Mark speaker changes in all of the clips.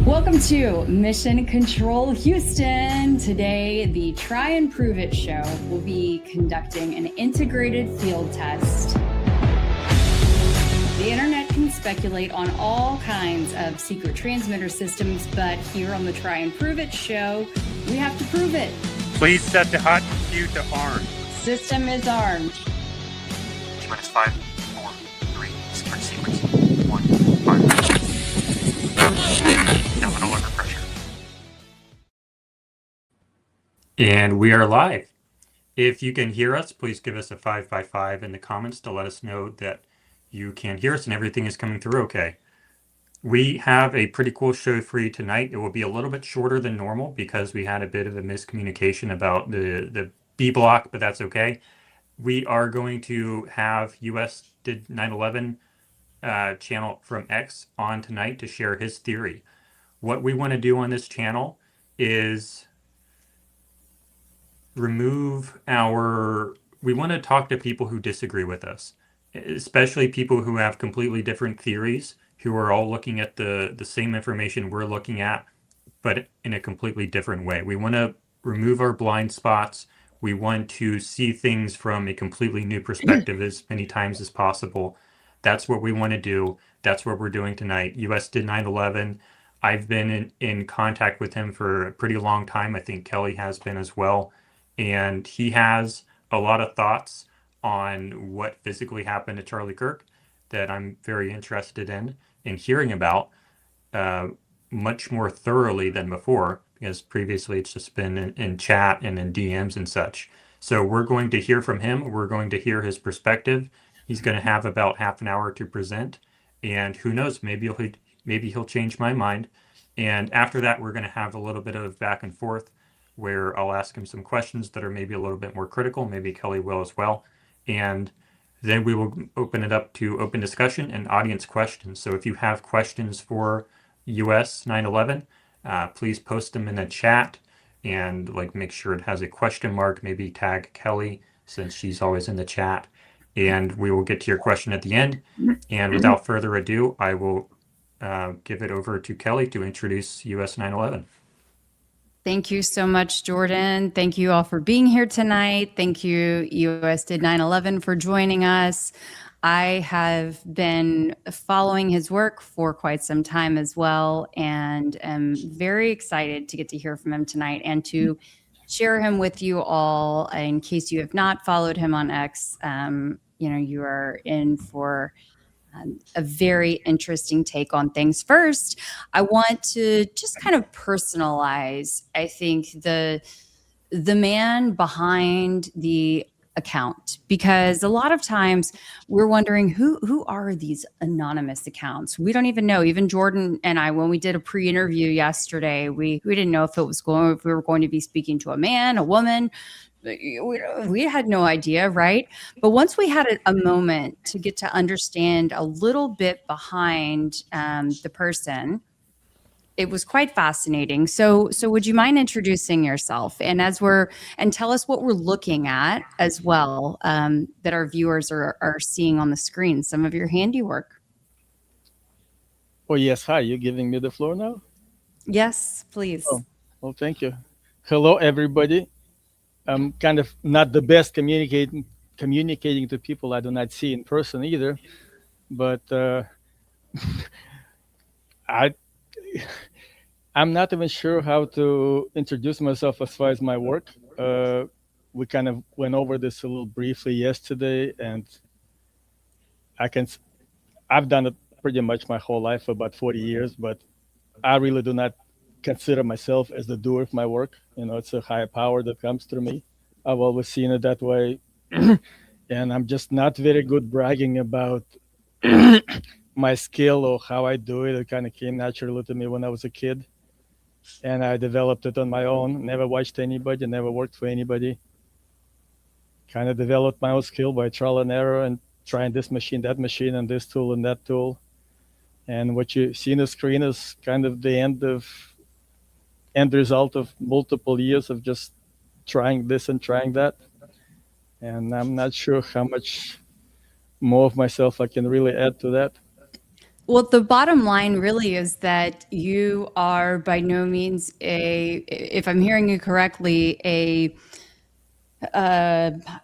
Speaker 1: Welcome to Mission Control Houston. Today, the Try and Prove It show will be conducting an integrated field test. The internet can speculate on all kinds of secret transmitter systems, but here on the Try and Prove It show, we have to prove it.
Speaker 2: Please set the hot queue to armed.
Speaker 1: System is armed.
Speaker 3: T-minus 5, 4, 3, start sequence, 1, 5. Nominal under pressure.
Speaker 2: And we are live. If you can hear us, please give us a 555 in the comments to let us know that you can hear us and everything is coming through okay. We have a pretty cool show for you tonight. It will be a little bit shorter than normal because we had a bit of a miscommunication about the B block, but that's okay. We are going to have US did 9/11 channel from X on tonight to share his theory. What we want to do on this channel is we want to talk to people who disagree with us, especially people who have completely different theories, who are all looking at the same information we're looking at, but in a completely different way. We want to remove our blind spots. We want to see things from a completely new perspective as many times as possible. That's what we want to do. That's what we're doing tonight. US did 9/11. I've been in contact with him for a pretty long time. I think Keli has been as well. And he has a lot of thoughts on what physically happened to Charlie Kirk that I'm very interested in hearing about much more thoroughly than before, because previously it's just been in chat and in DMs and such. So we're going to hear from him. We're going to hear his perspective. He's going to have about half an hour to present. And who knows, maybe he'll change my mind. And after that, we're going to have a little bit of back and forth where I'll ask him some questions that are maybe a little bit more critical. Maybe Keli will as well. And then we will open it up to open discussion and audience questions. So if you have questions for US 9/11, please post them in the chat and make sure it has a question mark, maybe tag Keli since she's always in the chat. And we will get to your question at the end. And without further ado, I will give it over to Keli to introduce US 9/11.
Speaker 1: Thank you so much, Jordan. Thank you all for being here tonight. Thank you, US did 9/11, for joining us. I have been following his work for quite some time as well, and am very excited to get to hear from him tonight and to share him with you all. In case you have not followed him on X, you are in for a very interesting take on things. First, I want to just kind of personalize, I think, the man behind the account, because a lot of times we're wondering who are these anonymous accounts. We don't even know. Even Jordan and I, when we did a pre-interview yesterday, we didn't know if we were going to be speaking to a man, a woman. We had no idea, right? But once we had a moment to get to understand a little bit behind the person, it was quite fascinating. So would you mind introducing yourself and tell us what we're looking at as well, that our viewers are seeing on the screen, some of your handiwork?
Speaker 4: Oh, yes. Hi, you're giving me the floor now?
Speaker 1: Yes, please.
Speaker 4: Oh, well, thank you. Hello, everybody. I'm kind of not the best communicating to people I do not see in person either, but I'm not even sure how to introduce myself as far as my work. We kind of went over this a little briefly yesterday, and I've done it pretty much my whole life, for about 40 years, but I really do not consider myself as the doer of my work. It's a higher power that comes through me. I've always seen it that way. And I'm just not very good bragging about my skill or how I do it. It kind of came naturally to me when I was a kid. And I developed it on my own. Never watched anybody, never worked for anybody. Kind of developed my own skill by trial and error and trying this machine, that machine, and this tool and that tool. And what you see on the screen is kind of the end result of multiple years of just trying this and trying that. And I'm not sure how much more of myself I can really add to that.
Speaker 1: Well, the bottom line really is that you are by no means if I'm hearing you correctly, a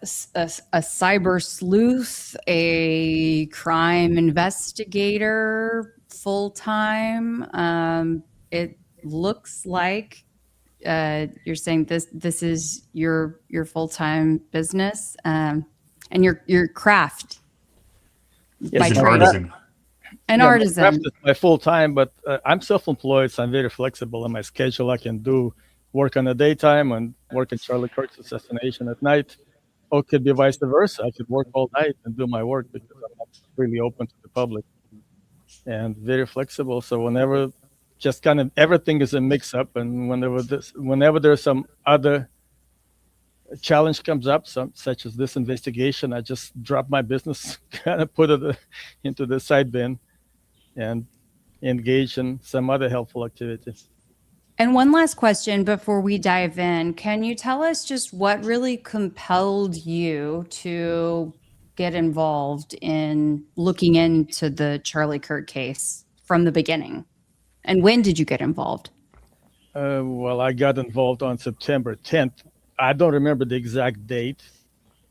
Speaker 1: cyber sleuth, a crime investigator, full time. It looks like you're saying this is your full time business, and your craft by
Speaker 2: He's an
Speaker 4: my
Speaker 1: trade,
Speaker 2: artisan.
Speaker 1: an
Speaker 4: Yeah, my craft
Speaker 1: artisan.
Speaker 4: is my full time, but I'm self-employed, so I'm very flexible in my schedule. I can do work on the daytime and work at Charlie Kirk's assassination at night, or it could be vice versa. I could work all night and do my work because I'm not really open to the public and very flexible. So whenever, just kind of everything is a mix-up, and whenever there's some other challenge comes up, such as this investigation, I just drop my business, kind of put it into the side bin, and engage in some other helpful activity.
Speaker 1: And one last question before we dive in. Can you tell us just what really compelled you to get involved in looking into the Charlie Kirk case from the beginning? And when did you get involved?
Speaker 4: Well, I got involved on September 10th. I don't remember the exact date.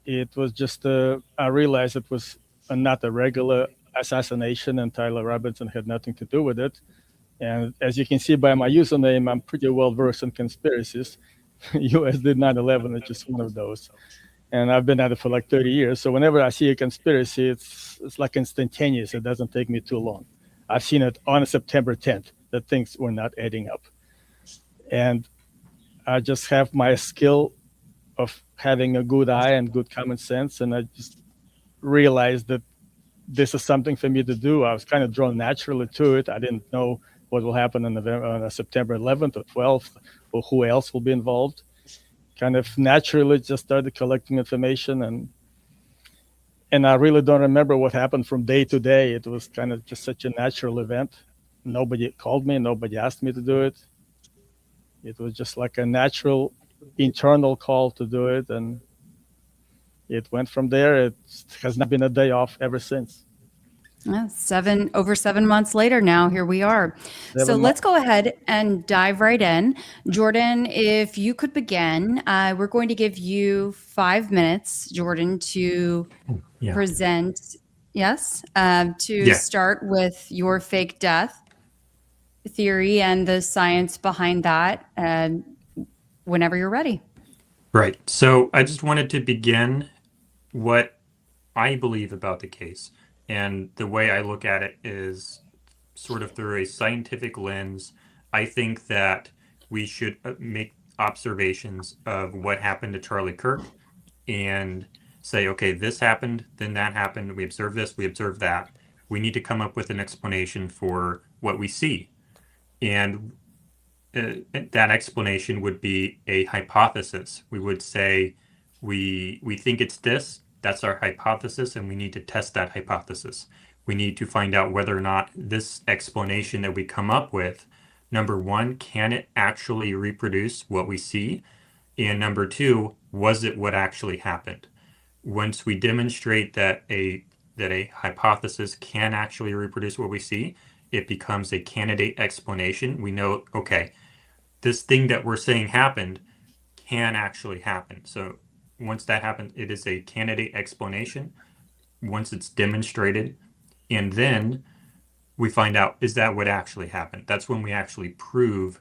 Speaker 4: It was just, I realized it was not a regular assassination, and Tyler Robinson had nothing to do with it. And as you can see by my username, I'm pretty well versed in conspiracies. US did 9/11, it's just one of those. And I've been at it for like 30 years. So whenever I see a conspiracy, it's like instantaneous. It doesn't take me too long. I've seen it on September 10th that things were not adding up. And I just have my skill of having a good eye and good common sense. And I just realized that this is something for me to do. I was kind of drawn naturally to it. I didn't know what will happen on September 11th or 12th, or who else will be involved. Kind of naturally just started collecting information, and I really don't remember what happened from day to day. It was kind of just such a natural event. Nobody called me, nobody asked me to do it. It was just like a natural internal call to do it, and it went from there. It has not been a day off ever since.
Speaker 1: Over 7 months later now, here we are. So let's go ahead and dive right in. Jordan, if you could begin, we're going to give you 5 minutes, Jordan, to present, start with your fake death theory and the science behind that, whenever you're ready.
Speaker 2: Right. So I just wanted to begin what I believe about the case. And the way I look at it is sort of through a scientific lens. I think that we should make observations of what happened to Charlie Kirk and say, okay, this happened, then that happened. We observed this, we observed that. We need to come up with an explanation for what we see. And that explanation would be a hypothesis. We would say, we think it's this. That's our hypothesis, and we need to test that hypothesis. We need to find out whether or not this explanation that we come up with, number one, can it actually reproduce what we see? And number two, was it what actually happened? Once we demonstrate that a hypothesis can actually reproduce what we see, it becomes a candidate explanation. We know, okay, this thing that we're saying happened can actually happen. So once that happens, it is a candidate explanation. Once it's demonstrated, and then we find out, is that what actually happened? That's when we actually prove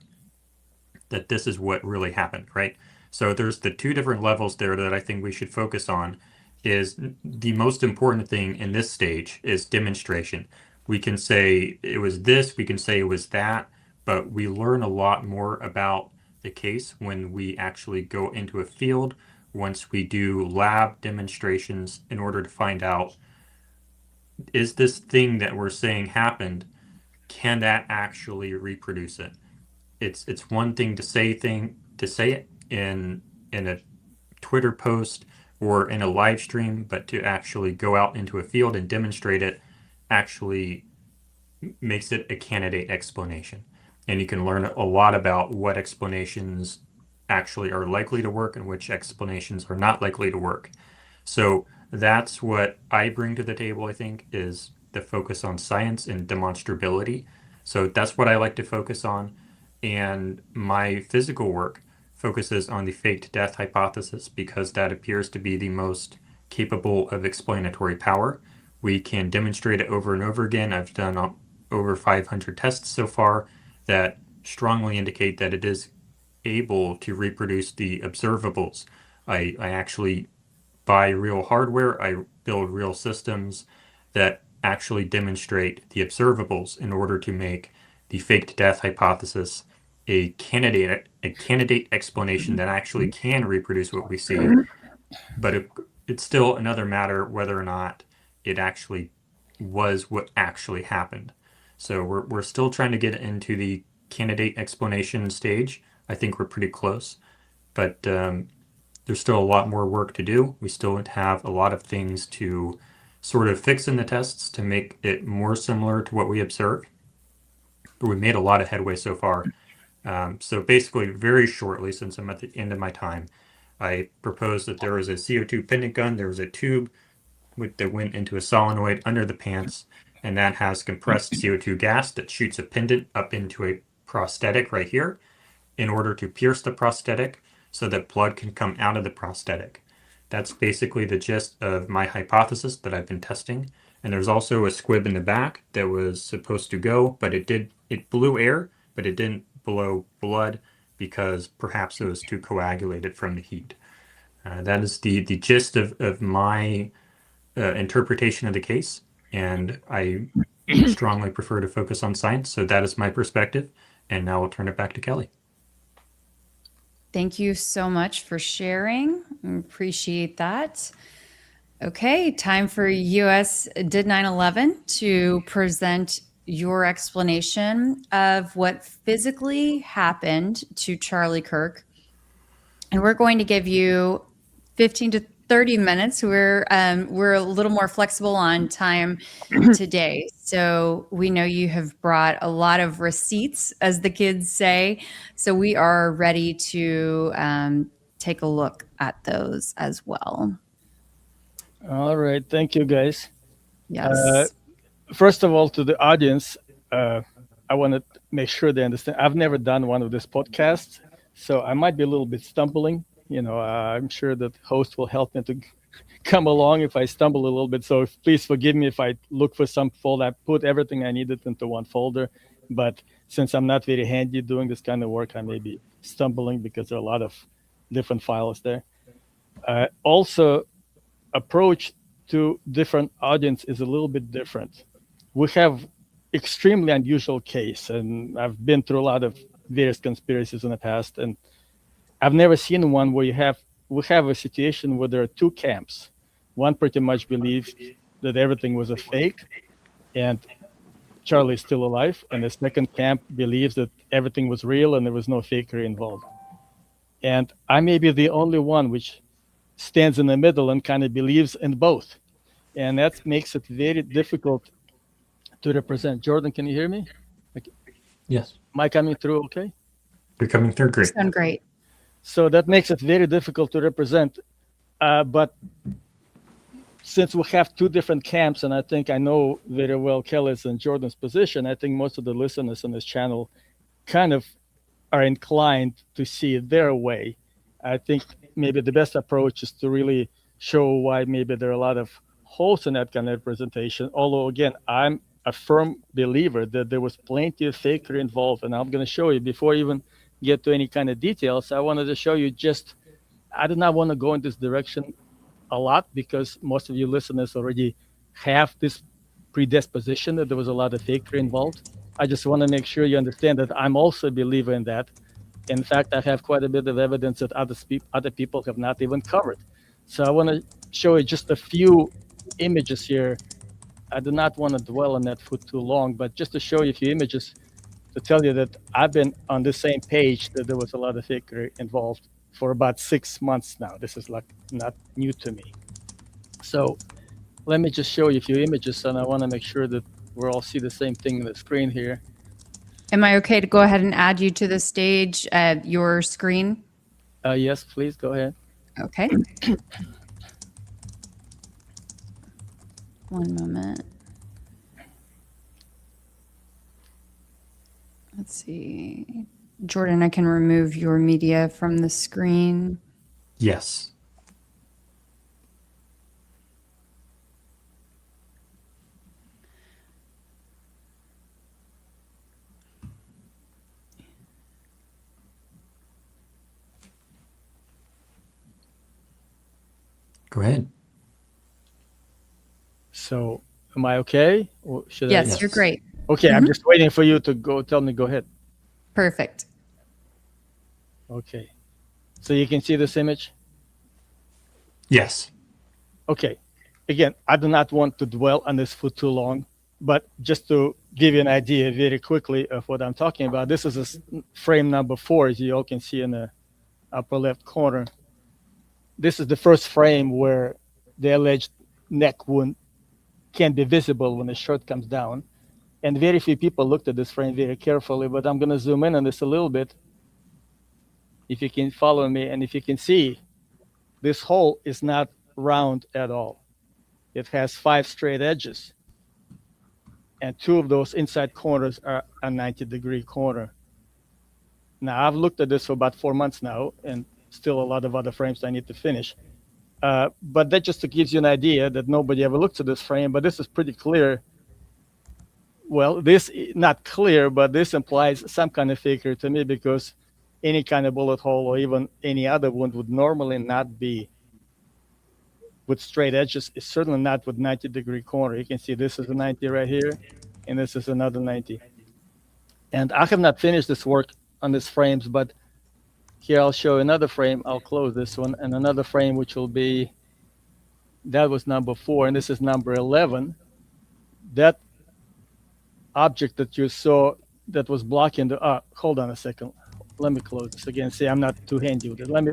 Speaker 2: that this is what really happened, right? So there's the two different levels there that I think we should focus on. Is the most important thing in this stage is demonstration. We can say it was this, we can say it was that, but we learn a lot more about the case when we actually go into a field, once we do lab demonstrations in order to find out, is this thing that we're saying happened, can that actually reproduce it? It's one thing to say it in a Twitter post or in a live stream, but to actually go out into a field and demonstrate it actually makes it a candidate explanation. And you can learn a lot about what explanations actually are likely to work and which explanations are not likely to work. So that's what I bring to the table, I think, is the focus on science and demonstrability. So that's what I like to focus on. And my physical work focuses on the faked death hypothesis because that appears to be the most capable of explanatory power. We can demonstrate it over and over again. I've done over 500 tests so far that strongly indicate that it is able to reproduce the observables. I actually buy real hardware, I build real systems that actually demonstrate the observables in order to make the faked death hypothesis a candidate explanation that actually can reproduce what we see. But it's still another matter whether or not it actually was what actually happened. So we're still trying to get into the candidate explanation stage. I think we're pretty close, but there's still a lot more work to do. We still have a lot of things to sort of fix in the tests to make it more similar to what we observed. But we made a lot of headway so far. So basically, very shortly, since I'm at the end of my time, I proposed that there was a CO2 pendant gun. There was a tube that went into a solenoid under the pants, and that has compressed CO2 gas that shoots a pendant up into a prosthetic right here in order to pierce the prosthetic so that blood can come out of the prosthetic. That's basically the gist of my hypothesis that I've been testing. And there's also a squib in the back that was supposed to go, but it blew air, but it didn't blow blood because perhaps it was too coagulated from the heat. That is the gist of my interpretation of the case, and I strongly prefer to focus on science. So that is my perspective, and now I'll turn it back to Keli.
Speaker 1: Thank you so much for sharing. I appreciate that. Okay, time for US Did 9/11 to present your explanation of what physically happened to Charlie Kirk. And we're going to give you 15 to 30 minutes. We're a little more flexible on time today. So we know you have brought a lot of receipts, as the kids say. So we are ready to take a look at those as well.
Speaker 4: All right. Thank you, guys.
Speaker 1: Yes.
Speaker 4: First of all, to the audience, I want to make sure they understand. I've never done one of these podcasts, so I might be a little bit stumbling. I'm sure that host will help me to come along if I stumble a little bit. So please forgive me if I look for some folder. I put everything I needed into one folder, but since I'm not very handy doing this kind of work, I may be stumbling because there are a lot of different files there. Also, approach to different audience is a little bit different. We have extremely unusual case, and I've been through a lot of various conspiracies in the past, and I've never seen one where we have a situation where there are two camps. One pretty much believes that everything was a fake and Charlie is still alive, and the second camp believes that everything was real and there was no fakery involved. And I may be the only one which stands in the middle and kind of believes in both. And that makes it very difficult to represent. Jordan, can you hear me?
Speaker 2: Yes.
Speaker 4: Am I coming through okay?
Speaker 2: You're coming through great.
Speaker 1: Sound great.
Speaker 4: So that makes it very difficult to represent. But since we have two different camps, and I think I know very well Keli's and Jordan's position, I think most of the listeners on this channel kind of are inclined to see it their way. I think maybe the best approach is to really show why maybe there are a lot of holes in that kind of representation. Although, again, I'm a firm believer that there was plenty of fakery involved. And I'm going to show you, before I even get to any kind of details, I wanted to show you I do not want to go in this direction a lot because most of you listeners already have this predisposition that there was a lot of fakery involved. I just want to make sure you understand that I'm also a believer in that. In fact, I have quite a bit of evidence that other people have not even covered. So I want to show you just a few images here. I do not want to dwell on that for too long, but just to show you a few images to tell you that I've been on the same page that there was a lot of fakery involved for about 6 months now. This is like not new to me. So let me just show you a few images, and I want to make sure that we all see the same thing on the screen here.
Speaker 1: Am I okay to go ahead and add you to the stage at your screen?
Speaker 4: Yes, please go ahead.
Speaker 1: Okay. One moment. Let's see. Jordan, I can remove your media from the screen.
Speaker 2: Yes. Go ahead.
Speaker 4: So, am I okay? Or should I?
Speaker 1: Yes, you're great.
Speaker 4: Okay, I'm just waiting for you to go. Tell me, go ahead.
Speaker 1: Perfect.
Speaker 4: Okay. So you can see this image?
Speaker 2: Yes.
Speaker 4: Okay. Again, I do not want to dwell on this for too long, but just to give you an idea very quickly of what I'm talking about, this is frame number 4, as you all can see in the upper left corner. This is the first frame where the alleged neck wound can be visible when the shirt comes down. And very few people looked at this frame very carefully, but I'm going to zoom in on this a little bit. If you can follow me, and if you can see, this hole is not round at all. It has 5 straight edges. And 2 of those inside corners are a 90-degree corner. Now, I've looked at this for about 4 months now, and still a lot of other frames I need to finish. But that just gives you an idea that nobody ever looked at this frame, but this is pretty clear. Well, this not clear, but this implies some kind of fakery to me, because any kind of bullet hole or even any other wound would normally not be with straight edges. It's certainly not with 90-degree corner. You can see this is a 90 right here, and this is another 90. And I have not finished this work on these frames, but here I'll show another frame. I'll close this one, and another frame, which will be, that was number 4, and this is number 11. That object that you saw that was blocking the, hold on a second. Let me close this again. See, I'm not too handy with it. Let me.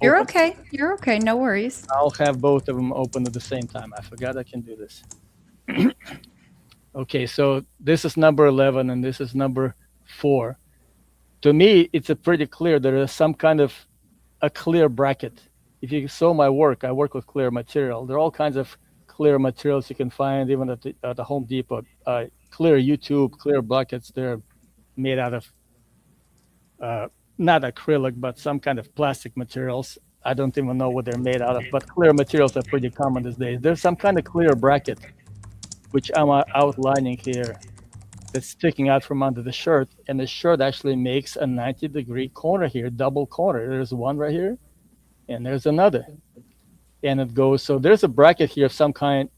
Speaker 1: You're
Speaker 4: open.
Speaker 1: okay. You're okay. No worries.
Speaker 4: I'll have both of them open at the same time. I forgot I can do this. Okay, so this is number 11 and this is number 4. To me, it's a pretty clear there is some kind of a clear bracket. If you saw my work, I work with clear material. There are all kinds of clear materials you can find even at the Home Depot. Clear YouTube, clear buckets. They're made out of not acrylic, but some kind of plastic materials. I don't even know what they're made out of, but clear materials are pretty common these days. There's some kind of clear bracket, which I'm outlining here, that's sticking out from under the shirt, and the shirt actually makes a 90-degree corner here, double corner. There's one right here, and there's another. And it goes, so there's a bracket here of some kind,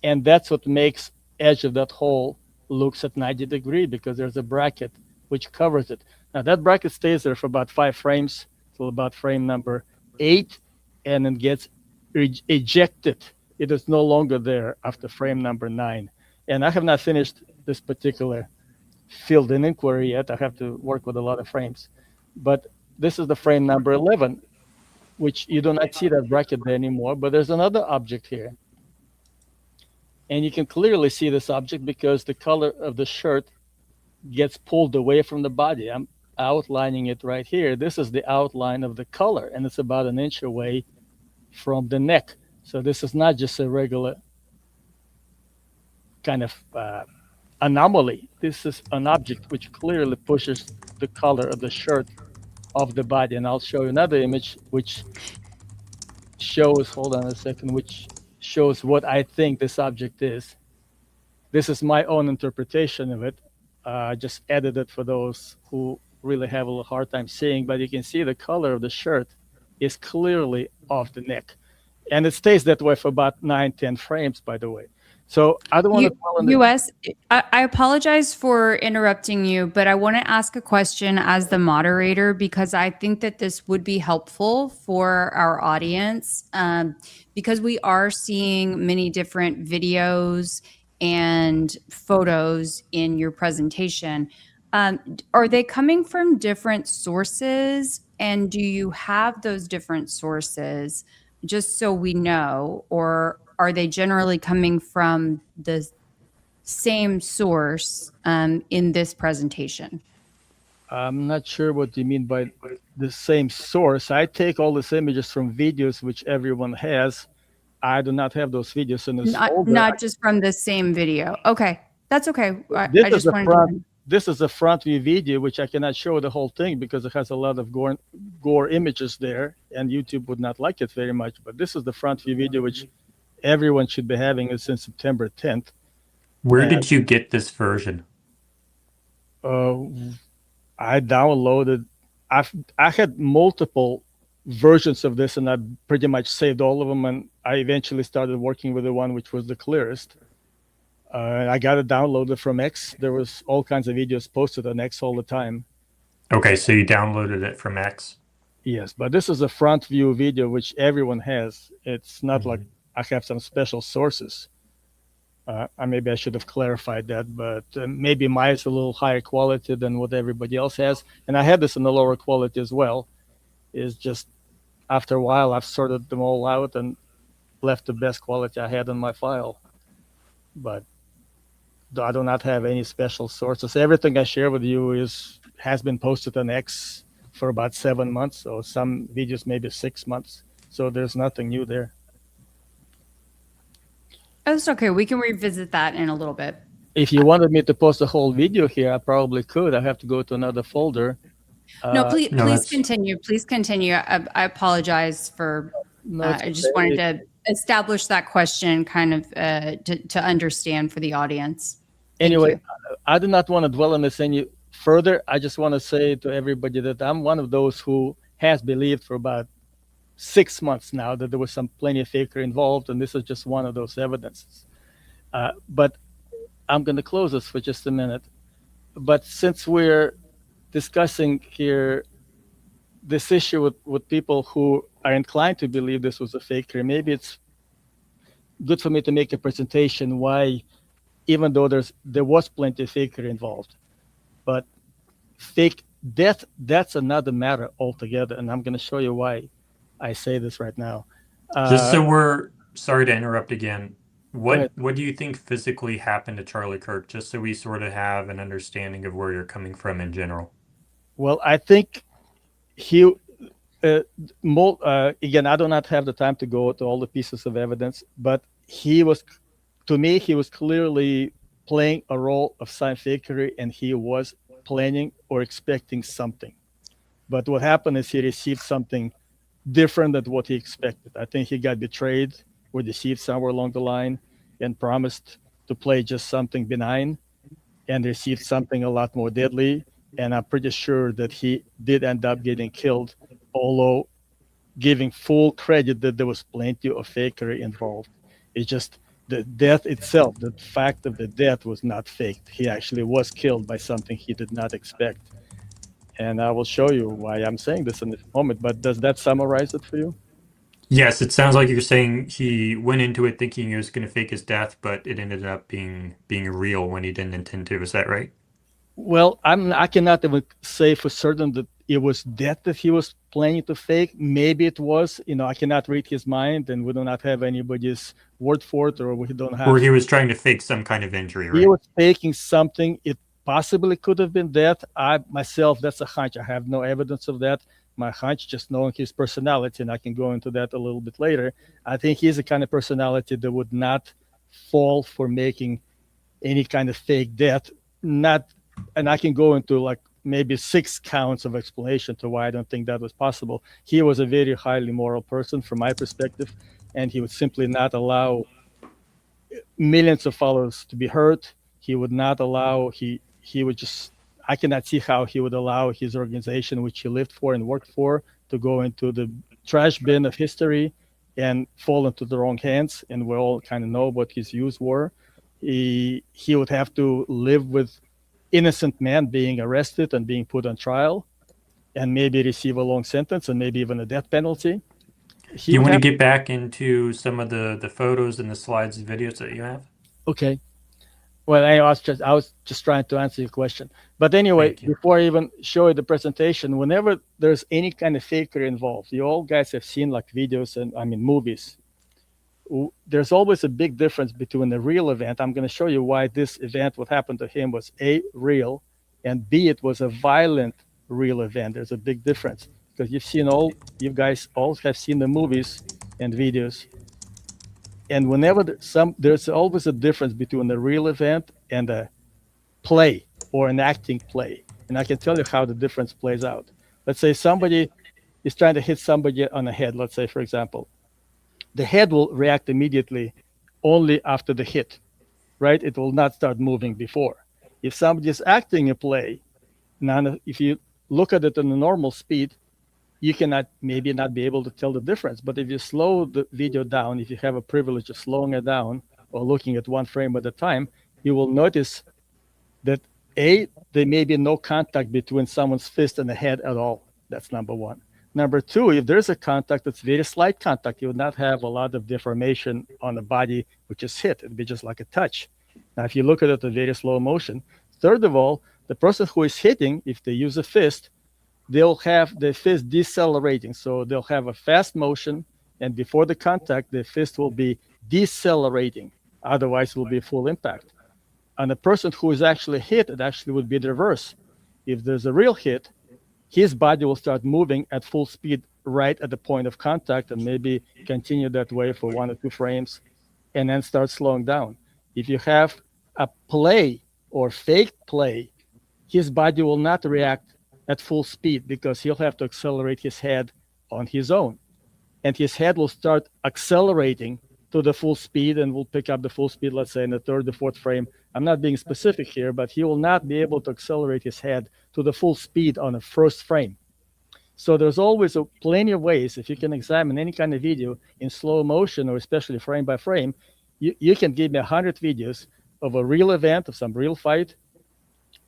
Speaker 4: and that's what makes edge of that hole looks at 90 degree, because there's a bracket which covers it. Now that bracket stays there for about 5 frames till about frame number 8, and then gets ejected. It is no longer there after frame number 9. And I have not finished this particular field in inquiry yet. I have to work with a lot of frames. But this is the frame number 11, which you do not see that bracket there anymore, but there's another object here. And you can clearly see this object because the color of the shirt gets pulled away from the body. I'm outlining it right here. This is the outline of the color, and it's about an inch away from the neck. So this is not just a regular kind of anomaly. This is an object which clearly pushes the color of the shirt off the body. And I'll show you another image which shows, hold on a second, which shows what I think this object is. This is my own interpretation of it. I just edited for those who really have a little hard time seeing, but you can see the color of the shirt is clearly off the neck. And it stays that way for about 9-10 frames, by the way. So I don't want to dwell on the
Speaker 1: US, I apologize for interrupting you, but I want to ask a question as the moderator, because I think that this would be helpful for our audience, because we are seeing many different videos and photos in your presentation. Are they coming from different sources? And do you have those different sources, just so we know, or are they generally coming from the same source in this presentation?
Speaker 4: I'm not sure what you mean by the same source. I take all these images from videos which everyone has. I do not have those videos in this folder.
Speaker 1: Not just from the same video. Okay, that's okay.
Speaker 4: This
Speaker 1: I
Speaker 4: is
Speaker 1: just
Speaker 4: the
Speaker 1: wanted
Speaker 4: front.
Speaker 1: to...
Speaker 4: this is a front view video, which I cannot show the whole thing because it has a lot of gore images there, and YouTube would not like it very much. But this is the front view video, which everyone should be having it since September 10th.
Speaker 2: Where did you get this version?
Speaker 4: I downloaded. I had multiple versions of this, and I pretty much saved all of them. And I eventually started working with the one which was the clearest. I got it downloaded from X. There was all kinds of videos posted on X all the time.
Speaker 2: Okay, so you downloaded it from X.
Speaker 4: Yes, but this is a front view video which everyone has. It's not like I have some special sources. Maybe I should have clarified that, but maybe mine is a little higher quality than what everybody else has. And I had this in a lower quality as well. It's just after a while, I've sorted them all out and left the best quality I had in my file. But I do not have any special sources. Everything I share with you has been posted on X for about 7 months, or some videos maybe 6 months. So there's nothing new there.
Speaker 1: That's okay. We can revisit that in a little bit.
Speaker 4: If you wanted me to post a whole video here, I probably could. I have to go to another folder.
Speaker 1: No, please
Speaker 2: that's-
Speaker 1: continue. Please continue. I apologize for, I just wanted to establish that question kind of to understand for the audience.
Speaker 4: Anyway, I do not want to dwell on this any further. I just want to say to everybody that I'm one of those who has believed for about 6 months now that there was some plenty of fakery involved, and this is just one of those evidences. But I'm going to close this for just a minute. But since we're discussing here this issue with people who are inclined to believe this was a fakery, maybe it's good for me to make a presentation why, even though there was plenty of fakery involved, but fake death, that's another matter altogether, and I'm going to show you why I say this right now.
Speaker 2: Just so we're sorry to interrupt again. What do you think physically happened to Charlie Kirk? Just so we sort of have an understanding of where you're coming from in general.
Speaker 4: Well, I think he. Again, I do not have the time to go to all the pieces of evidence, but to me, he was clearly playing a role of sign fakery, and he was planning or expecting something. But what happened is he received something different than what he expected. I think he got betrayed or deceived somewhere along the line and promised to play just something benign and received something a lot more deadly. And I'm pretty sure that he did end up getting killed, although giving full credit that there was plenty of fakery involved. It's just the death itself, the fact of the death was not faked. He actually was killed by something he did not expect. And I will show you why I'm saying this in this moment. But does that summarize it for you?
Speaker 2: Yes, it sounds like you're saying he went into it thinking he was going to fake his death, but it ended up being real when he didn't intend to. Is that right?
Speaker 4: Well, I cannot even say for certain that it was death that he was planning to fake. Maybe it was. I cannot read his mind, and we do not have anybody's word for it, or we don't have.
Speaker 2: Or he was trying to fake some kind of injury, right?
Speaker 4: He was faking something. It possibly could have been death. Myself, that's a hunch. I have no evidence of that. My hunch, just knowing his personality, and I can go into that a little bit later. I think he's the kind of personality that would not fall for making any kind of fake death. And I can go into like maybe 6 counts of explanation to why I don't think that was possible. He was a very highly moral person from my perspective, and he would simply not allow millions of followers to be hurt. He would not allow, he would just, I cannot see how he would allow his organization, which he lived for and worked for, to go into the trash bin of history and fall into the wrong hands. And we all kind of know what his views were. He would have to live with innocent men being arrested and being put on trial and maybe receive a long sentence and maybe even a death penalty.
Speaker 2: Do you want to get back into some of the photos and the slides and videos that you have?
Speaker 4: Okay. Well, I was just trying to answer your question. But anyway, before I even show you the presentation, whenever there's any kind of fakery involved, you all guys have seen like videos and movies. There's always a big difference between a real event. I'm going to show you why this event, what happened to him, was A, real, and B, it was a violent real event. There's a big difference because you guys all have seen the movies and videos. And whenever there's always a difference between a real event and a play. or an acting play. And I can tell you how the difference plays out. Let's say somebody is trying to hit somebody on the head, let's say, for example. The head will react immediately only after the hit, right? It will not start moving before. If somebody is acting a play, now if you look at it in a normal speed, you cannot maybe not be able to tell the difference. But if you slow the video down, if you have a privilege of slowing it down or looking at one frame at a time, you will notice that there may be no contact between someone's fist and the head at all. That's number one. Number two, if there's a contact that's very slight contact, you would not have a lot of deformation on the body which is hit. It'd be just like a touch. Now, if you look at it in very slow motion, third of all, the person who is hitting, if they use a fist, they'll have the fist decelerating. So they'll have a fast motion, and before the contact, the fist will be decelerating. Otherwise, it will be full impact. And the person who is actually hit, it actually would be the reverse. If there's a real hit, his body will start moving at full speed right at the point of contact and maybe continue that way for 1 or 2 frames and then start slowing down. If you have a play or fake play, his body will not react at full speed because he'll have to accelerate his head on his own. And his head will start accelerating to the full speed and will pick up the full speed, let's say in the 3rd or 4th frame. I'm not being specific here, but he will not be able to accelerate his head to the full speed on the 1st frame. So there's always plenty of ways, if you can examine any kind of video in slow motion or especially frame by frame, you can give me 100 videos of a real event, of some real fight,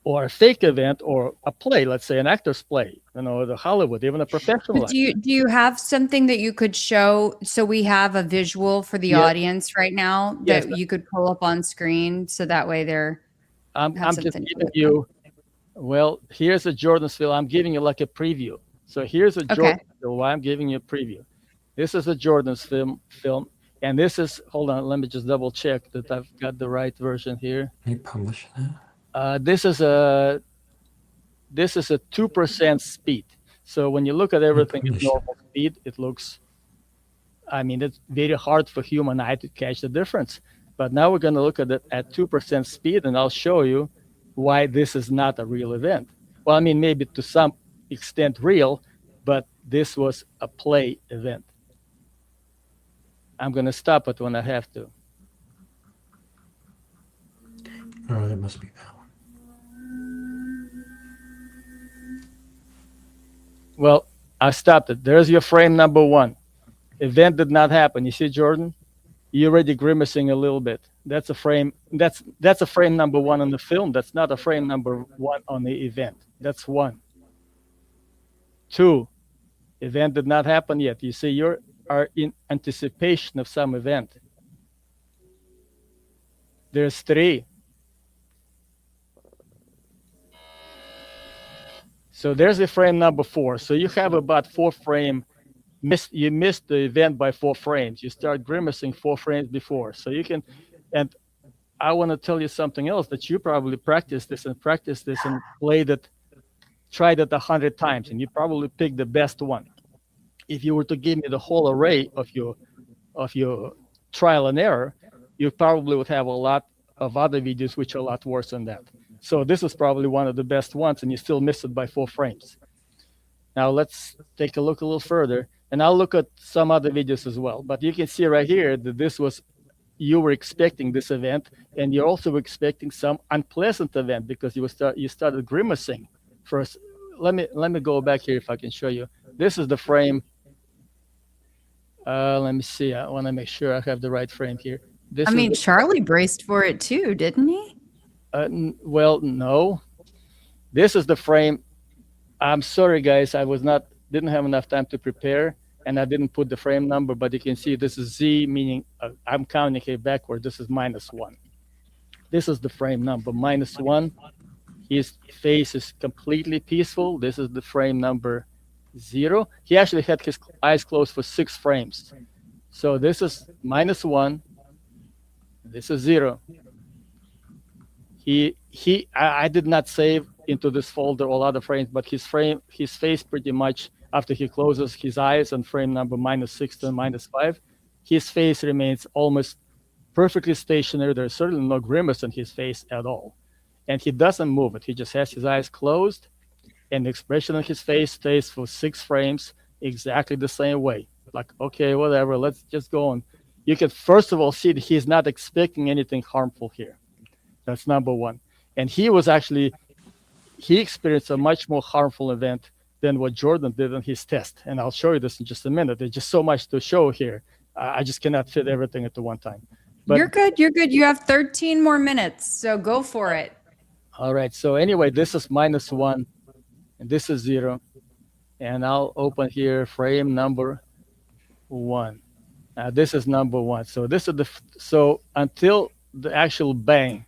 Speaker 4: or a fake event, or a play, let's say an actor's play, the Hollywood, even a professional.
Speaker 1: Do you have something that you could show so we have a visual for the audience right now that you could pull up on screen so that way
Speaker 4: I'm just giving you, well, here's a Jordan's film. I'm giving you like a preview. So here's a Jordan's film. Why I'm giving you a preview. This is a Jordan's film. And this is, hold on, let me just double check that I've got the right version here.
Speaker 2: Can you publish that?
Speaker 4: This is a 2% speed. So when you look at everything at normal speed, it looks, it's very hard for human eye to catch the difference. But now we're going to look at it at 2% speed, and I'll show you why this is not a real event. Well, maybe to some extent real, but this was a play event. I'm going to stop it when I have to.
Speaker 2: Oh, that must be that one.
Speaker 4: Well, I stopped it. There's your frame number 1. Event did not happen. You see, Jordan? You're already grimacing a little bit. That's a frame. That's a frame number 1 on the film. That's not a frame number 1 on the event. That's 1. 2, event did not happen yet. You see, you are in anticipation of some event. There's 3. So there's a frame number 4. So you have about 4 frame. You missed the event by 4 frames. You start grimacing 4 frames before. So you can, and I want to tell you something else that you probably practiced this and played it, tried it 100 times, and you probably picked the best one. If you were to give me the whole array of your trial and error, you probably would have a lot of other videos which are a lot worse than that. So this is probably one of the best ones, and you still missed it by 4 frames. Now let's take a look a little further, and I'll look at some other videos as well. But you can see right here that you were expecting this event, and you're also expecting some unpleasant event because you started grimacing first. Let me go back here if I can show you. This is the frame. Let me see. I want to make sure I have the right frame here.
Speaker 1: Charlie braced for it too, didn't he?
Speaker 4: Well, no. This is the frame. I'm sorry, guys. Didn't have enough time to prepare, and I didn't put the frame number. But you can see this is Z, meaning I'm counting here backward. This is -1. This is the frame number -1. His face is completely peaceful. This is the frame number 0. He actually had his eyes closed for 6 frames. So this is -1. This is 0. I did not save into this folder all other frames, but his face pretty much after he closes his eyes on frame number -6 to -5, his face remains almost perfectly stationary. There's certainly no grimace on his face at all. and he doesn't move it. He just has his eyes closed, and the expression on his face stays for 6 frames exactly the same way. Like, okay, whatever, let's just go on. You can first of all see that he's not expecting anything harmful here. That's number one. And he experienced a much more harmful event than what Jordan did on his test. And I'll show you this in just a minute. There's just so much to show here. I just cannot fit everything at the one time. But
Speaker 1: You're good. You're good. You have 13 more minutes, so go for it.
Speaker 4: all right. So anyway, this is -1, and this is 0. And I'll open here frame number 1. This is number 1. So this is so until the actual bang,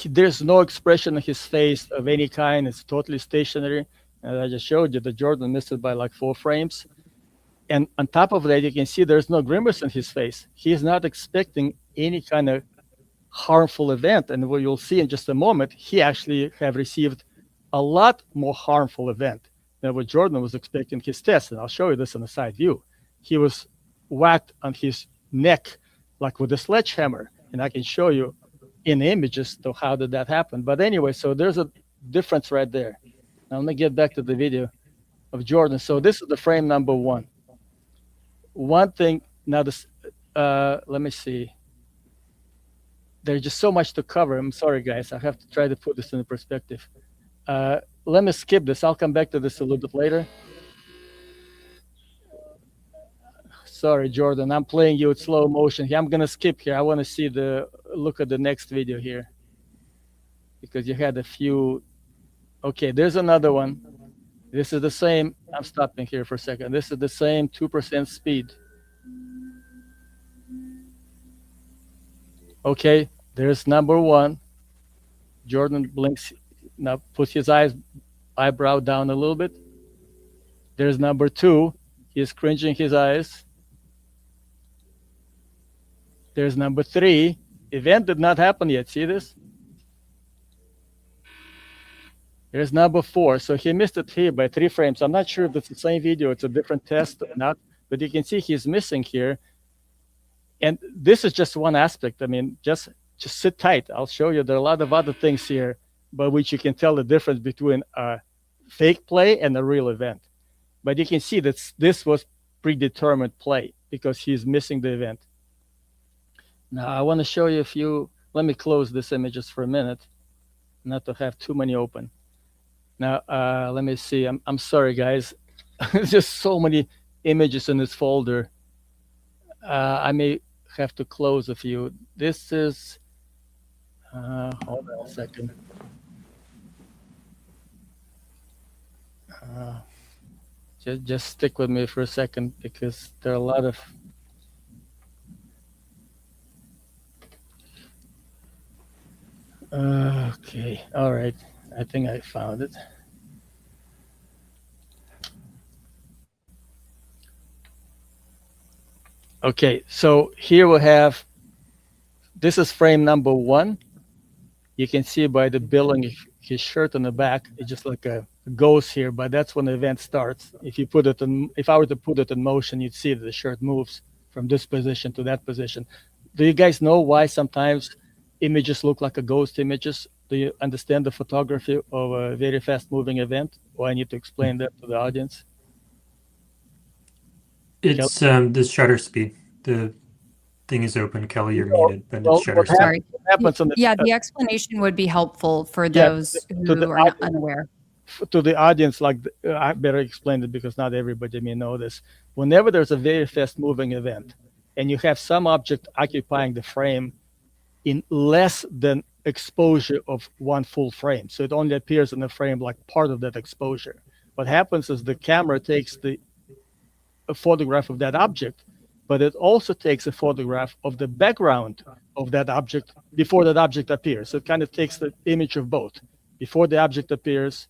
Speaker 4: there's no expression on his face of any kind. It's totally stationary. And I just showed you that Jordan missed it by like 4 frames. And on top of that, you can see there's no grimace on his face. He's not expecting any kind of harmful event. And what you'll see in just a moment, he actually have received a lot more harmful event than what Jordan was expecting his test. And I'll show you this in the side view. He was whacked on his neck like with a sledgehammer. And I can show you in images to how did that happen. But anyway, so there's a difference right there. Now let me get back to the video of Jordan. So this is the frame number 1. One thing, now this, let me see. There's just so much to cover. I'm sorry, guys. I have to try to put this in perspective. Let me skip this. I'll come back to this a little bit later. Sorry, Jordan. I'm playing you with slow motion here. I'm going to skip here. I want to see look at the next video here. Because you had a few. Okay, there's another one. This is the same. I'm stopping here for a second. This is the same 2% speed. Okay, there's number 1. Jordan blinks, now puts his eyebrow down a little bit. There's number 2. He's cringing his eyes. There's number 3. Event did not happen yet. See this? Here's number 4. So he missed it here by 3 frames. I'm not sure if it's the same video, it's a different test or not, but you can see he's missing here. And this is just one aspect. I mean, just sit tight. I'll show you. There are a lot of other things here by which you can tell the difference between a fake play and a real event. But you can see that this was predetermined play because he's missing the event. Now, I want to show you a few. Let me close this images for a minute, not to have too many open. Now, let me see. I'm sorry, guys. There's just so many images in this folder. I may have to close a few. This is, hold on a second. Just stick with me for a second because there are a lot of. Okay, all right. I think I found it. Okay, so here we have, this is frame number 1. You can see by the billing his shirt on the back, it's just like a ghost here, but that's when the event starts. If you put it in, if I were to put it in motion, you'd see that the shirt moves from this position to that position. Do you guys know why sometimes images look like a ghost images? Do you understand the photography of a very fast moving event? Or I need to explain that to the audience?
Speaker 2: It's the shutter speed. The thing is open. Kelly, you're muted, but it's shutter speed.
Speaker 1: Sorry.
Speaker 4: What happens on the,
Speaker 1: Yeah, the explanation would be helpful for those who are not unaware.
Speaker 4: to the audience, like I better explain it because not everybody may know this. Whenever there's a very fast moving event and you have some object occupying the frame in less than exposure of 1 full frame, so it only appears in the frame like part of that exposure, what happens is the camera takes a photograph of that object, but it also takes a photograph of the background of that object before that object appears. So it kind of takes the image of both. Before the object appears,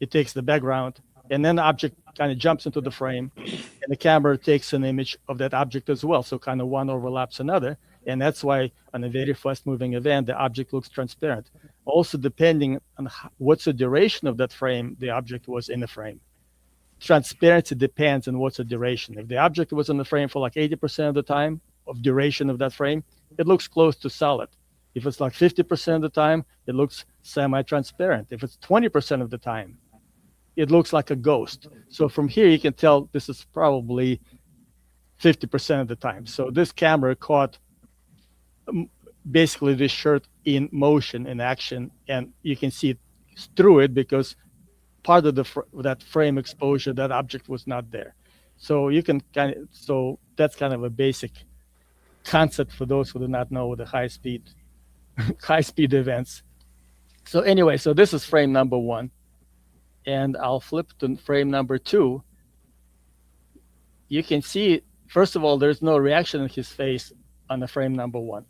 Speaker 4: it takes the background, and then the object kind of jumps into the frame, and the camera takes an image of that object as well. So kind of one overlaps another, and that's why on a very fast-moving event, the object looks transparent. Also, depending on what's the duration of that frame the object was in the frame. Transparency depends on what's the duration. If the object was in the frame for like 80% of the time of duration of that frame, it looks close to solid. If it's like 50% of the time, it looks semi-transparent. If it's 20% of the time, it looks like a ghost. So from here, you can tell this is probably 50% of the time. So this camera caught basically this shirt in motion, in action, and you can see it through it because part of that frame exposure, that object was not there. So you can so that's kind of a basic concept for those who do not know the high speed events. So anyway, so this is frame number 1, and I'll flip to frame number 2. You can see, first of all, there's no reaction in his face on the frame number 1.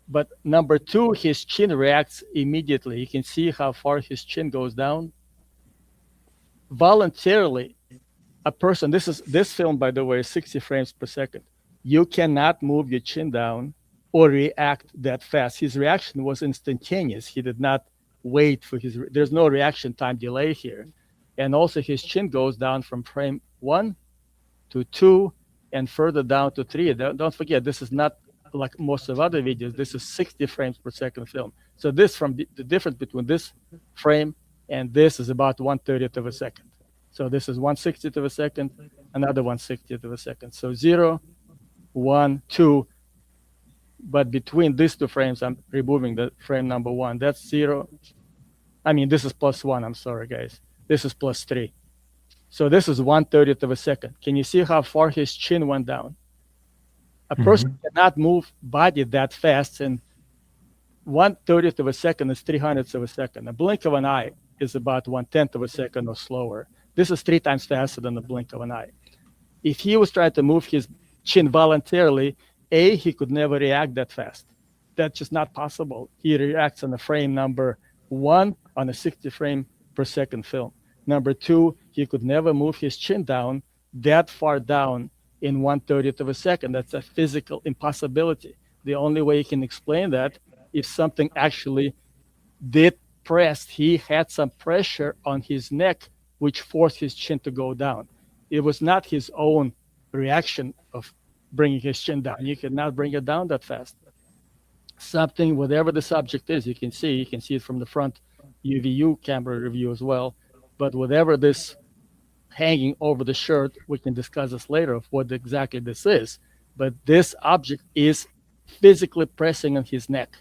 Speaker 4: But number 2, his chin reacts immediately. You can see how far his chin goes down. Voluntarily, a person, this film, by the way, is 60 frames per second. You cannot move your chin down or react that fast. His reaction was instantaneous. He did not wait for there's no reaction time delay here. And also his chin goes down from frame 1 to 2 and further down to 3. Don't forget, this is not like most of other videos. This is 60 frames per second film. So this, from the difference between this frame and this is about 1/30th of a second. So this is 1/60th of a second, another 1/60th of a second. So 0, 1, 2. But between these two frames, I'm removing the frame number 1. That's 0. I mean, this is +1. I'm sorry, guys. This is +3. So this is 1/30th of a second. Can you see how far his chin went down? A person cannot move body that fast, and 1/30th of a second is 300ths of a second. A blink of an eye is about 1/10th of a second or slower. This is 3 times faster than the blink of an eye. If he was trying to move his chin voluntarily, he could never react that fast. That's just not possible. He reacts on the frame number 1 on a 60 frame per second film. Number 2, he could never move his chin down that far down in 1/30th of a second. That's a physical impossibility. The only way you can explain that if something actually did press, he had some pressure on his neck, which forced his chin to go down. It was not his own reaction of bringing his chin down. You cannot bring it down that fast. Something, whatever the subject is, you can see it from the front UVU camera review as well. But whatever this hanging over the shirt, we can discuss this later of what exactly this is. But this object is physically pressing on his neck.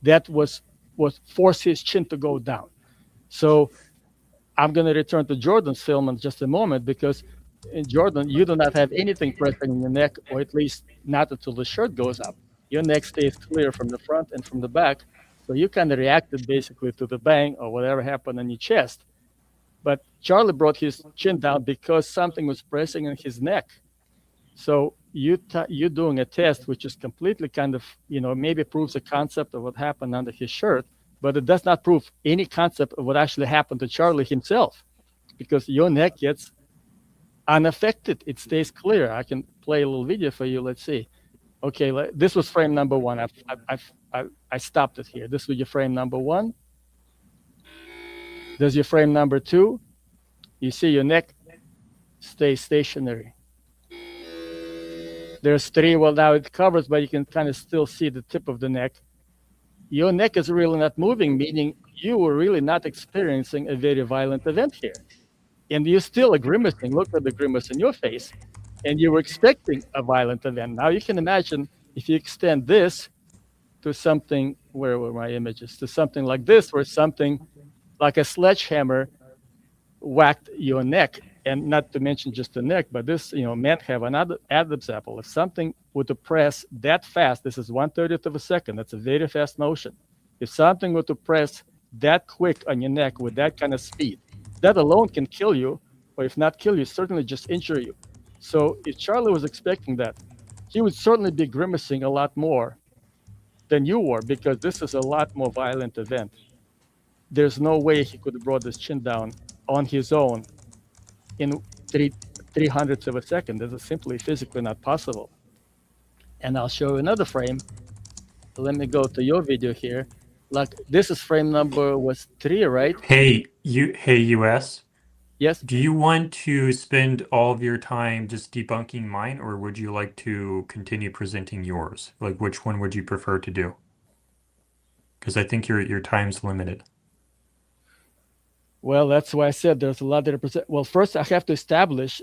Speaker 4: That was what forced his chin to go down. So I'm going to return to Jordan's film in just a moment, because in Jordan, you do not have anything pressing on your neck, or at least not until the shirt goes up. Your neck stays clear from the front and from the back. So you kind of reacted basically to the bang or whatever happened on your chest. But Charlie brought his chin down because something was pressing on his neck. So you're doing a test which is completely kind of, maybe proves a concept of what happened under his shirt, but it does not prove any concept of what actually happened to Charlie himself, because your neck gets unaffected. It stays clear. I can play a little video for you. Let's see. Okay, this was frame number 1. I stopped it here. This was your frame number 1. There's your frame number 2. You see your neck stays stationary. There's 3. Well, now it covers, but you can kind of still see the tip of the neck. Your neck is really not moving, meaning you were really not experiencing a very violent event here. And you still are grimacing. Look at the grimace in your face. And you were expecting a violent event. Now you can imagine if you extend this to something, where were my images? To something like this, where something like a sledgehammer whacked your neck. And not to mention just the neck, but this, men have another example. If something were to press that fast, this is 1/30th of a second. That's a very fast motion. If something were to press that quick on your neck with that kind of speed, that alone can kill you, or if not kill you, certainly just injure you. So if Charlie was expecting that, he would certainly be grimacing a lot more than you were, because this is a lot more violent event. There's no way he could have brought this chin down on his own in 300ths of a second. This is simply physically not possible. And I'll show you another frame. Let me go to your video here. Like, this is frame number 3, right?
Speaker 2: Hey, US.
Speaker 4: Yes.
Speaker 2: Do you want to spend all of your time just debunking mine, or would you like to continue presenting yours? Like, which one would you prefer to do? because I think your time's limited.
Speaker 4: Well, that's why I said there's a lot that represent. Well, first I have to establish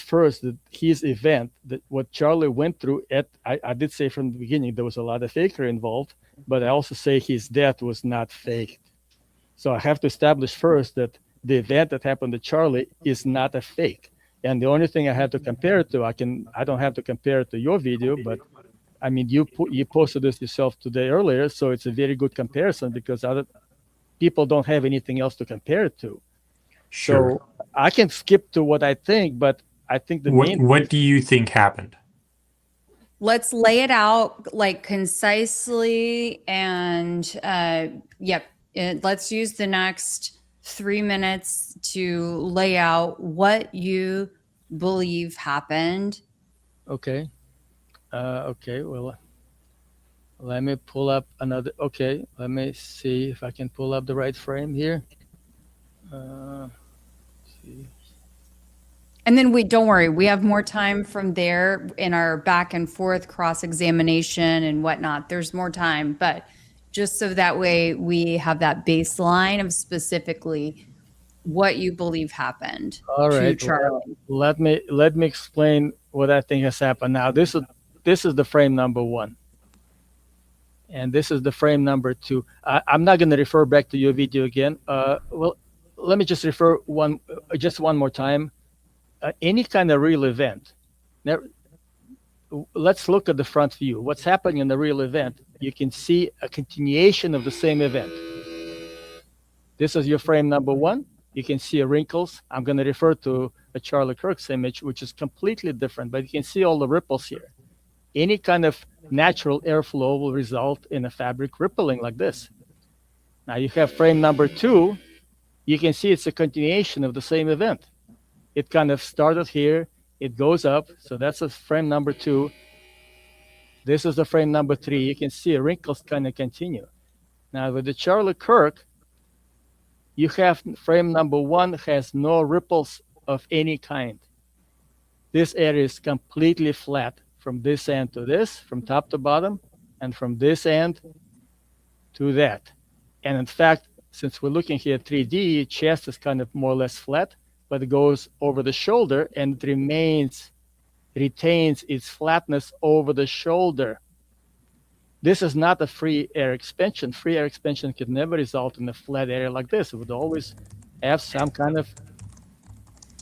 Speaker 4: first that his event, that what Charlie went through I did say from the beginning there was a lot of fakery involved, but I also say his death was not faked. So I have to establish first that the event that happened to Charlie is not a fake. And the only thing I have to compare it to, I don't have to compare it to your video, but I mean, you posted this yourself today earlier, so it's a very good comparison because other people don't have anything else to compare it to.
Speaker 2: Sure.
Speaker 4: So I can skip to what I think, but I think
Speaker 2: what do you think happened?
Speaker 1: Let's lay it out like concisely and let's use the next 3 minutes to lay out what you believe happened.
Speaker 4: Okay. Well, let me pull up another. Okay, let me see if I can pull up the right frame here. See.
Speaker 1: And then don't worry, we have more time from there in our back and forth cross-examination and whatnot. There's more time, but just so that way we have that baseline of specifically what you believe happened.
Speaker 4: All right,
Speaker 1: to Charlie.
Speaker 4: Well, let me explain what I think has happened. Now, this is the frame number 1. And this is the frame number 2. I'm not going to refer back to your video again. Well, let me just refer one more time. Any kind of real event. Now, let's look at the front view. What's happening in the real event? You can see a continuation of the same event. This is your frame number 1. You can see wrinkles. I'm going to refer to a Charlie Kirk's image, which is completely different, but you can see all the ripples here. Any kind of natural airflow will result in a fabric rippling like this. Now you have frame number 2. You can see it's a continuation of the same event. It kind of started here, it goes up, so that's a frame number 2. This is the frame number 3. You can see wrinkles kind of continue. Now with the Charlie Kirk, you have frame number 1 has no ripples of any kind. This area is completely flat from this end to this, from top to bottom, and from this end to that. And in fact, since we're looking here at 3D, chest is kind of more or less flat, but it goes over the shoulder and it retains its flatness over the shoulder. This is not a free air expansion. Free air expansion could never result in a flat area like this. It would always have some kind of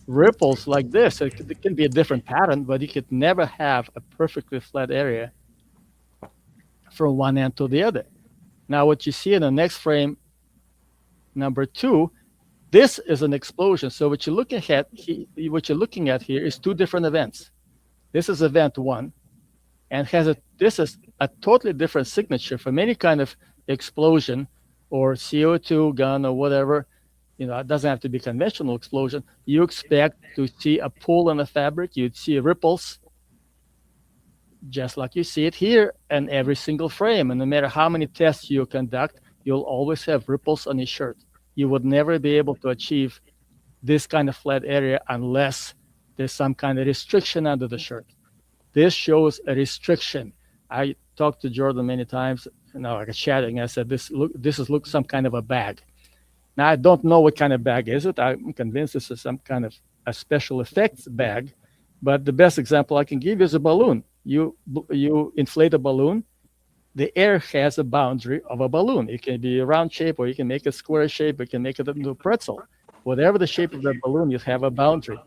Speaker 4: ripples like this. It can be a different pattern, but you could never have a perfectly flat area from one end to the other. Now, what you see in the next frame, number 2, this is an explosion. So what you're looking at here is 2 different events. This is event 1, and this is a totally different signature from any kind of explosion or CO2 gun or whatever. You know, it doesn't have to be conventional explosion. You expect to see a pull in the fabric. You'd see ripples, just like you see it here in every single frame. And no matter how many tests you conduct, you'll always have ripples on your shirt. You would never be able to achieve this kind of flat area unless there's some kind of restriction under the shirt. This shows a restriction. I talked to Jordan many times, like chatting. I said, this looks some kind of a bag. Now, I don't know what kind of bag is it. I'm convinced this is some kind of a special effects bag. But the best example I can give you is a balloon. You inflate a balloon. The air has a boundary of a balloon. It can be a round shape, or you can make a square shape, or you can make it into a pretzel. Whatever the shape of that balloon, you have a boundary.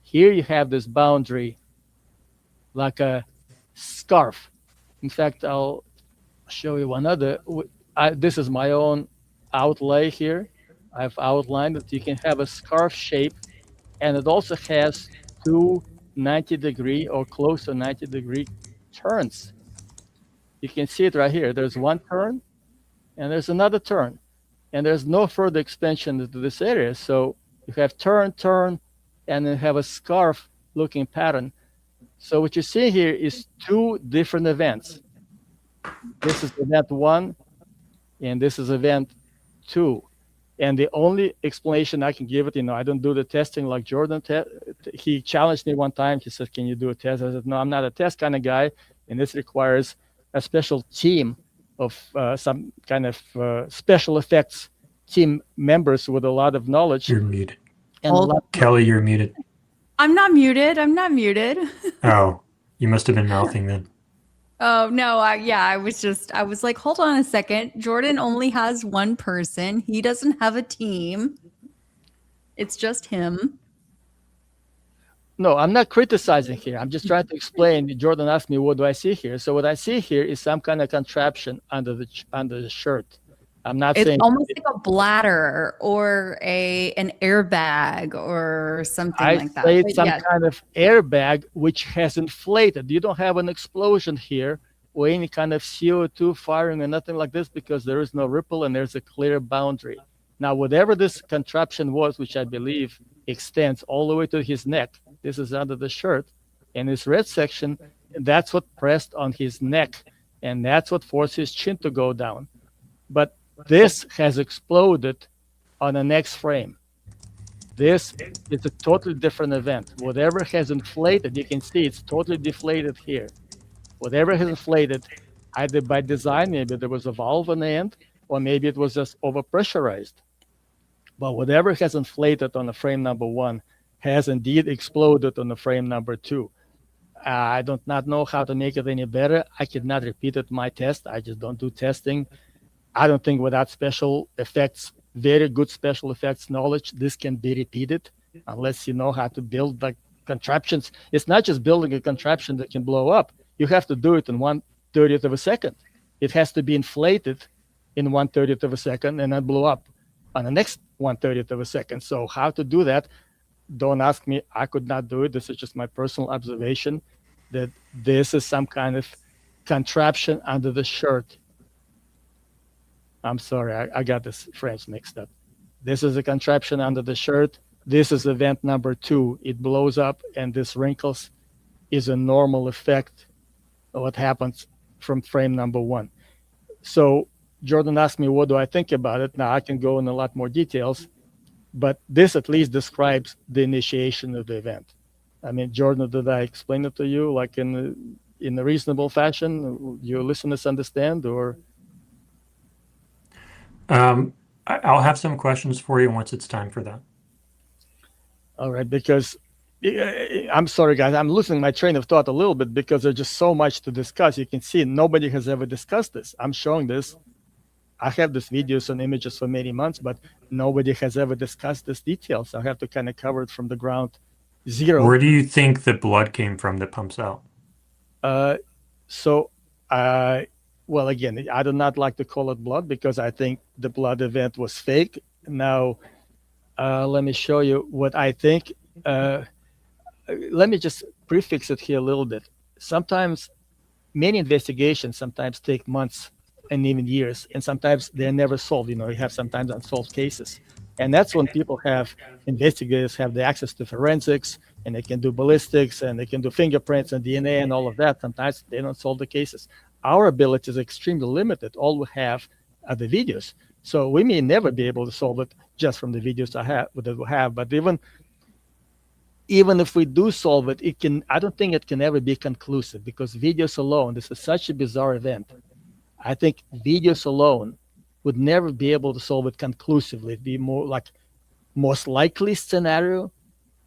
Speaker 4: Here you have this boundary like a scarf. In fact, I'll show you one other. This is my own outlay here. I've outlined that you can have a scarf shape, and it also has 2 90-degree or close to 90-degree turns. You can see it right here. There's one turn, and there's another turn, and there's no further expansion into this area. So you have turn, and then have a scarf-looking pattern. So what you see here is 2 different events. This is event 1, and this is event 2. And the only explanation I can give it, I don't do the testing like Jordan. He challenged me one time. He said, "Can you do a test?" I said, "No, I'm not a test kind of guy, and this requires a special team of some kind of special effects team members with a lot of knowledge.
Speaker 2: You're muted.
Speaker 4: And a lot
Speaker 2: Keli, you're muted.
Speaker 1: I'm not muted. I'm not muted.
Speaker 2: Oh, you must have been mouthing then.
Speaker 1: Oh, no. I was like, hold on a second. Jordan only has one person. He doesn't have a team. It's just him.
Speaker 4: No, I'm not criticizing here. I'm just trying to explain. Jordan asked me, what do I see here? So what I see here is some kind of contraption under the shirt. I'm not
Speaker 1: It's
Speaker 4: saying
Speaker 1: almost like a bladder or an airbag or something like that.
Speaker 4: I say
Speaker 1: But
Speaker 4: some
Speaker 1: yeah.
Speaker 4: kind of airbag which has inflated. You don't have an explosion here or any kind of CO2 firing or nothing like this because there is no ripple and there's a clear boundary. Now, whatever this contraption was, which I believe extends all the way to his neck, this is under the shirt, and this red section, that's what pressed on his neck, and that's what forced his chin to go down. But this has exploded on the next frame. This is a totally different event. Whatever has inflated, you can see it's totally deflated here. Whatever has inflated, either by design, maybe there was a valve on the end, or maybe it was just overpressurized. But whatever has inflated on the frame number 1 has indeed exploded on the frame number 2. I do not know how to make it any better. I could not repeat it in my test. I just don't do testing. I don't think without special effects, very good special effects knowledge, this can be repeated unless you know how to build like contraptions. It's not just building a contraption that can blow up. You have to do it in 1/30th of a second. It has to be inflated in 1/30th of a second and then blow up on the next 1/30th of a second. So how to do that, don't ask me. I could not do it. This is just my personal observation that this is some kind of contraption under the shirt. I'm sorry, I got this French mixed up. This is a contraption under the shirt. This is event number 2. It blows up and this wrinkles is a normal effect of what happens from frame number 1. So Jordan asked me, what do I think about it? Now I can go in a lot more details, but this at least describes the initiation of the event. I mean, Jordan, did I explain it to you like in a reasonable fashion? Your listeners understand, or?
Speaker 2: I'll have some questions for you once it's time for that.
Speaker 4: All right, because I'm sorry, guys, I'm losing my train of thought a little bit because there's just so much to discuss. You can see nobody has ever discussed this. I'm showing this. I have these videos and images for many months, but nobody has ever discussed this detail. So I have to kind of cover it from the ground zero.
Speaker 2: Where do you think the blood came from that pumps out?
Speaker 4: Well, again, I do not like to call it blood because I think the blood event was fake. Now, let me show you what I think. Let me just prefix it here a little bit. Sometimes many investigations sometimes take months and even years, and sometimes they're never solved. You have sometimes unsolved cases. And that's when investigators have the access to forensics, and they can do ballistics, and they can do fingerprints and DNA and all of that. Sometimes they don't solve the cases. Our ability is extremely limited. All we have are the videos. So we may never be able to solve it just from the videos that we have. But even if we do solve it, I don't think it can ever be conclusive because videos alone, this is such a bizarre event. I think videos alone would never be able to solve it conclusively. It'd be more like most likely scenario,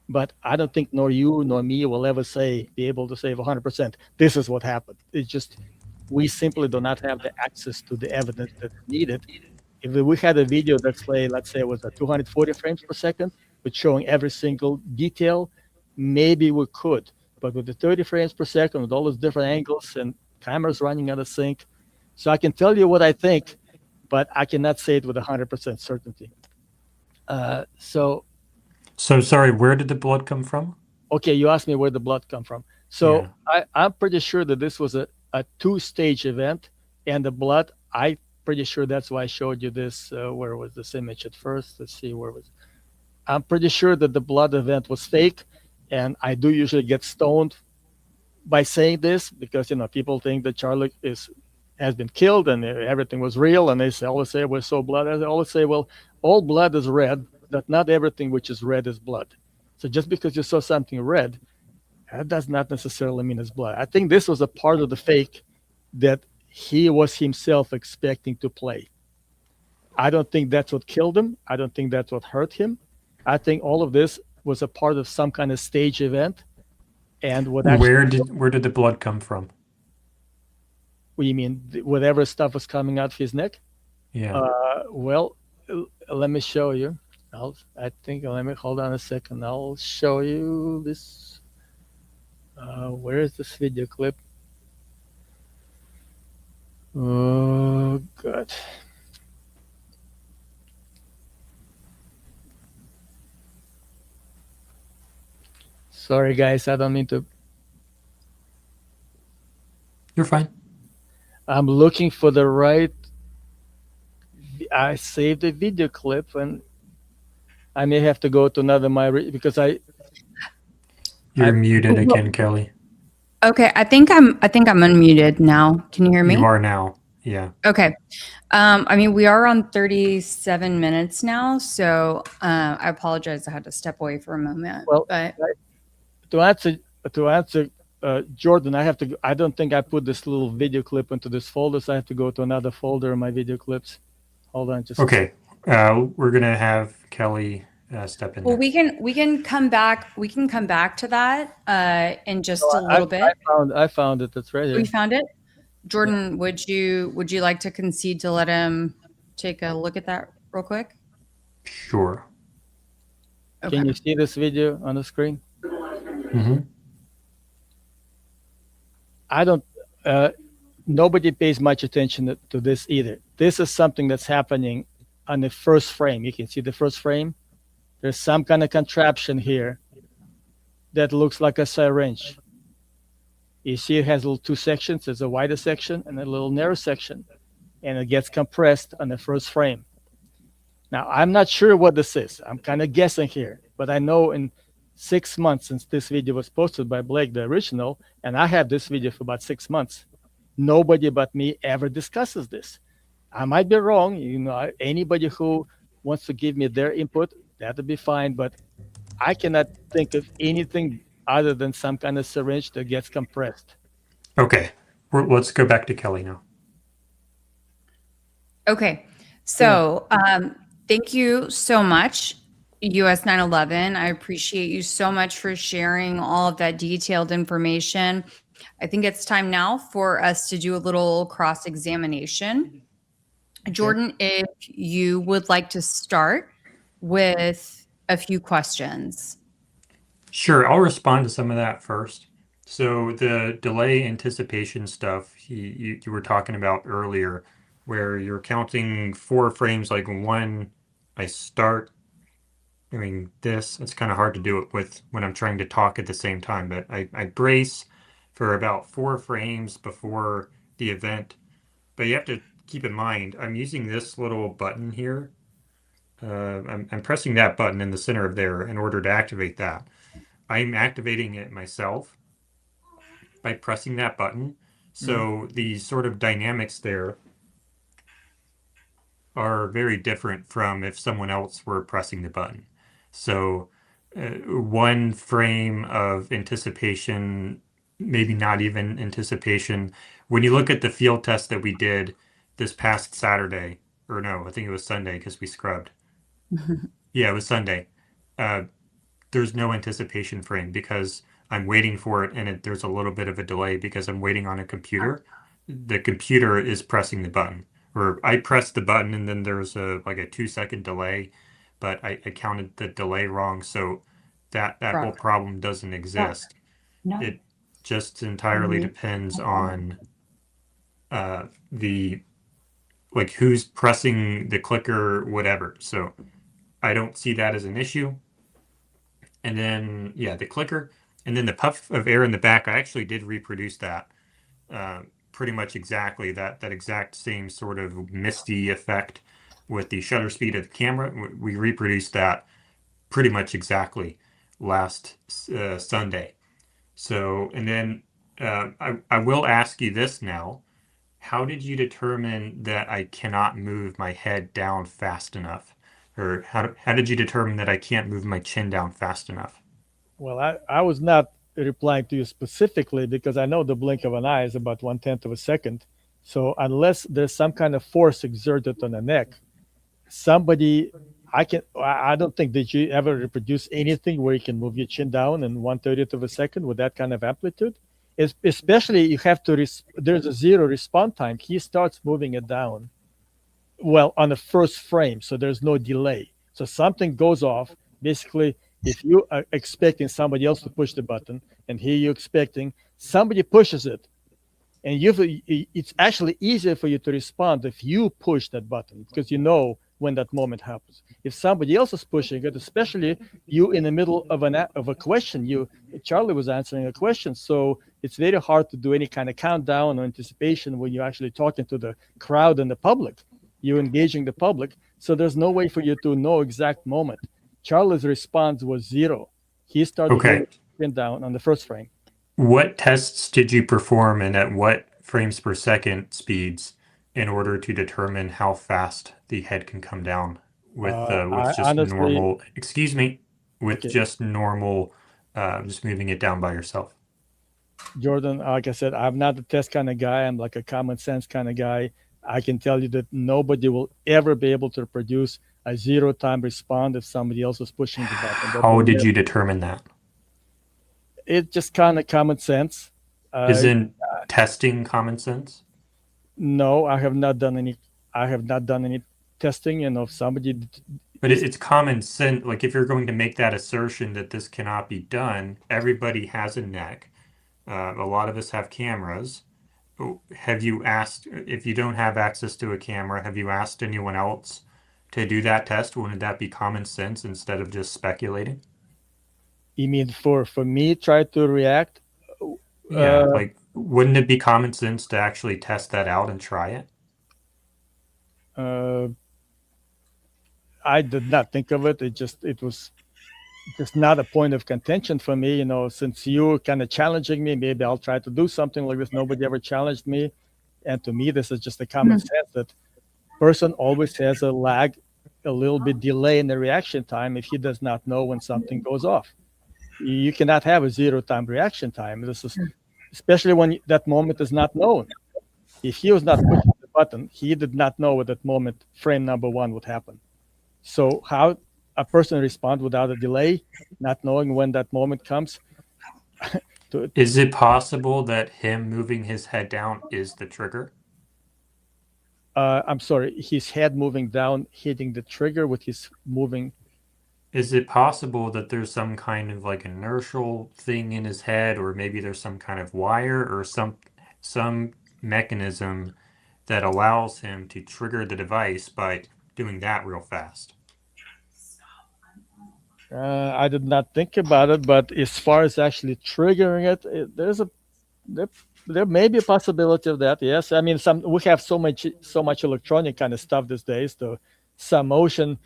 Speaker 4: but I don't think nor you nor me will ever be able to say 100%, this is what happened. It's just, we simply do not have the access to the evidence that's needed. If we had a video that's let's say it was at 240 frames per second, with showing every single detail, maybe we could. But with the 30 frames per second, with all those different angles and cameras running out of sync, so I can tell you what I think, but I cannot say it with 100% certainty. So
Speaker 2: sorry, where did the blood come from?
Speaker 4: Okay, you asked me where the blood come from. So
Speaker 2: yeah.
Speaker 4: I'm pretty sure that this was a 2-stage event, and the blood, I'm pretty sure that's why I showed you this. Where was this image at first? Let's see, where was it? I'm pretty sure that the blood event was fake, and I do usually get stoned by saying this because people think that Charlie has been killed and everything was real, and they always say we're so blood. I always say, well, all blood is red, but not everything which is red is blood. So just because you saw something red, that does not necessarily mean it's blood. I think this was a part of the fake that he was himself expecting to play. I don't think that's what killed him. I don't think that's what hurt him. I think all of this was a part of some kind of stage event. And what actually,
Speaker 2: Where did the blood come from?
Speaker 4: what do you mean? Whatever stuff was coming out of his neck?
Speaker 2: Yeah.
Speaker 4: Well, let me show you. Let me hold on a second. I'll show you this. Where is this video clip? Oh, God. Sorry, guys. I don't mean to.
Speaker 2: You're fine.
Speaker 4: I'm looking for the right. I saved a video clip, and I may have to go to another because
Speaker 2: You're muted again, Keli.
Speaker 1: Okay, I think I'm unmuted now. Can you hear me?
Speaker 2: You are now. Yeah.
Speaker 1: Okay. I mean, we are on 37 minutes now, so I apologize. I had to step away for a moment.
Speaker 4: Well,
Speaker 1: but
Speaker 4: to answer Jordan, I don't think I put this little video clip into this folder, so I have to go to another folder in my video clips. Hold on, just
Speaker 2: Okay. We're gonna have Keli step in.
Speaker 1: well,
Speaker 2: there.
Speaker 1: we can come back. We can come back to that in just a little bit.
Speaker 4: I found it. It's right here.
Speaker 1: We found it. Jordan, would you like to concede to let him take a look at that real quick?
Speaker 2: Sure.
Speaker 1: Okay.
Speaker 4: Can you see this video on the screen?
Speaker 2: Mm-hmm.
Speaker 4: I don't. Nobody pays much attention to this either. This is something that's happening on the first frame. You can see the first frame. There's some kind of contraption here that looks like a syringe. You see it has little two sections. There's a wider section and a little narrow section, and it gets compressed on the first frame. Now, I'm not sure what this is. I'm kind of guessing here, but I know in 6 months since this video was posted by Blake, the original, and I have this video for about 6 months, nobody but me ever discusses this. I might be wrong. Anybody who wants to give me their input, that'll be fine, but I cannot think of anything other than some kind of syringe that gets compressed.
Speaker 2: Okay. Let's go back to Keli now.
Speaker 1: Okay. So thank you so much, US 911. I appreciate you so much for sharing all of that detailed information. I think it's time now for us to do a little cross-examination. Jordan, if you would like to start with a few questions.
Speaker 2: Sure, I'll respond to some of that first. So the delay anticipation stuff you were talking about earlier, where you're counting 4 frames, like when I start doing this, it's kind of hard to do it with when I'm trying to talk at the same time, but I brace for about 4 frames before the event. But you have to keep in mind, I'm using this little button here. I'm pressing that button in the center of there in order to activate that. I'm activating it myself by pressing that button. So the sort of dynamics there are very different from if someone else were pressing the button. So 1 frame of anticipation, maybe not even anticipation. When you look at the field test that we did this past Saturday, or no, I think it was Sunday because we scrubbed. Yeah, it was Sunday. There's no anticipation frame because I'm waiting for it, and there's a little bit of a delay because I'm waiting on a computer. The computer is pressing the button, or I pressed the button, and then there's like a 2-second delay, but I counted the delay wrong, so that whole problem doesn't exist.
Speaker 1: No.
Speaker 2: It just entirely depends on who's pressing the clicker, whatever. So I don't see that as an issue. And then, yeah, the clicker, and then the puff of air in the back, I actually did reproduce that pretty much exactly, that exact same sort of misty effect with the shutter speed of the camera. We reproduced that pretty much exactly last Sunday. So, and then I will ask you this now. How did you determine that I cannot move my head down fast enough? Or how did you determine that I can't move my chin down fast enough?
Speaker 4: Well, I was not replying to you specifically because I know the blink of an eye is about 1/10 of a second. So unless there's some kind of force exerted on the neck, somebody, I don't think that you ever reproduce anything where you can move your chin down in 1/30th of a second with that kind of amplitude. Especially you have to, there's a zero response time. He starts moving it down. Well, on the first frame, so there's no delay. So something goes off. Basically, if you are expecting somebody else to push the button, and here you're expecting somebody pushes it, and it's actually easier for you to respond if you push that button because you know when that moment happens. If somebody else is pushing it, especially you in the middle of a question, Charlie was answering a question, so it's very hard to do any kind of countdown or anticipation when you're actually talking to the crowd and the public. You're engaging the public, so there's no way for you to know exact moment. Charlie's response was zero. He started
Speaker 2: Okay.
Speaker 4: moving down on the first frame.
Speaker 2: What tests did you perform and at what frames per second speeds in order to determine how fast the head can come down with
Speaker 4: I
Speaker 2: just
Speaker 4: honestly-
Speaker 2: normal, excuse me, with
Speaker 4: Okay.
Speaker 2: just normal, just moving it down by yourself?
Speaker 4: Jordan, like I said, I'm not a test kind of guy. I'm like a common sense kind of guy. I can tell you that nobody will ever be able to produce a zero-time response if somebody else is pushing the button.
Speaker 2: How did you determine that?
Speaker 4: It's just kind of common sense.
Speaker 2: Isn't testing common sense?
Speaker 4: No, I have not done any. I have not done any testing. If somebody,
Speaker 2: But it's common sense. Like if you're going to make that assertion that this cannot be done, everybody has a neck. A lot of us have cameras. Have you asked, if you don't have access to a camera, have you asked anyone else to do that test? Wouldn't that be common sense instead of just speculating?
Speaker 4: you mean for me try to react?
Speaker 2: Yeah, like wouldn't it be common sense to actually test that out and try it?
Speaker 4: I did not think of it. It was just not a point of contention for me. Since you're kind of challenging me, maybe I'll try to do something like this. Nobody ever challenged me. And to me, this is just a common sense that person always has a lag, a little bit delay in the reaction time if he does not know when something goes off. You cannot have a zero-time reaction time. This is especially when that moment is not known. If he was not pushing the button, he did not know at that moment frame number one would happen. So how a person responds without a delay, not knowing when that moment comes?
Speaker 2: Is it possible that him moving his head down is the trigger?
Speaker 4: I'm sorry, his head moving down, hitting the trigger with his moving.
Speaker 2: Is it possible that there's some kind of like inertial thing in his head, or maybe there's some kind of wire or some mechanism that allows him to trigger the device by doing that real fast?
Speaker 4: I did not think about it, but as far as actually triggering it, there may be a possibility of that. Yes, I mean, we have so much electronic kind of stuff these days. Some motion,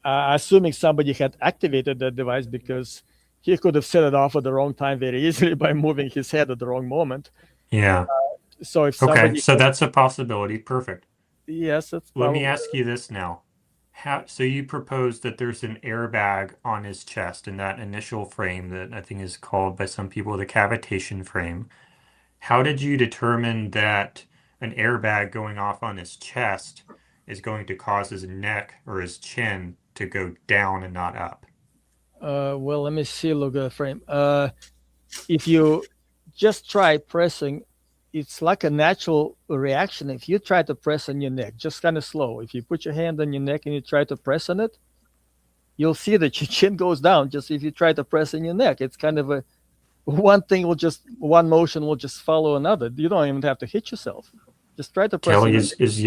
Speaker 4: assuming somebody had activated that device because he could have set it off at the wrong time very easily by moving his head at the wrong moment.
Speaker 2: Yeah.
Speaker 4: So if
Speaker 2: Okay,
Speaker 4: somebody,
Speaker 2: so that's a possibility. Perfect.
Speaker 4: yes, that's
Speaker 2: Let me
Speaker 4: probably-
Speaker 2: ask you this now. So you propose that there's an airbag on his chest in that initial frame that I think is called by some people the cavitation frame. How did you determine that an airbag going off on his chest is going to cause his neck or his chin to go down and not up?
Speaker 4: Well, let me see. Look at the frame. If you just try pressing, it's like a natural reaction. If you try to press on your neck, just kind of slow. If you put your hand on your neck and you try to press on it, you'll see that your chin goes down. Just if you try to press on your neck, it's kind of one motion will just follow another. You don't even have to hit yourself. Just try to press.
Speaker 2: Kelly, is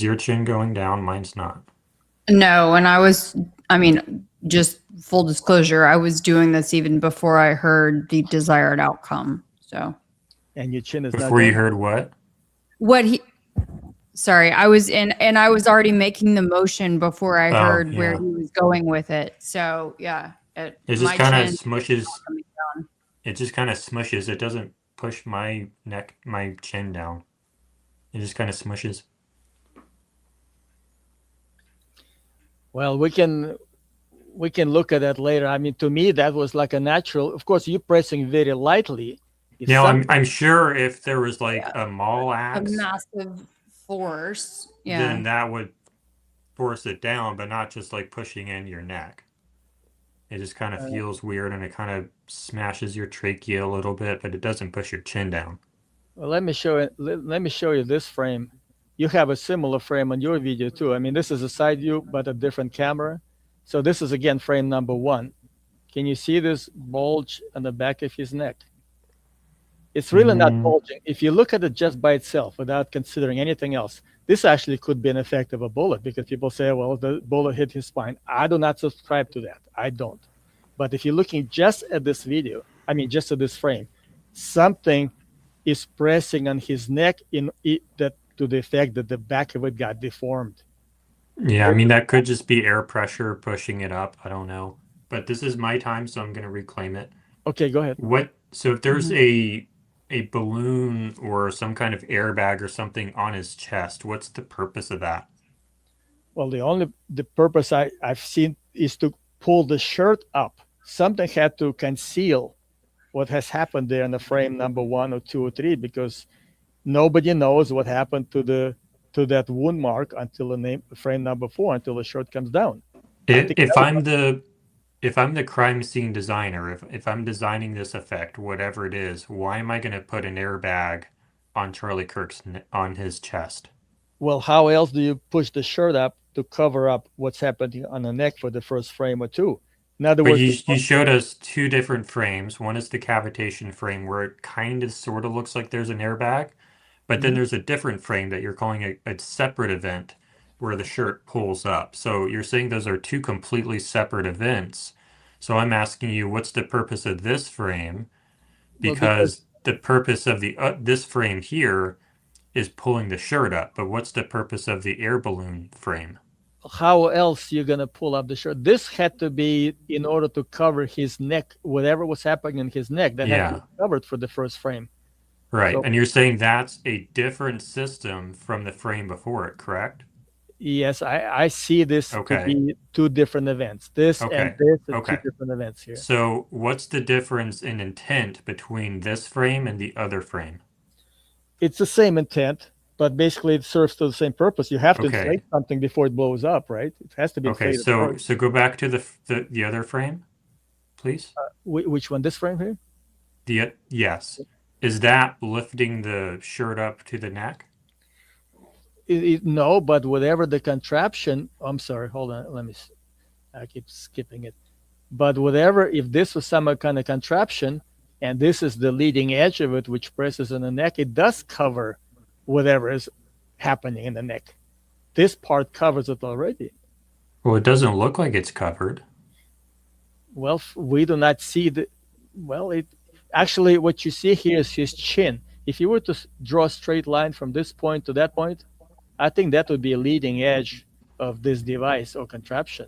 Speaker 2: your chin going down? Mine's not.
Speaker 1: No, and just full disclosure, I was doing this even before I heard the desired outcome. So,
Speaker 4: And your chin is not
Speaker 2: Before you
Speaker 4: going
Speaker 2: heard what?
Speaker 1: sorry, I was I was already making the motion before I
Speaker 2: Oh,
Speaker 1: heard where
Speaker 2: yeah.
Speaker 1: he was going with it. So, yeah.
Speaker 2: It just
Speaker 1: my
Speaker 2: kind of
Speaker 1: chin-
Speaker 2: smushes. It just kind of smushes. It doesn't push my chin down. It just kind of smushes.
Speaker 4: Well, we can look at that later. I mean, to me, that was like a natural. Of course, you pressing very lightly, If
Speaker 2: Now,
Speaker 4: some,
Speaker 2: I'm sure if there was like
Speaker 1: Yeah.
Speaker 2: a mall
Speaker 1: A
Speaker 2: axe,
Speaker 1: massive force.
Speaker 2: then
Speaker 1: Yeah.
Speaker 2: that would force it down, but not just like pushing in your neck. It just kind of
Speaker 4: uh,
Speaker 2: feels weird and it kind of smashes your trachea a little bit, but it doesn't push your chin down.
Speaker 4: well, let me show it. Let me show you this frame. You have a similar frame on your video too. I mean, this is a side view, but a different camera. So this is again frame number 1. Can you see this bulge on the back of his neck? It's really not
Speaker 2: Mm,
Speaker 4: bulging. If you look at it just by itself without considering anything else, this actually could be an effect of a bullet because people say, well, the bullet hit his spine. I do not subscribe to that. I don't. But if you're looking just at this video, I mean, just at this frame, something is pressing on his neck in it, that to the effect that the back of it got deformed.
Speaker 2: yeah, I mean, that could just be air pressure pushing it up. I don't know. But this is my time, so I'm going to reclaim it.
Speaker 4: Okay, go ahead.
Speaker 2: So if there's a balloon or some kind of airbag or something on his chest, what's the purpose of that?
Speaker 4: Well, the purpose I've seen is to pull the shirt up. Something had to conceal what has happened there in the frame number 1 or 2 or 3 because nobody knows what happened to that wound mark until frame number 4 until the shirt comes down. I think
Speaker 2: If I'm the crime scene designer, if I'm designing this effect, whatever it is, why am I going to put an airbag on Charlie Kirk's on his chest?
Speaker 4: well, how else do you push the shirt up to cover up what's happening on the neck for the first frame or 2? In other
Speaker 2: But
Speaker 4: words,
Speaker 2: you showed us two different frames. One is the cavitation frame where it kind of sort of looks like there's an airbag, but then
Speaker 4: Mhm.
Speaker 2: there's a different frame that you're calling a separate event where the shirt pulls up. So you're saying those are two completely separate events. So I'm asking you, what's the purpose of this frame?
Speaker 4: Well, because
Speaker 2: Because the purpose of the this frame here is pulling the shirt up, but what's the purpose of the air balloon frame?
Speaker 4: how else you gonna pull up the shirt? This had to be in order to cover his neck, whatever was happening in his neck that had to be
Speaker 2: Yeah,
Speaker 4: covered for the first frame.
Speaker 2: right.
Speaker 4: So
Speaker 2: And you're saying that's a different system from the frame before it, correct?
Speaker 4: yes, I see this to
Speaker 2: Okay.
Speaker 4: be 2 different events. This and
Speaker 2: Okay.
Speaker 4: this are 2
Speaker 2: Okay.
Speaker 4: different events here.
Speaker 2: So what's the difference in intent between this frame and the other frame?
Speaker 4: It's the same intent, but basically it serves to the same purpose. You have to
Speaker 2: Okay.
Speaker 4: inflate something before it blows up, right? It has to be
Speaker 2: Okay.
Speaker 4: inflated
Speaker 2: So
Speaker 4: first.
Speaker 2: go back to the other frame, please.
Speaker 4: Which one? This frame here?
Speaker 2: Yes. Is that lifting the shirt up to the neck?
Speaker 4: No, but whatever the contraption. I'm sorry. Hold on. I keep skipping it. But whatever, if this was some kind of contraption, and this is the leading edge of it, which presses on the neck, it does cover whatever is happening in the neck. This part covers it already.
Speaker 2: Well, it doesn't look like it's covered.
Speaker 4: Well, we do not see the. Well, it actually what you see here is his chin. If you were to draw a straight line from this point to that point, I think that would be a leading edge of this device or contraption.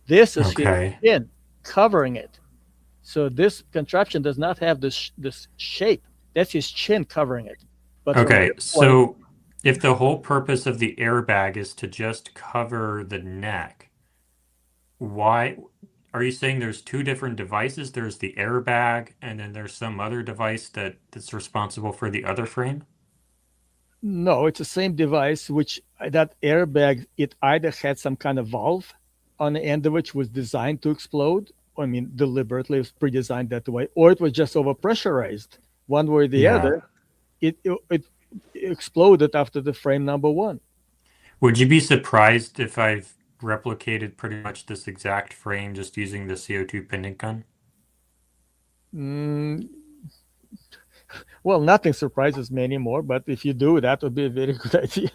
Speaker 4: This is his
Speaker 2: Okay.
Speaker 4: chin covering it. So this contraption does not have this shape. That's his chin covering it. But from
Speaker 2: Okay.
Speaker 4: this point,
Speaker 2: So if the whole purpose of the airbag is to just cover the neck, why are you saying there's two different devices? There's the airbag and then there's some other device that's responsible for the other frame?
Speaker 4: no, it's the same device. Which that airbag, it either had some kind of valve on the end of which was designed to explode. I mean, deliberately it was pre-designed that way, or it was just overpressurized. One way or the
Speaker 2: Yeah.
Speaker 4: other, it exploded after the frame number 1.
Speaker 2: Would you be surprised if I've replicated pretty much this exact frame just using the CO2 pendant gun?
Speaker 4: Mm, well, nothing surprises me anymore. But if you do, that would be a very good idea.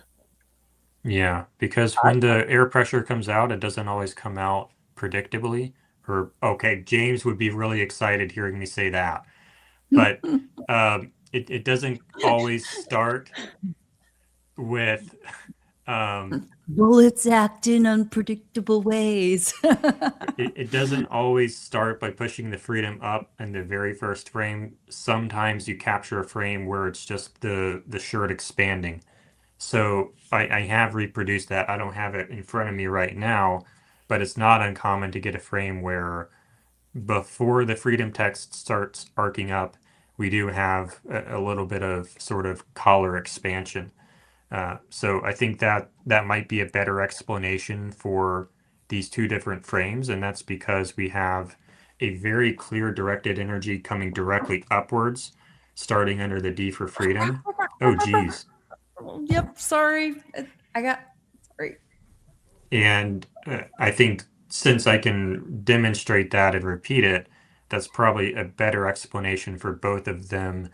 Speaker 2: Yeah, because when the air pressure comes out, it doesn't always come out predictably. Or, okay, James would be really excited hearing me say that. But it doesn't always start with
Speaker 1: Bullets act in unpredictable ways.
Speaker 2: it doesn't always start by pushing the freedom up in the very first frame. Sometimes you capture a frame where it's just the shirt expanding. So I have reproduced that. I don't have it in front of me right now, but it's not uncommon to get a frame where before the freedom text starts arcing up, we do have a little bit of sort of collar expansion. So I think that that might be a better explanation for these two different frames, and that's because we have a very clear directed energy coming directly upwards, starting under the D for freedom. Oh, geez.
Speaker 1: Yep, sorry. Sorry.
Speaker 2: And I think since I can demonstrate that and repeat it, that's probably a better explanation for both of them,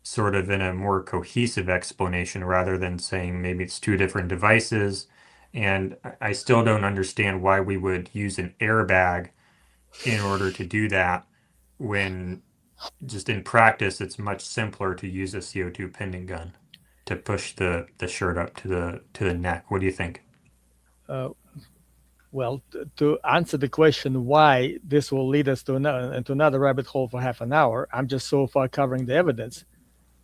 Speaker 2: sort of in a more cohesive explanation rather than saying maybe it's two different devices. And I still don't understand why we would use an airbag in order to do that when just in practice it's much simpler to use a CO2 pendant gun to push the shirt up to the neck. What do you think?
Speaker 4: Well, to answer the question why this will lead us to another rabbit hole for half an hour, I'm just so far covering the evidence.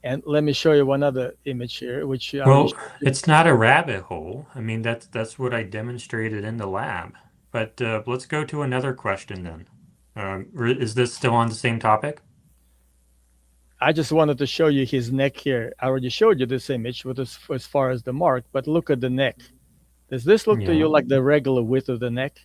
Speaker 4: And let me show you one other image here, which
Speaker 2: Well, it's not a rabbit hole. I mean, that's what I demonstrated in the lab. But let's go to another question then. Is this still on the same topic?
Speaker 4: I just wanted to show you his neck here. I already showed you this image with as far as the mark, but look at the neck. Does this look to you like the regular width of the neck?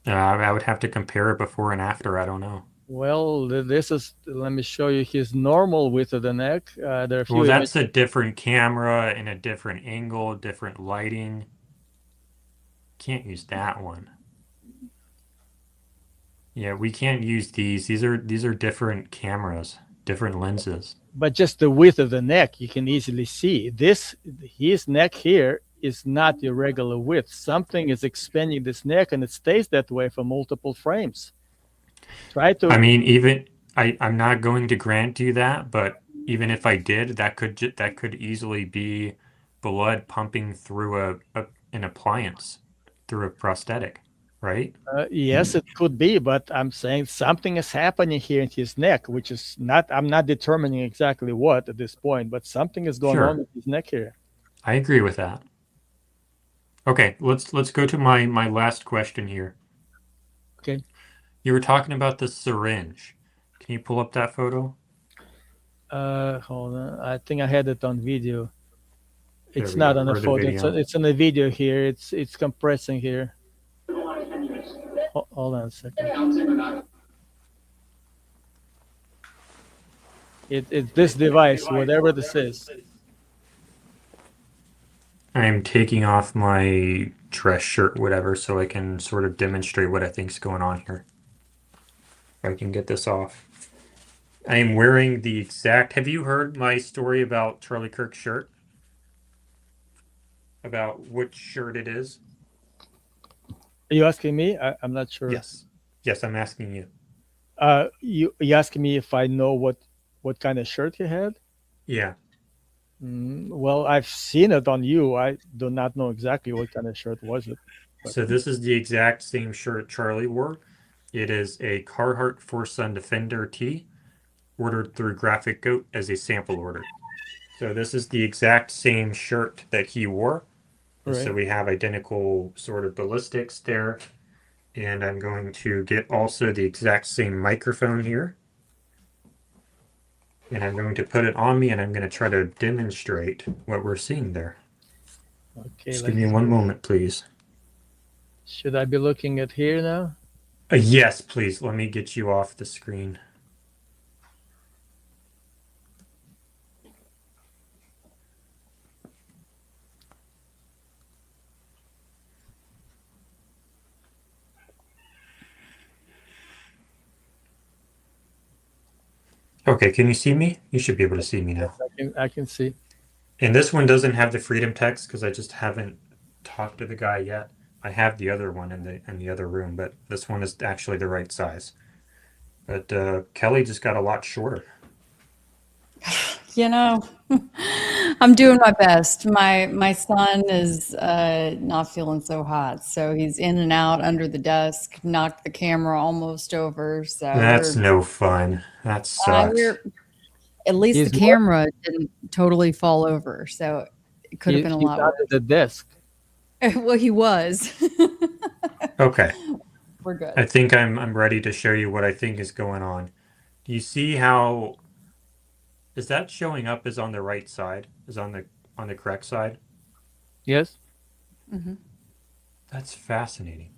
Speaker 2: I would have to compare it before and after. I don't know.
Speaker 4: Well, this is, let me show you his normal width of the neck. There are a few
Speaker 2: Well, that's a different camera and a different angle, different lighting. Can't use that one. Yeah, we can't use these. These are different cameras, different lenses.
Speaker 4: But just the width of the neck, you can easily see. His neck here is not the regular width. Something is expanding this neck, and it stays that way for multiple frames.
Speaker 2: I mean, I'm not going to grant you that, but even if I did, that could easily be blood pumping through an appliance, through a prosthetic, right?
Speaker 4: Yes, it could be, but I'm saying something is happening here in his neck, which is not, I'm not determining exactly what at this point, but something is going on with his neck here.
Speaker 2: I agree with that. Okay, let's go to my last question here.
Speaker 4: Okay.
Speaker 2: You were talking about the syringe. Can you pull up that photo?
Speaker 4: Hold on. I think I had it on video. It's
Speaker 2: we
Speaker 4: not
Speaker 2: go,
Speaker 4: on the
Speaker 2: or the
Speaker 4: photo.
Speaker 2: video.
Speaker 4: It's on the video here. It's compressing here. Hold on a second. It's this device, whatever this is.
Speaker 2: I'm taking off my dress shirt, whatever, so I can sort of demonstrate what I think's going on here. If I can get this off. I am wearing the exact. Have you heard my story about Charlie Kirk's shirt? About which shirt it is?
Speaker 4: Are you asking me? I'm not sure.
Speaker 2: Yes. Yes, I'm asking you.
Speaker 4: You asking me if I know what kind of shirt he had?
Speaker 2: Yeah.
Speaker 4: Well, I've seen it on you. I do not know exactly what kind of shirt was it. But...
Speaker 2: So this is the exact same shirt Charlie wore. It is a Carhartt Force Sun Defender tee, ordered through Graphic Goat as a sample order. So this is the exact same shirt that he wore. Right. So we have identical sort of ballistics there. And I'm going to get also the exact same microphone here. And I'm going to put it on me, and I'm going to try to demonstrate what we're seeing there.
Speaker 4: Okay.
Speaker 2: Just give me one moment, please.
Speaker 4: Should I be looking at here now?
Speaker 2: Yes, please. Let me get you off the screen. Okay, can you see me? You should be able to see me now.
Speaker 4: I can see.
Speaker 2: And this one doesn't have the freedom text because I just haven't talked to the guy yet. I have the other one in the other room, but this one is actually the right size. But Keli just got a lot shorter.
Speaker 1: You know, I'm doing my best. My son is not feeling so hot, so he's in and out under the desk, knocked the camera almost over. So
Speaker 2: that's no fun. That sucks.
Speaker 1: At least the camera didn't totally fall over, so it could have been a lot worse.
Speaker 4: At the desk.
Speaker 1: Well, he was.
Speaker 2: Okay.
Speaker 1: We're good.
Speaker 2: I think I'm ready to show you what I think is going on. you see how is that showing up as on the right side? Is on the correct side?
Speaker 5: Yes.
Speaker 2: That's fascinating.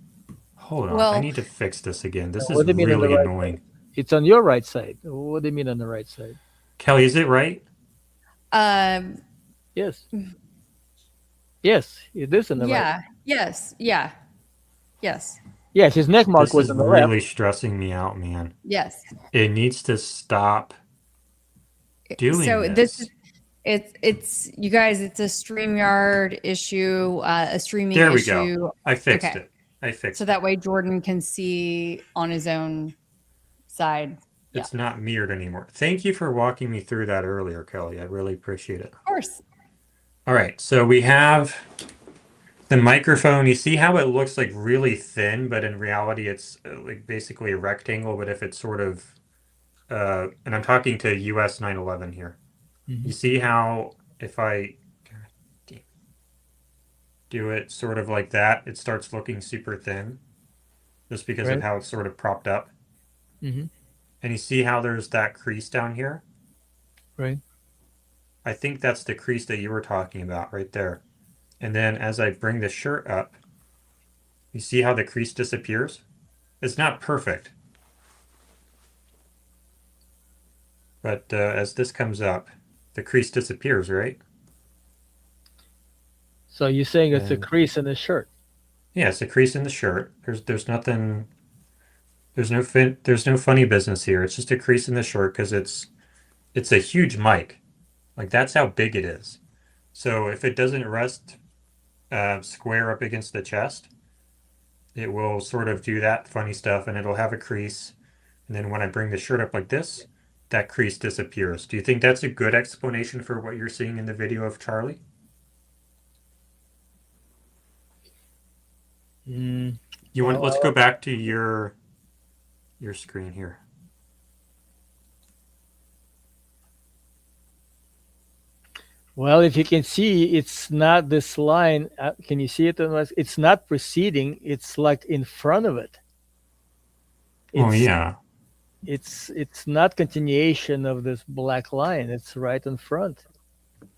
Speaker 2: Hold on, I
Speaker 1: Well,
Speaker 2: need to fix this again. This is
Speaker 5: What do you mean on the
Speaker 2: really
Speaker 5: right
Speaker 2: annoying.
Speaker 5: side? It's on your right side. What do you mean on the right side?
Speaker 2: Keli, is it right?
Speaker 1: um,
Speaker 5: Yes. Yes, it is on the right.
Speaker 1: yeah, yes, yeah, yes,
Speaker 5: Yes, his neck mark
Speaker 2: This
Speaker 5: was
Speaker 2: is
Speaker 5: on the left.
Speaker 2: really stressing me out, man.
Speaker 1: yes.
Speaker 2: It needs to stop doing
Speaker 1: So this is
Speaker 2: this.
Speaker 1: it's you guys. It's a StreamYard issue, a streaming
Speaker 2: There we
Speaker 1: issue.
Speaker 2: go. I fixed
Speaker 1: Okay.
Speaker 2: it. I fixed
Speaker 1: So
Speaker 2: it.
Speaker 1: that way Jordan can see on his own side. Yeah,
Speaker 2: It's not mirrored anymore. Thank you for walking me through that earlier, Keli. I really appreciate it.
Speaker 1: of course.
Speaker 2: All right, so we have the microphone. You see how it looks like really thin, but in reality it's like basically a rectangle, but if it's sort of and I'm talking to US 911 here. You see how if I do it sort of like that, it starts looking super thin just because of
Speaker 5: Right.
Speaker 2: how it's sort of propped up.
Speaker 5: Mm-hmm.
Speaker 2: And you see how there's that crease down here?
Speaker 5: Right.
Speaker 2: I think that's the crease that you were talking about right there. And then as I bring the shirt up, you see how the crease disappears? It's not perfect. But as this comes up, the crease disappears, right?
Speaker 5: So you're saying it's a
Speaker 2: And
Speaker 5: crease in the shirt.
Speaker 2: yeah, it's a crease in the shirt. There's nothing. There's no funny business here. It's just a crease in the shirt because it's a huge mic. Like that's how big it is. So if it doesn't rest square up against the chest, it will sort of do that funny stuff and it'll have a crease. And then when I bring the shirt up like this, that crease disappears. Do you think that's a good explanation for what you're seeing in the video of Charlie?
Speaker 5: Mm.
Speaker 2: Let's go back to your screen here.
Speaker 5: Well, if you can see, it's not this line. Can you see it? It's not preceding. It's like in front of it.
Speaker 2: Oh
Speaker 5: It's
Speaker 2: yeah.
Speaker 5: it's not continuation of this black line. It's right in front.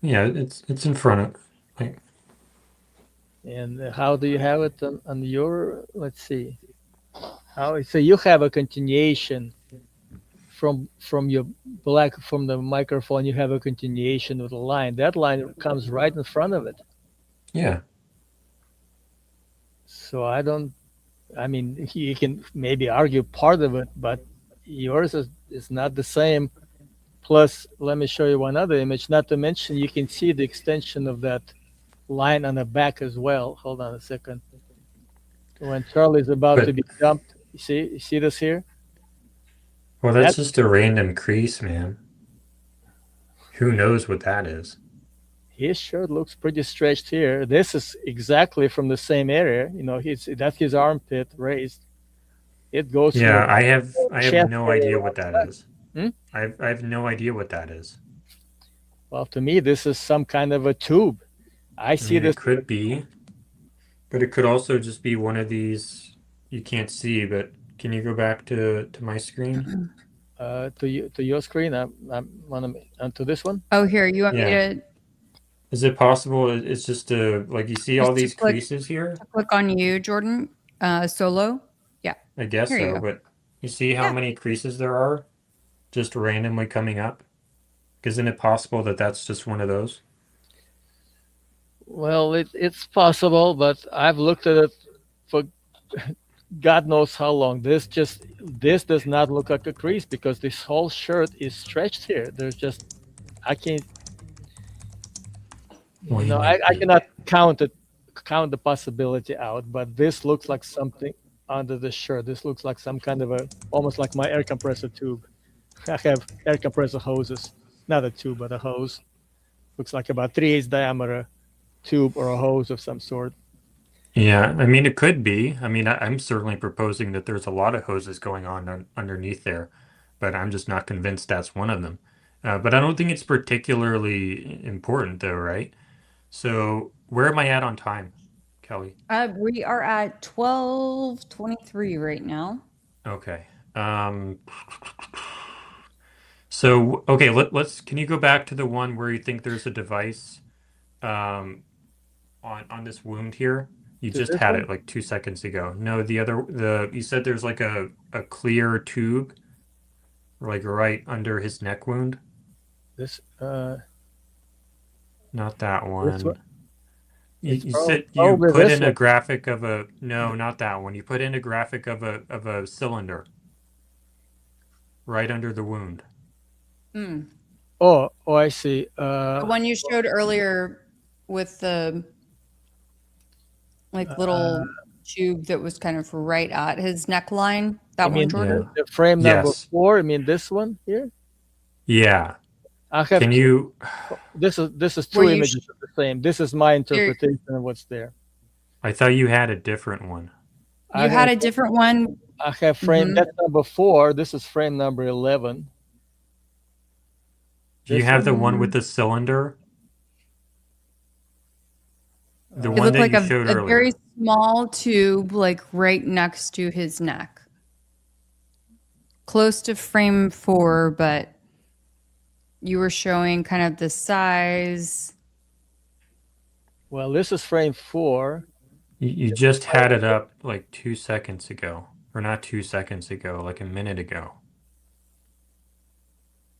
Speaker 2: Yeah, it's in front of like
Speaker 5: And how do you have it on your? Let's see. How so you have a continuation from your black from the microphone. You have a continuation with a line. That line comes right in front of it.
Speaker 2: yeah.
Speaker 5: So I don't. I mean, you can maybe argue part of it, but yours is not the same. Plus, let me show you one other image. Not to mention, you can see the extension of that line on the back as well. Hold on a second. When Charlie's about to
Speaker 2: But
Speaker 5: be jumped, you see this here?
Speaker 2: well,
Speaker 5: That
Speaker 2: that's just a random crease, man. Who knows what that is?
Speaker 5: his shirt looks pretty stretched here. This is exactly from the same area. You know, that's his armpit raised. It goes from
Speaker 2: Yeah,
Speaker 5: the
Speaker 2: I have
Speaker 5: chest
Speaker 2: no
Speaker 5: area
Speaker 2: idea
Speaker 5: around
Speaker 2: what
Speaker 5: the
Speaker 2: that
Speaker 5: back.
Speaker 2: is.
Speaker 5: Hmm?
Speaker 2: I have no idea what that is.
Speaker 5: Well, to me, this is some kind of a tube. I
Speaker 2: I
Speaker 5: see
Speaker 2: mean,
Speaker 5: this.
Speaker 2: it could be, but it could also just be one of these you can't see, but can you go back to my screen?
Speaker 5: To your screen. I'm onto this one.
Speaker 1: Oh, here, you want me
Speaker 2: Yeah.
Speaker 1: to
Speaker 2: Is it possible it's just like you see all
Speaker 1: just to
Speaker 2: these
Speaker 1: click
Speaker 2: creases here?
Speaker 1: on you, Jordan? Solo? Yeah.
Speaker 2: I guess
Speaker 1: Here you
Speaker 2: so,
Speaker 1: go.
Speaker 2: but you see how
Speaker 1: Yeah.
Speaker 2: many creases there are just randomly coming up? Isn't it possible that that's just one of those?
Speaker 5: Well, it's possible, but I've looked at it for God knows how long. This does not look like a crease because this whole shirt is stretched here. There's just I can't
Speaker 2: Well,
Speaker 5: you
Speaker 2: you
Speaker 5: know
Speaker 2: might
Speaker 5: I
Speaker 2: be.
Speaker 5: cannot count the possibility out, but this looks like something under the shirt. This looks like some kind of a almost like my air compressor tube. I have air compressor hoses, not a tube, but a hose. Looks like about 3/8 diameter tube or a hose of some sort.
Speaker 2: Yeah, I mean, it could be. I mean, I'm certainly proposing that there's a lot of hoses going on underneath there, but I'm just not convinced that's one of them. But I don't think it's particularly important, though, right? So, where am I at on time, Keli?
Speaker 1: We are at 12:23 right now.
Speaker 2: Okay. So, okay, can you go back to the one where you think there's a device on this wound here? You
Speaker 5: To
Speaker 2: just
Speaker 5: this
Speaker 2: had
Speaker 5: one?
Speaker 2: it like 2 seconds ago. No, you said there's like a clear tube like right under his neck wound.
Speaker 5: This
Speaker 2: Not that
Speaker 5: this one.
Speaker 2: one.
Speaker 5: It's
Speaker 2: You said you
Speaker 5: probably
Speaker 2: put
Speaker 5: this
Speaker 2: in a
Speaker 5: one.
Speaker 2: graphic of a, no, not that one. You put in a graphic of a cylinder right under the wound.
Speaker 5: Oh, I see.
Speaker 1: The one you showed earlier with the like little tube that was kind of right at his neckline. That
Speaker 5: I
Speaker 1: one,
Speaker 5: mean,
Speaker 1: Jordan?
Speaker 5: the frame number
Speaker 2: Yes.
Speaker 5: 4. I mean, this one here.
Speaker 2: Yeah.
Speaker 5: I have
Speaker 2: Can you,
Speaker 5: this is
Speaker 1: Were
Speaker 5: 2
Speaker 1: you
Speaker 5: images of the same. This is my interpretation of what's there.
Speaker 2: I thought you had a different one.
Speaker 5: I
Speaker 1: You had
Speaker 5: have-
Speaker 1: a different one.
Speaker 5: I have frame
Speaker 1: Mhm.
Speaker 5: that's number 4. This is frame number 11.
Speaker 2: Do you
Speaker 5: This
Speaker 2: have the
Speaker 1: one?
Speaker 2: one with the cylinder? The
Speaker 5: It
Speaker 1: It
Speaker 2: one
Speaker 1: looked
Speaker 2: that
Speaker 1: like
Speaker 2: you
Speaker 1: a
Speaker 2: showed
Speaker 1: very
Speaker 2: earlier.
Speaker 1: small tube, like right next to his neck. Close to frame 4, but you were showing kind of the size.
Speaker 5: Well, this is frame 4.
Speaker 2: You just had it up like 2 seconds ago, or not 2 seconds ago, like a minute ago.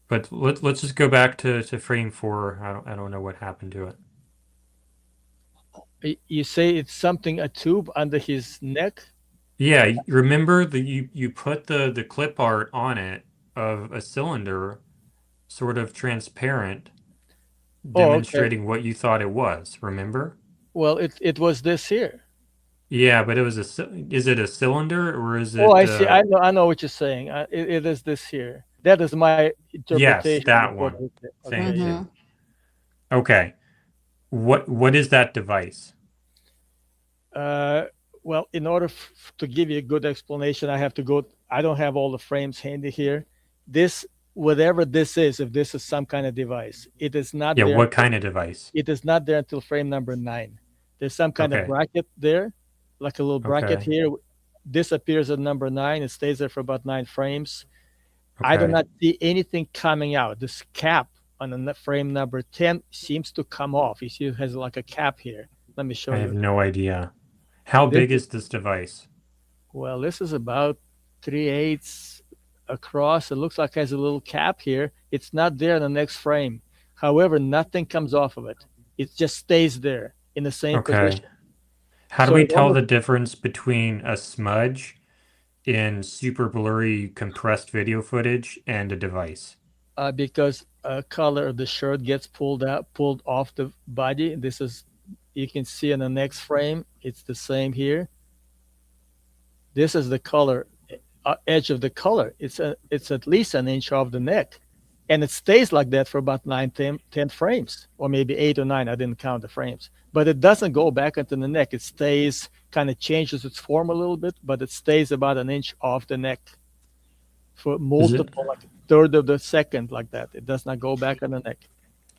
Speaker 2: But let's just go back to frame 4. I don't know what happened to it.
Speaker 5: You say it's something, a tube under his neck?
Speaker 2: Yeah, remember you put the clip art on it of a cylinder, sort of transparent,
Speaker 5: Oh, okay.
Speaker 2: demonstrating what you thought it was. Remember?
Speaker 5: Well, it was this here.
Speaker 2: Yeah, but is it a cylinder or is it?
Speaker 5: Oh, I see. I know what you're saying. It is this here. That is my interpretation.
Speaker 2: that
Speaker 5: of what
Speaker 2: one.
Speaker 5: it is.
Speaker 2: Thank
Speaker 5: Okay.
Speaker 2: you. Okay. What is that device?
Speaker 5: Well, in order to give you a good explanation, I have to go. I don't have all the frames handy here. This, whatever this is, if this is some kind of device, it is not
Speaker 2: Yeah,
Speaker 5: there.
Speaker 2: what kind of device?
Speaker 5: It is not there until frame number 9. There's some kind of
Speaker 2: Okay.
Speaker 5: bracket there, like a little bracket
Speaker 2: Okay.
Speaker 5: here. This appears at number 9. It stays there for about 9 frames. I do
Speaker 2: Okay.
Speaker 5: not see anything coming out. This cap on the frame number 10 seems to come off. You see, it has like a cap here. Let me show
Speaker 2: I
Speaker 5: you.
Speaker 2: have no idea. How
Speaker 5: This
Speaker 2: big is this device?
Speaker 5: Well, this is about 3/8 across. It looks like it has a little cap here. It's not there in the next frame. However, nothing comes off of it. It just stays there in the same
Speaker 2: Okay.
Speaker 5: position.
Speaker 2: How do
Speaker 5: So
Speaker 2: we
Speaker 5: it
Speaker 2: tell
Speaker 5: almost-
Speaker 2: the difference between a smudge in super blurry compressed video footage and a device?
Speaker 5: Because color of the shirt gets pulled off the body. This is, you can see in the next frame, it's the same here. This is the color, edge of the color. It's at least an inch off the neck, and it stays like that for about 10 frames, or maybe 8 or 9. I didn't count the frames, but it doesn't go back into the neck. It stays, kind of changes its form a little bit, but it stays about an inch off the neck for multiple, like a third of the second, like that. It does not go back on the neck.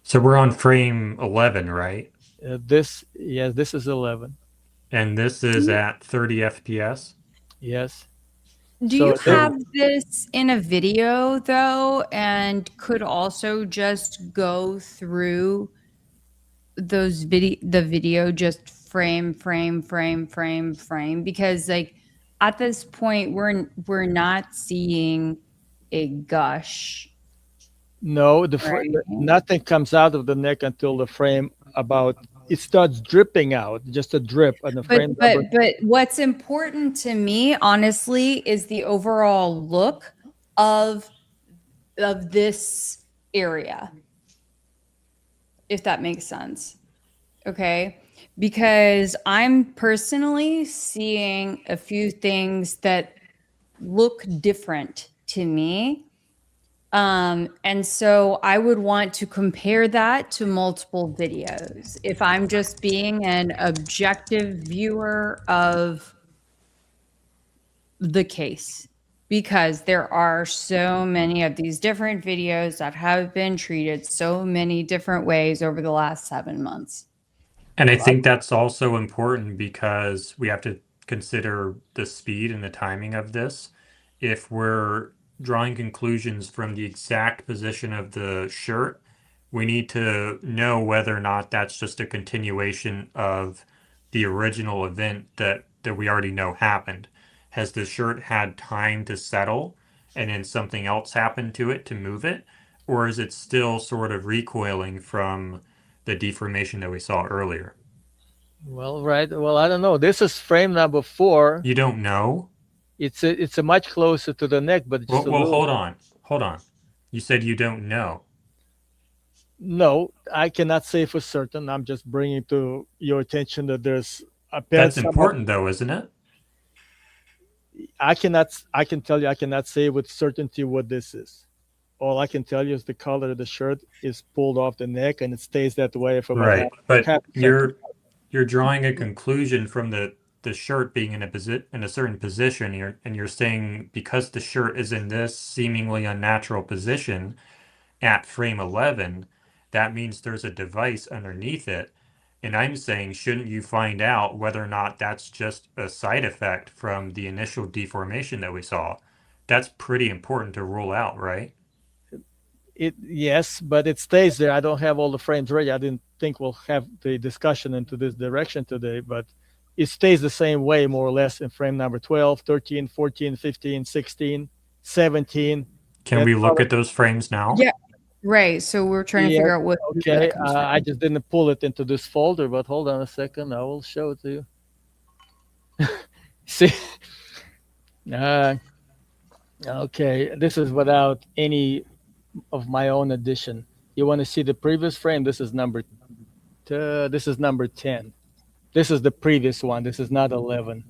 Speaker 2: So we're on frame 11, right?
Speaker 5: This is 11.
Speaker 2: And this is at 30 FPS?
Speaker 5: Yes.
Speaker 1: Do
Speaker 5: So
Speaker 1: you
Speaker 5: there-
Speaker 1: have this in a video though, and could also just go through the video just frame, because like at this point we're not seeing a gush.
Speaker 5: No,
Speaker 1: Right.
Speaker 5: nothing comes out of the neck until the frame it starts dripping out, just a drip on the frame number.
Speaker 1: But what's important to me, honestly, is the overall look of this area, if that makes sense. Okay, because I'm personally seeing a few things that look different to me. And so I would want to compare that to multiple videos. If I'm just being an objective viewer of the case, because there are so many of these different videos that have been treated so many different ways over the last 7 months.
Speaker 2: And I think that's also important because we have to consider the speed and the timing of this. If we're drawing conclusions from the exact position of the shirt, we need to know whether or not that's just a continuation of the original event that we already know happened. Has the shirt had time to settle and then something else happened to it to move it? Or is it still sort of recoiling from the deformation that we saw earlier?
Speaker 5: Well, right. Well, I don't know. This is frame number 4.
Speaker 2: You don't know?
Speaker 5: It's a much closer to the neck, but just a
Speaker 2: Well,
Speaker 5: little.
Speaker 2: hold on. You said you don't know.
Speaker 5: No, I cannot say for certain. I'm just bringing to your attention that there's a
Speaker 2: That's important though, isn't it?
Speaker 5: I can tell you I cannot say with certainty what this is. All I can tell you is the color of the shirt is pulled off the neck and it stays that way for about
Speaker 2: Right. But
Speaker 5: half a
Speaker 2: you're
Speaker 5: second.
Speaker 2: drawing a conclusion from the shirt being in a certain position, and you're saying because the shirt is in this seemingly unnatural position at frame 11, that means there's a device underneath it. And I'm saying, shouldn't you find out whether or not that's just a side effect from the initial deformation that we saw? That's pretty important to rule out, right?
Speaker 5: Yes, but it stays there. I don't have all the frames ready. I didn't think we'll have the discussion into this direction today, but it stays the same way more or less in frame number 12, 13, 14, 15, 16, 17.
Speaker 2: Can we look at those frames now?
Speaker 1: Yeah. Right. So we're trying to figure out what.
Speaker 5: Okay.
Speaker 1: that comes from.
Speaker 5: I just didn't pull it into this folder, but hold on a second. I will show it to you. See? Okay. This is without any of my own addition. You want to see the previous frame? This is number 10. This is the previous one. This is not 11.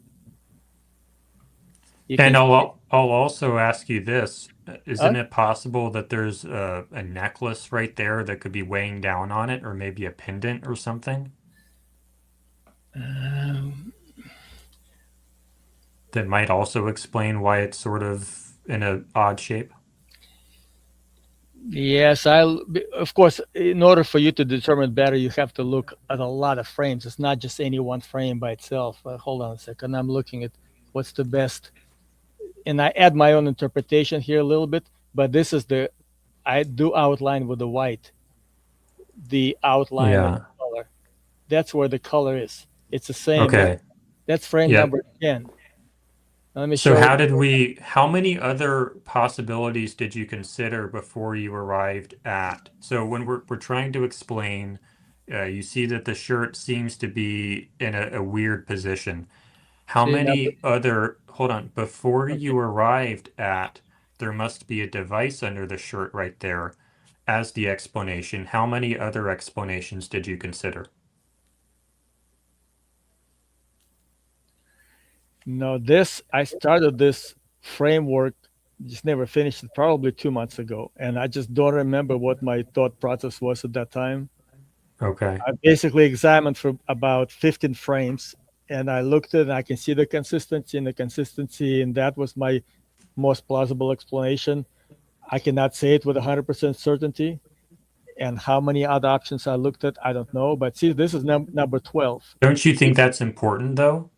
Speaker 2: And I'll also ask you this. Isn't it possible that there's a necklace right there that could be weighing down on it, or maybe a pendant or something? That might also explain why it's sort of in an odd shape.
Speaker 5: Yes, of course, in order for you to determine better, you have to look at a lot of frames. It's not just any one frame by itself. Hold on a second. I'm looking at what's the best. And I add my own interpretation here a little bit, but this is I do outline with the white, the outline of the color. That's where the color is. It's the same.
Speaker 2: Okay.
Speaker 5: That's frame number 10. Let me
Speaker 2: So
Speaker 5: show
Speaker 2: how many other possibilities did you consider before you arrived at? So when we're trying to explain, you see that the shirt seems to be in a weird position. How many other, hold on, before you arrived at, there must be a device under the shirt right there as the explanation. How many other explanations did you consider?
Speaker 5: No, I started this framework, just never finished it, probably 2 months ago. And I just don't remember what my thought process was at that time.
Speaker 2: Okay.
Speaker 5: I basically examined for about 15 frames and I looked at it and I can see the consistency, and that was my most plausible explanation. I cannot say it with 100% certainty. And how many other options I looked at, I don't know. But see, this is number 12.
Speaker 2: Don't you think that's important though?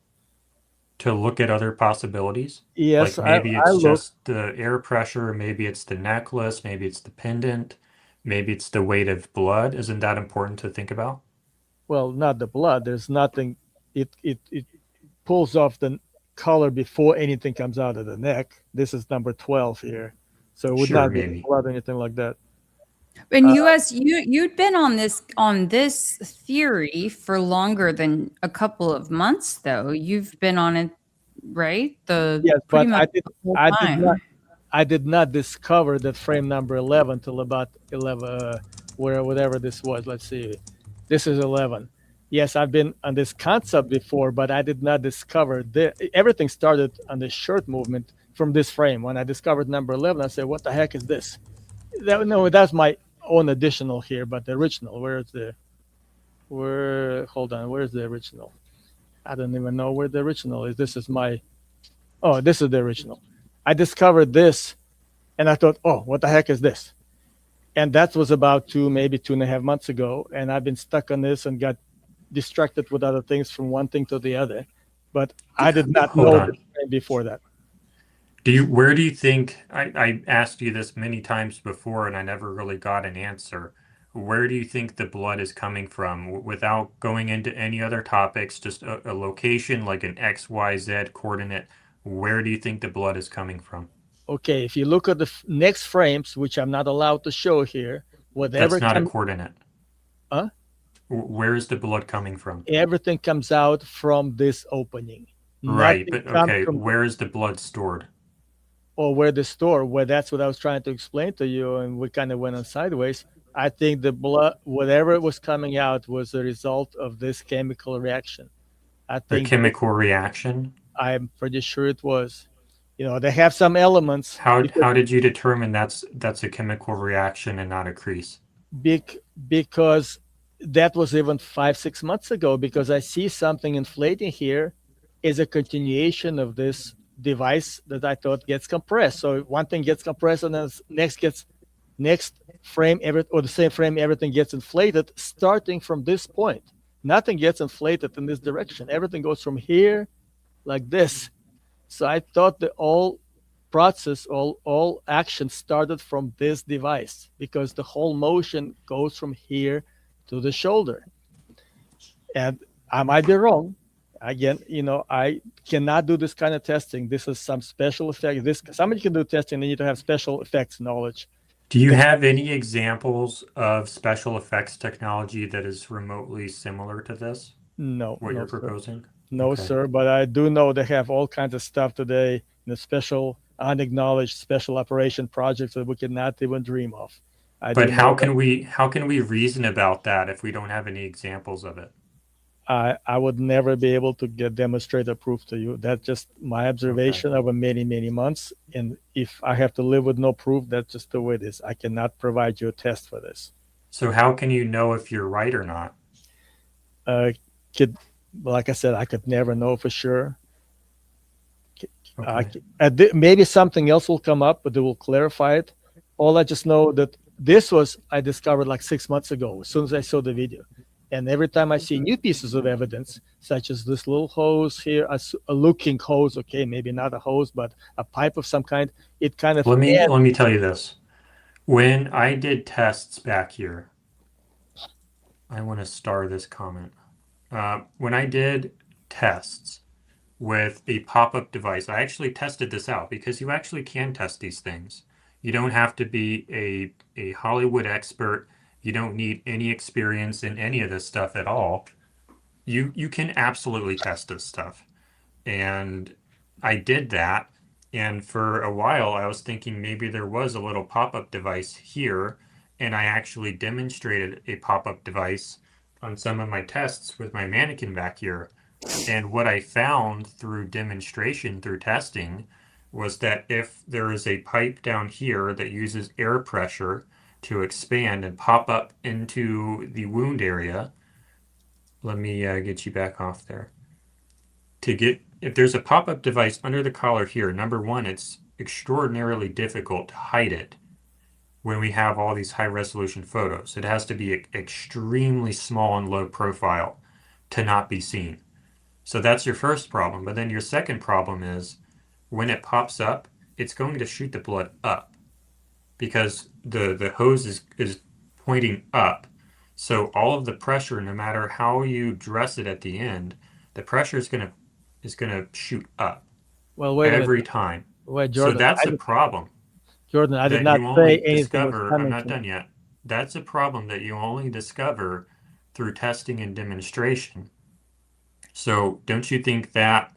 Speaker 2: To look at other possibilities?
Speaker 5: Yes,
Speaker 2: like maybe it's just the air pressure, maybe it's the necklace, maybe it's the pendant, maybe it's the weight of blood. Isn't that important to think about?
Speaker 5: Well, not the blood. There's nothing. It pulls off the color before anything comes out of the neck. This is number 12 here, so it would not be blood or anything like that.
Speaker 1: And you'd been on this theory for longer than a couple of months, though. You've been on it, right?
Speaker 5: Yes, but I did not discover that frame number 11 till about 11, whatever this was. Let's see, this is 11. Yes, I've been on this concept before, but I did not discover everything started on the shirt movement from this frame. When I discovered number 11, I said, "What the heck is this?" That's my own additional here, but the original, where's the original? I don't even know where the original is. This is this is the original. I discovered this and I thought, oh, what the heck is this? And that was about maybe 2.5 months ago. And I've been stuck on this and got distracted with other things from one thing to the other. But I did not know before that.
Speaker 2: Where do you think, I asked you this many times before and I never really got an answer. Where do you think the blood is coming from without going into any other topics, just a location like an XYZ coordinate? Where do you think the blood is coming from?
Speaker 5: Okay, if you look at the next frames, which I'm not allowed to show here, whatever
Speaker 2: That's not a
Speaker 5: comes,
Speaker 2: coordinate.
Speaker 5: Huh?
Speaker 2: Where is the blood coming from?
Speaker 5: everything comes out from this opening.
Speaker 2: Right,
Speaker 5: Nothing
Speaker 2: but
Speaker 5: comes
Speaker 2: okay,
Speaker 5: from
Speaker 2: where is the blood stored?
Speaker 5: or where the store, where that's what I was trying to explain to you, and we kind of went on sideways. I think the blood, whatever was coming out, was a result of this chemical reaction. I
Speaker 2: A
Speaker 5: think
Speaker 2: chemical reaction?
Speaker 5: I'm pretty sure it was. You know, they have some elements
Speaker 2: How did you determine that's a chemical reaction and not a crease?
Speaker 5: big because that was even 5 6 months ago. Because I see something inflating here is a continuation of this device that I thought gets compressed. So one thing gets compressed, and then next frame or the same frame, everything gets inflated, starting from this point. Nothing gets inflated in this direction. Everything goes from here like this. So I thought the all process, all action started from this device, because the whole motion goes from here to the shoulder. And I might be wrong. Again, you know, I cannot do this kind of testing. This is some special effect. This somebody can do testing. They need to have special effects knowledge.
Speaker 2: Do you have any examples of special effects technology that is remotely similar to this,
Speaker 5: No,
Speaker 2: what you're
Speaker 5: sir.
Speaker 2: proposing?
Speaker 5: No,
Speaker 2: Okay.
Speaker 5: sir. But I do know they have all kinds of stuff today in the special, unacknowledged special operation projects that we cannot even dream of. I
Speaker 2: But
Speaker 5: do
Speaker 2: how
Speaker 5: know
Speaker 2: can we reason about that if we don't have any examples of it?
Speaker 5: I would never be able to get demonstrated proof to you. That's just my observation over many, many months. And if I have to live with no proof, that's just the way it is. I cannot provide you a test for this.
Speaker 2: So how can you know if you're right or not?
Speaker 5: Could, like I said, I could never know for sure.
Speaker 2: Okay.
Speaker 5: Maybe something else will come up, but they will clarify it. All I just know that this was I discovered like 6 months ago, as soon as I saw the video. And every time I see new pieces of evidence, such as this little hose here, a looking hose, okay, maybe not a hose, but a pipe of some kind, it kind of
Speaker 2: Let me tell you this. When I did tests back here, I want to star this comment. When I did tests with a pop-up device, I actually tested this out because you actually can test these things. You don't have to be a Hollywood expert. You don't need any experience in any of this stuff at all. You can absolutely test this stuff. And I did that. And for a while, I was thinking maybe there was a little pop-up device here. And I actually demonstrated a pop-up device on some of my tests with my mannequin back here. And what I found through demonstration, through testing, was that if there is a pipe down here that uses air pressure to expand and pop up into the wound area, let me get you back off there. If there's a pop-up device under the collar here, number one, it's extraordinarily difficult to hide it when we have all these high resolution photos. It has to be extremely small and low profile to not be seen. So that's your first problem. But then your second problem is when it pops up, it's going to shoot the blood up because the hose is pointing up. So all of the pressure, no matter how you dress it at the end, the pressure is gonna shoot up
Speaker 5: well, wait a minute.
Speaker 2: every time.
Speaker 5: Wait,
Speaker 2: So
Speaker 5: Jordan.
Speaker 2: that's a problem
Speaker 5: Jordan, I did
Speaker 2: that
Speaker 5: not
Speaker 2: you
Speaker 5: say
Speaker 2: only
Speaker 5: anything was
Speaker 2: discover. I'm
Speaker 5: coming
Speaker 2: not
Speaker 5: from.
Speaker 2: done yet. That's a problem that you only discover through testing and demonstration. So don't you think that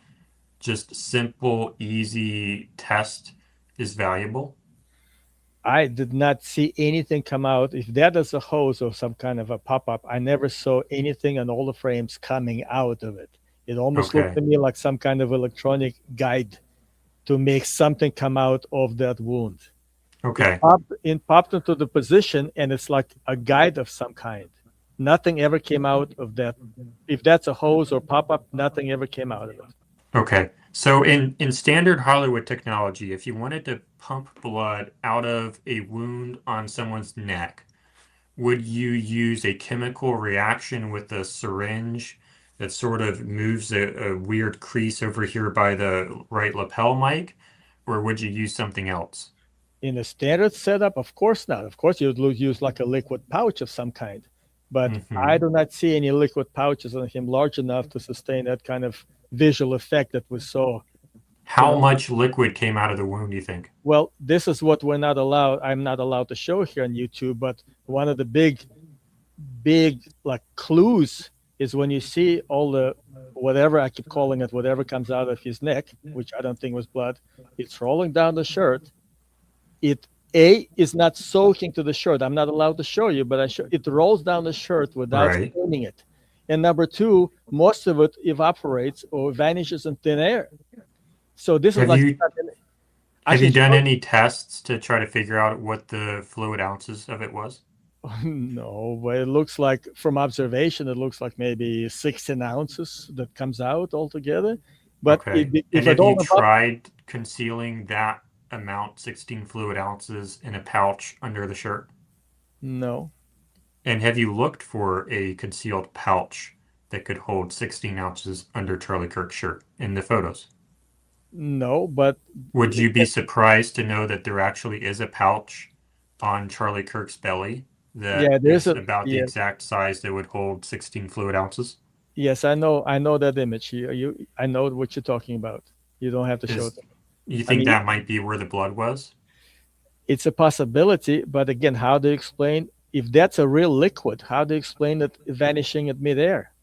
Speaker 2: just simple, easy test is valuable?
Speaker 5: I did not see anything come out. If that is a hose or some kind of a pop-up, I never saw anything on all the frames coming out of it. It almost looked
Speaker 2: Okay.
Speaker 5: to me like some kind of electronic guide to make something come out of that wound.
Speaker 2: Okay.
Speaker 5: It popped into the position, and it's like a guide of some kind. Nothing ever came out of that. If that's a hose or pop-up, nothing ever came out of it.
Speaker 2: Okay. So in standard Hollywood technology, if you wanted to pump blood out of a wound on someone's neck, would you use a chemical reaction with a syringe that sort of moves a weird crease over here by the right lapel mic? or would you use something else?
Speaker 4: In a standard setup, of course not. Of course, you'd use like a liquid pouch of some kind. But
Speaker 2: Mm-hmm.
Speaker 4: I do not see any liquid pouches on him large enough to sustain that kind of visual effect that we saw.
Speaker 2: How much liquid came out of the wound, do you think?
Speaker 4: Well, this is what we're not allowed. I'm not allowed to show here on YouTube. But one of the big like clues is when you see all the whatever, I keep calling it, whatever comes out of his neck, which I don't think was blood. It's rolling down the shirt. It is not soaking to the shirt. I'm not allowed to show you, but it rolls down the shirt without
Speaker 2: Right.
Speaker 4: staining it. And number two, most of it evaporates or vanishes in thin air. So this is
Speaker 2: Have
Speaker 4: like
Speaker 2: you
Speaker 4: I
Speaker 2: have you
Speaker 4: can
Speaker 2: done
Speaker 4: show-
Speaker 2: any tests to try to figure out what the fluid ounces of it was?
Speaker 4: No, but it looks like from observation, it looks like maybe 16 ounces that comes out altogether. But
Speaker 2: Okay.
Speaker 4: if
Speaker 2: And
Speaker 4: it
Speaker 2: have you
Speaker 4: all
Speaker 2: tried concealing that amount, 16 fluid ounces, in a pouch under the shirt?
Speaker 4: no,
Speaker 2: And have you looked for a concealed pouch that could hold 16 ounces under Charlie Kirk's shirt in the photos?
Speaker 4: no, but
Speaker 2: Would you be surprised to know that there actually is a pouch on Charlie Kirk's belly that
Speaker 4: Yeah, there's
Speaker 2: is
Speaker 4: a-
Speaker 2: about the
Speaker 4: yeah.
Speaker 2: exact size that would hold 16 fluid ounces?
Speaker 4: yes, I know that image. I know what you're talking about. You don't have to show
Speaker 2: Is-
Speaker 4: it.
Speaker 2: You think
Speaker 4: mean-
Speaker 2: that might be where the blood was?
Speaker 4: It's a possibility, but again, how do you explain if that's a real liquid? How do you explain it vanishing at midair?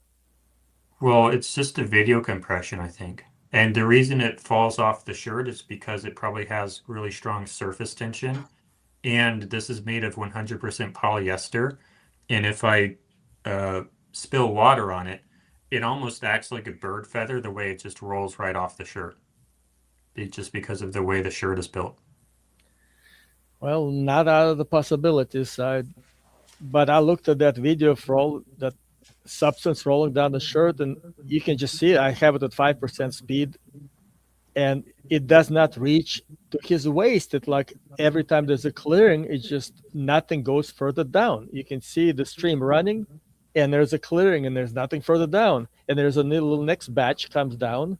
Speaker 2: Well, it's just a video compression, I think. And the reason it falls off the shirt is because it probably has really strong surface tension. And this is made of 100% polyester. And if I spill water on it, it almost acts like a bird feather the way it just rolls right off the shirt. Just because of the way the shirt is built.
Speaker 4: Well, not out of the possibilities. But I looked at that video for all that substance rolling down the shirt, and you can just see it. I have it at 5% speed, and it does not reach to his waist. It like every time there's a clearing, it's just nothing goes further down. You can see the stream running, and there's a clearing, and there's nothing further down. And there's a little next batch comes down,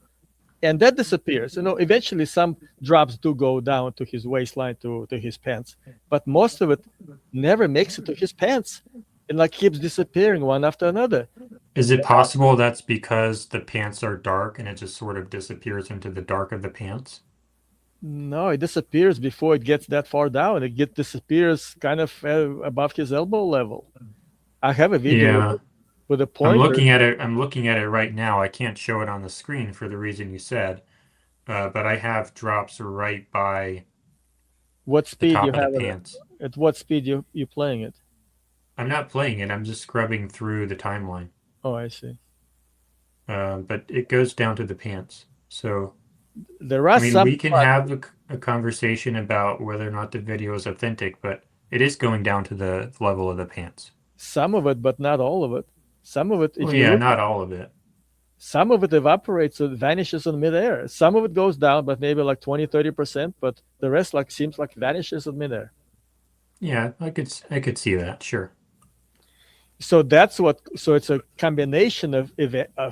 Speaker 4: and that disappears. Eventually some drops do go down to his waistline, to his pants, but most of it never makes it to his pants. It like keeps disappearing one after another.
Speaker 2: Is it possible that's because the pants are dark and it just sort of disappears into the dark of the pants?
Speaker 4: No, it disappears before it gets that far down. It disappears kind of above his elbow level. I have a video
Speaker 2: Yeah.
Speaker 4: with a
Speaker 2: I'm
Speaker 4: pointer.
Speaker 2: looking at it right now. I can't show it on the screen for the reason you said. But I have drops right by
Speaker 4: What
Speaker 2: the
Speaker 4: speed
Speaker 2: top
Speaker 4: you
Speaker 2: of the
Speaker 4: have it
Speaker 2: pants.
Speaker 4: at what speed you playing it?
Speaker 2: I'm not playing it. I'm just scrubbing through the timeline.
Speaker 4: Oh, I see.
Speaker 2: But it goes down to the pants. So,
Speaker 4: There are
Speaker 2: I mean,
Speaker 4: some
Speaker 2: we can have a conversation about whether or not the video is authentic, but it is going down to the level of the pants.
Speaker 4: some of it, but not all of it. Some of it, if
Speaker 2: Well,
Speaker 4: you
Speaker 2: yeah,
Speaker 4: look,
Speaker 2: not all of it.
Speaker 4: some of it evaporates, so it vanishes in midair. Some of it goes down, but maybe like 20-30%, but the rest like seems like vanishes in midair.
Speaker 2: Yeah, I could see that, sure.
Speaker 4: So it's a combination of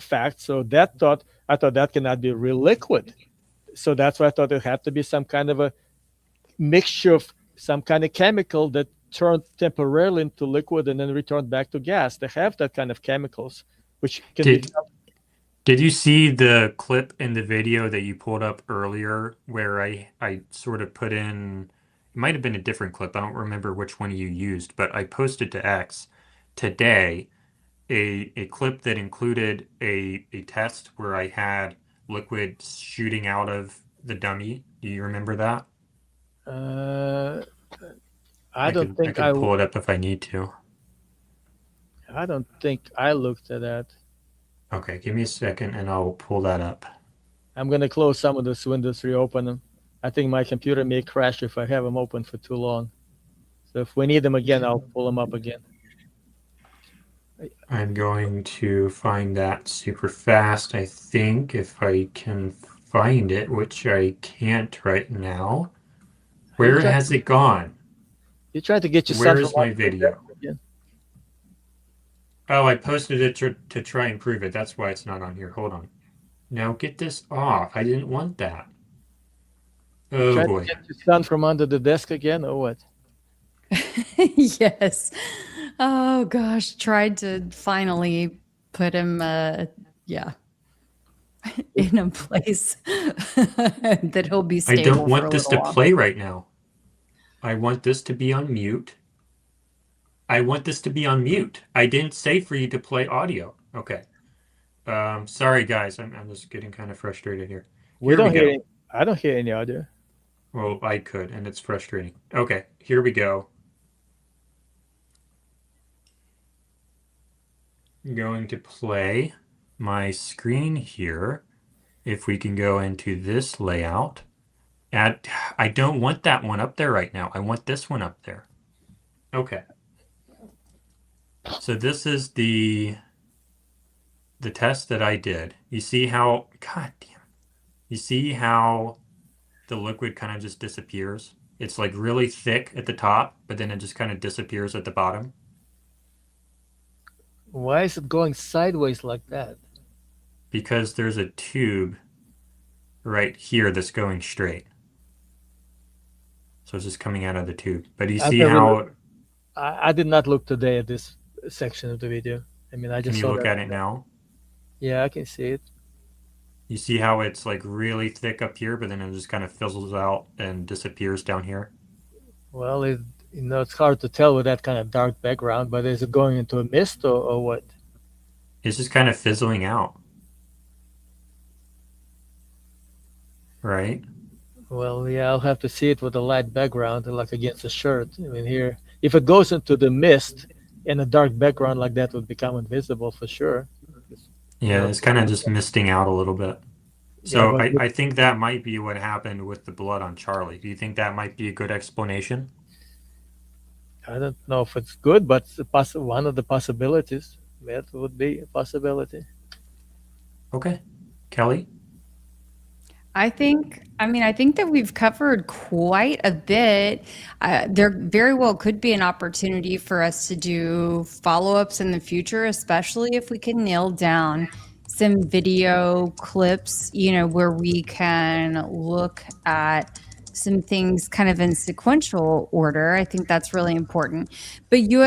Speaker 4: facts. So I thought that cannot be real liquid. So that's why I thought it had to be some kind of a mixture of some kind of chemical that turned temporarily into liquid and then returned back to gas. They have that kind of chemicals, which can be.
Speaker 2: Did you see the clip in the video that you pulled up earlier where I sort of put in, it might have been a different clip, I don't remember which one you used, but I posted to X today a clip that included a test where I had liquid shooting out of the dummy. Do you remember that?
Speaker 4: I don't think
Speaker 2: I could pull it up if I need to.
Speaker 4: I don't think I looked at that.
Speaker 2: Okay, give me a second and I'll pull that up.
Speaker 4: I'm going to close some of these windows, reopen them. I think my computer may crash if I have them open for too long. So if we need them again, I'll pull them up again.
Speaker 2: I'm going to find that super fast, I think, if I can find it, which I can't right now. Where has it gone?
Speaker 4: You tried to get your
Speaker 2: Where
Speaker 4: son
Speaker 2: is
Speaker 4: from
Speaker 2: my
Speaker 4: work
Speaker 2: video?
Speaker 4: again.
Speaker 2: Oh, I posted it to try and prove it. That's why it's not on here. Hold on. Now get this off. I didn't want that. Oh
Speaker 5: Try to
Speaker 2: boy.
Speaker 5: get your son from under the desk again, or what?
Speaker 1: Yes. Oh gosh, tried to finally put him yeah, in a place that he'll be
Speaker 2: I don't
Speaker 1: stable for
Speaker 2: want
Speaker 1: a
Speaker 2: this
Speaker 1: little
Speaker 2: to
Speaker 1: while.
Speaker 2: play right now. I want this to be on mute. I want this to be on mute. I didn't say for you to play audio. Okay. Sorry guys, I'm just getting kind of frustrated here.
Speaker 5: We
Speaker 2: Here we
Speaker 5: don't hear
Speaker 2: go.
Speaker 5: any, I don't hear any audio.
Speaker 2: Well, I could, and it's frustrating. Okay, here we go. I'm going to play my screen here. If we can go into this layout. I don't want that one up there right now. I want this one up there. Okay. So this is the test that I did. You see how, God damn it. You see how the liquid kind of just disappears? It's like really thick at the top, but then it just kind of disappears at the bottom.
Speaker 5: Why is it going sideways like that?
Speaker 2: Because there's a tube right here that's going straight. So it's just coming out of the tube. But you
Speaker 5: I've
Speaker 2: see
Speaker 5: never
Speaker 2: how,
Speaker 5: I did not look today at this section of the video. I mean, I
Speaker 2: can
Speaker 5: just
Speaker 2: you
Speaker 5: saw
Speaker 2: look
Speaker 5: that.
Speaker 2: at it now?
Speaker 5: Yeah, I can see it.
Speaker 2: You see how it's like really thick up here, but then it just kind of fizzles out and disappears down here?
Speaker 5: Well, it's hard to tell with that kind of dark background, but is it going into a mist or what?
Speaker 2: It's just kind of fizzling out. Right?
Speaker 5: Well, yeah, I'll have to see it with a light background, like against a shirt. I mean, here, if it goes into the mist and a dark background like that would become invisible for sure.
Speaker 2: Yeah, it's kind of just misting out a little bit.
Speaker 5: Yeah,
Speaker 2: So
Speaker 5: but
Speaker 2: I think that might be what happened with the blood on Charlie. Do you think that might be a good explanation?
Speaker 5: I don't know if it's good, but it's one of the possibilities. That would be a possibility.
Speaker 2: Okay. Keli?
Speaker 1: I think that we've covered quite a bit. There very well could be an opportunity for us to do follow-ups in the future, especially if we can nail down some video clips, where we can look at some things kind of in sequential order. I think that's really important. But do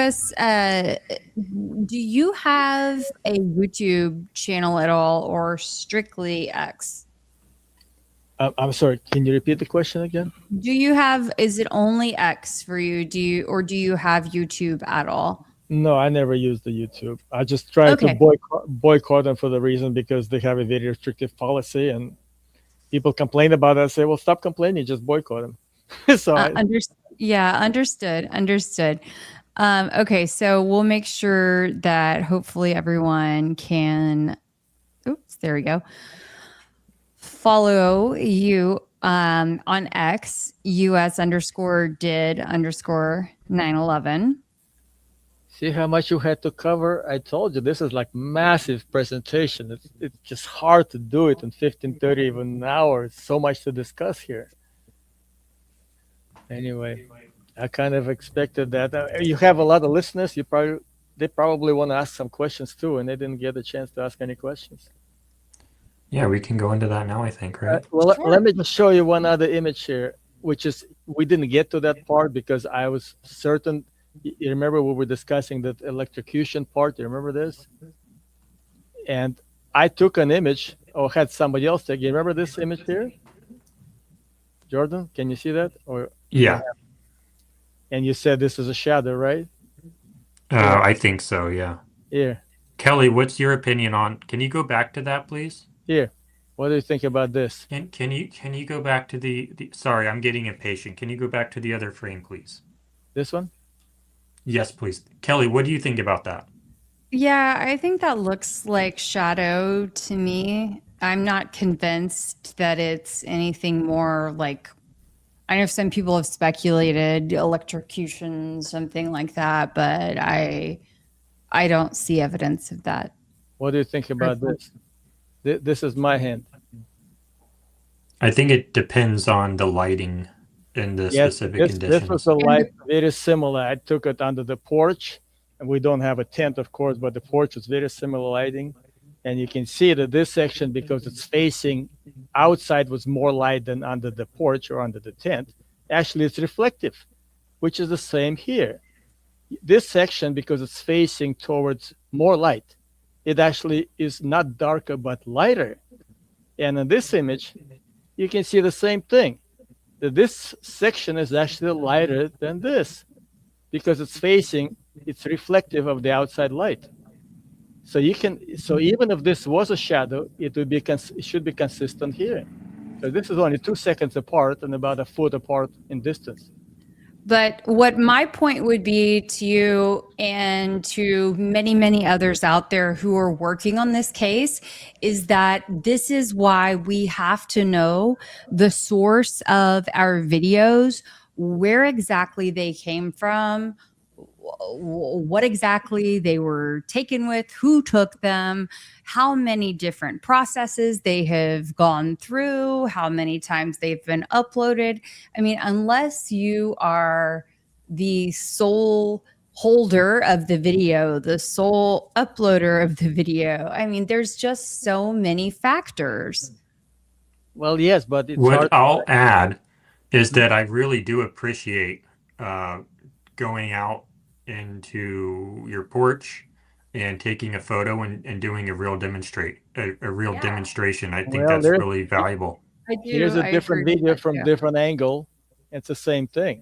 Speaker 1: you have a YouTube channel at all, or strictly X?
Speaker 5: I'm sorry. Can you repeat the question again?
Speaker 1: Is it only X for you? Do you have YouTube at all?
Speaker 5: No, I never use the YouTube. I just try to
Speaker 1: Okay.
Speaker 5: boycott them for the reason because they have a very restrictive policy, and people complain about it. I say, well, stop complaining, just boycott them. So
Speaker 1: Understood. Okay, so we'll make sure that hopefully everyone can. Oops, there we go. Follow you on X, US_did_911.
Speaker 5: see how much you had to cover. I told you this is like massive presentation. It's just hard to do it in 15, 30, even an hour. It's so much to discuss here. Anyway, I kind of expected that. You have a lot of listeners. They probably want to ask some questions too, and they didn't get a chance to ask any questions.
Speaker 2: Yeah, we can go into that now, I think, right?
Speaker 5: Well,
Speaker 1: Sure.
Speaker 5: let me just show you one other image here, which is we didn't get to that part because I was certain. You remember we were discussing that electrocution part? You remember this? And I took an image or had somebody else take. You remember this image here? Jordan, can you see that? Or
Speaker 2: Yeah.
Speaker 5: and you said this is a shadow, right?
Speaker 2: I think so, yeah.
Speaker 5: Here,
Speaker 2: Keli, what's your opinion on, can you go back to that, please?
Speaker 5: here. What do you think about this?
Speaker 2: Can you go back to the sorry, I'm getting impatient. Can you go back to the other frame, please?
Speaker 5: This one?
Speaker 2: Yes, please. Keli, what do you think about that?
Speaker 1: Yeah, I think that looks like shadow to me. I'm not convinced that it's anything more like, I know some people have speculated electrocution, something like that, but I don't see evidence of that.
Speaker 5: What do you think about this? This is my hand.
Speaker 2: I think it depends on the lighting in the specific conditions.
Speaker 5: This was a light very similar. I took it under the porch, and we don't have a tent, of course, but the porch was very similar lighting. And you can see that this section, because it's facing outside, was more light than under the porch or under the tent. Actually, it's reflective, which is the same here. This section, because it's facing towards more light, it actually is not darker but lighter. And in this image, you can see the same thing. That this section is actually lighter than this because it's facing, it's reflective of the outside light. So you can, so even if this was a shadow, it would be, it should be consistent here. So this is only 2 seconds apart and about a foot apart in distance.
Speaker 1: But what my point would be to you and to many, many others out there who are working on this case is that this is why we have to know the source of our videos, where exactly they came from, what exactly they were taken with, who took them, how many different processes they have gone through, how many times they've been uploaded. I mean, unless you are the sole holder of the video, the sole uploader of the video, I mean, there's just so many factors.
Speaker 5: Well, yes, but it's
Speaker 2: What
Speaker 5: hard.
Speaker 2: I'll add is that I really do appreciate going out into your porch and taking a photo and doing a real demonstration. I think
Speaker 5: Well,
Speaker 2: that's really valuable.
Speaker 1: I do.
Speaker 5: Here's a
Speaker 1: I
Speaker 5: different
Speaker 1: agree with
Speaker 5: video
Speaker 1: that
Speaker 5: from
Speaker 1: too.
Speaker 5: different angle. It's the same thing.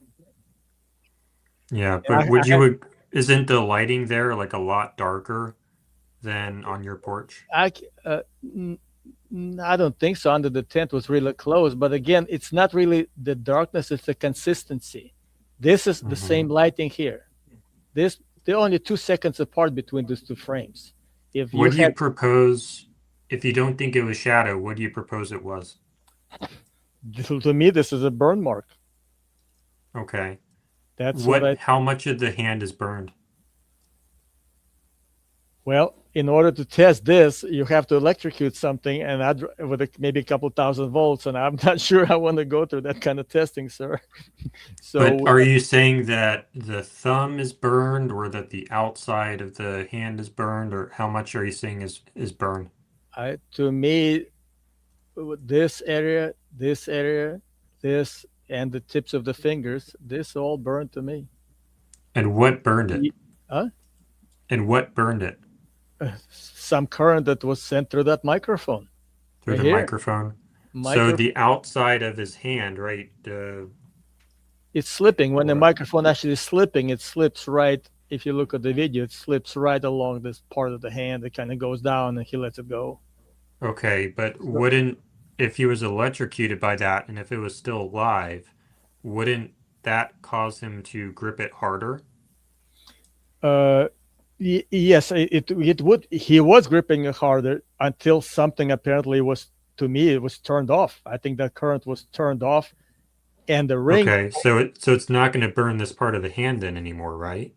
Speaker 2: Yeah, but would you, isn't the lighting there like a lot darker than on your porch?
Speaker 5: I don't think so. Under the tent was really close, but again, it's not really the darkness; it's the consistency. This is the same lighting here. They're only 2 seconds apart between these two frames. If
Speaker 2: What do you propose, if you don't think it was shadow, what do you propose it was?
Speaker 5: To me, this is a burn mark.
Speaker 2: Okay.
Speaker 5: That's
Speaker 2: how much of the hand is burned?
Speaker 5: Well, in order to test this, you have to electrocute something, and with maybe a couple thousand volts, and I'm not sure I want to go through that kind of testing, sir. So,
Speaker 2: but are you saying that the thumb is burned, or that the outside of the hand is burned, or how much are you saying is burned?
Speaker 5: To me, this area, this, and the tips of the fingers, this all burned to me.
Speaker 2: And what burned it?
Speaker 5: Huh?
Speaker 2: And what burned it?
Speaker 5: Some current that was sent through that microphone.
Speaker 2: Through the microphone? So the outside of his hand, right?
Speaker 5: It's slipping. When the microphone actually is slipping, it slips right. If you look at the video, it slips right along this part of the hand. It kind of goes down and he lets it go.
Speaker 2: Okay, but wouldn't, if he was electrocuted by that and if it was still alive, wouldn't that cause him to grip it harder?
Speaker 5: Yes, it would. He was gripping it harder until something apparently was, to me, it was turned off. I think that current was turned off, and the ring.
Speaker 2: Okay, so it's not going to burn this part of the hand then anymore, right?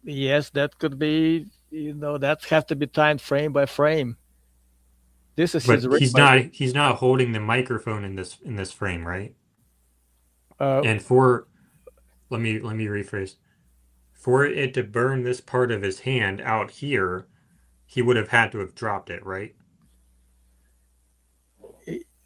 Speaker 5: Yes, that could be. That has to be timed frame by frame. This is his ring.
Speaker 2: He's not holding the microphone in this frame, right? And let me rephrase. For it to burn this part of his hand out here, he would have had to have dropped it, right?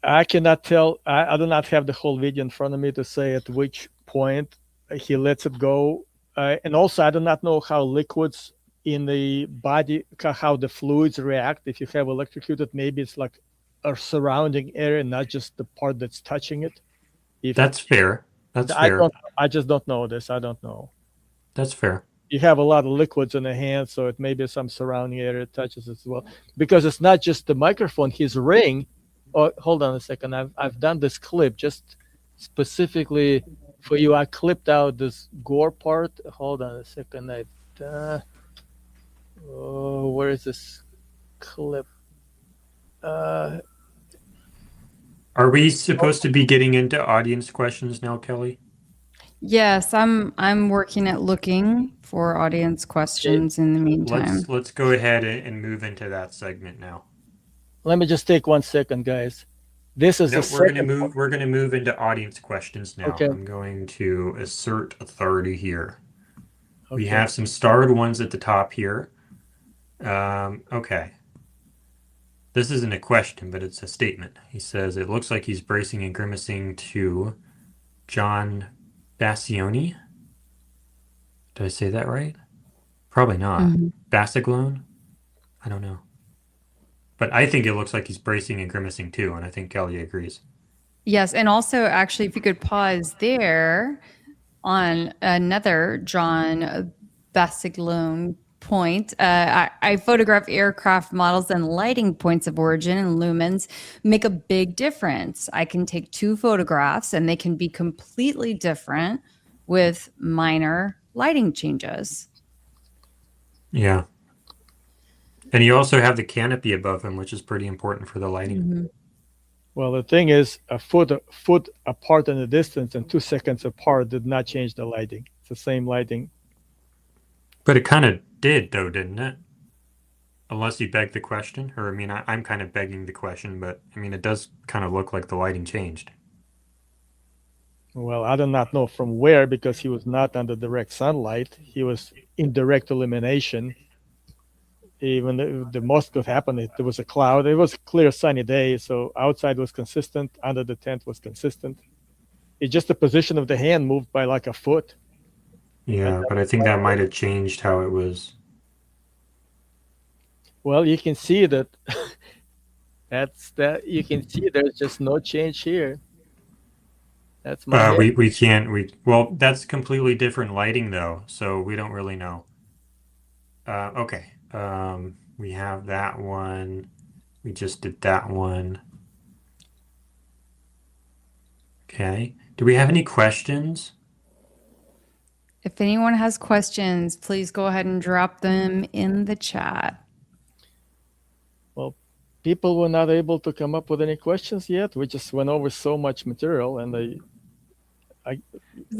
Speaker 5: I cannot tell. I do not have the whole video in front of me to say at which point he lets it go. And also, I do not know how liquids in the body, how the fluids react. If you have electrocuted, maybe it's like a surrounding area, not just the part that's touching it.
Speaker 2: That's fair. That's fair.
Speaker 5: I just don't know this. I don't know.
Speaker 2: That's fair.
Speaker 5: You have a lot of liquids in the hand, so it may be some surrounding area touches as well. Because it's not just the microphone, his ring. Oh, hold on a second. I've done this clip just specifically for you. I clipped out this gore part. Hold on a second. Where is this clip?
Speaker 2: Are we supposed to be getting into audience questions now, Keli?
Speaker 1: Yes, I'm working at looking for audience questions in the meantime.
Speaker 2: Let's go ahead and move into that segment now.
Speaker 5: Let me just take 1 second, guys. This is
Speaker 2: we're gonna move into audience questions now.
Speaker 5: Okay.
Speaker 2: I'm going to assert authority here.
Speaker 5: Okay.
Speaker 2: We have some starred ones at the top here. Okay. This isn't a question, but it's a statement. He says, it looks like he's bracing and grimacing to John Bassioni. Did I say that right? Probably not.
Speaker 1: Mhm.
Speaker 2: Bassiglone? I don't know. But I think it looks like he's bracing and grimacing too, and I think Keli agrees.
Speaker 1: Yes, and also actually, if you could pause there on another John Bassiglone point. I photograph aircraft models, and lighting points of origin and lumens make a big difference. I can take two photographs and they can be completely different with minor lighting changes.
Speaker 2: Yeah. And you also have the canopy above him, which is pretty important for the lighting.
Speaker 1: Mm-hmm.
Speaker 4: Well, the thing is, a foot apart in the distance and 2 seconds apart did not change the lighting. It's the same lighting.
Speaker 2: But it kind of did, though, didn't it? Unless you beg the question. Or, I mean, I'm kind of begging the question, but, I mean, it does kind of look like the lighting changed.
Speaker 4: Well, I do not know from where, because he was not under direct sunlight. He was in direct illumination. Even the most could happen, there was a cloud. It was a clear sunny day, so outside was consistent, under the tent was consistent. It's just the position of the hand moved by like a foot.
Speaker 2: Yeah, but I think that might have changed how it was.
Speaker 4: Well, you can see that you can see there's just no change here. That's my hand.
Speaker 2: We can't, well, that's completely different lighting, though, so we don't really know. Okay. We have that one. We just did that one. Okay. Do we have any questions?
Speaker 1: If anyone has questions, please go ahead and drop them in the chat.
Speaker 4: Well, people were not able to come up with any questions yet. We just went over so much material, and
Speaker 1: There's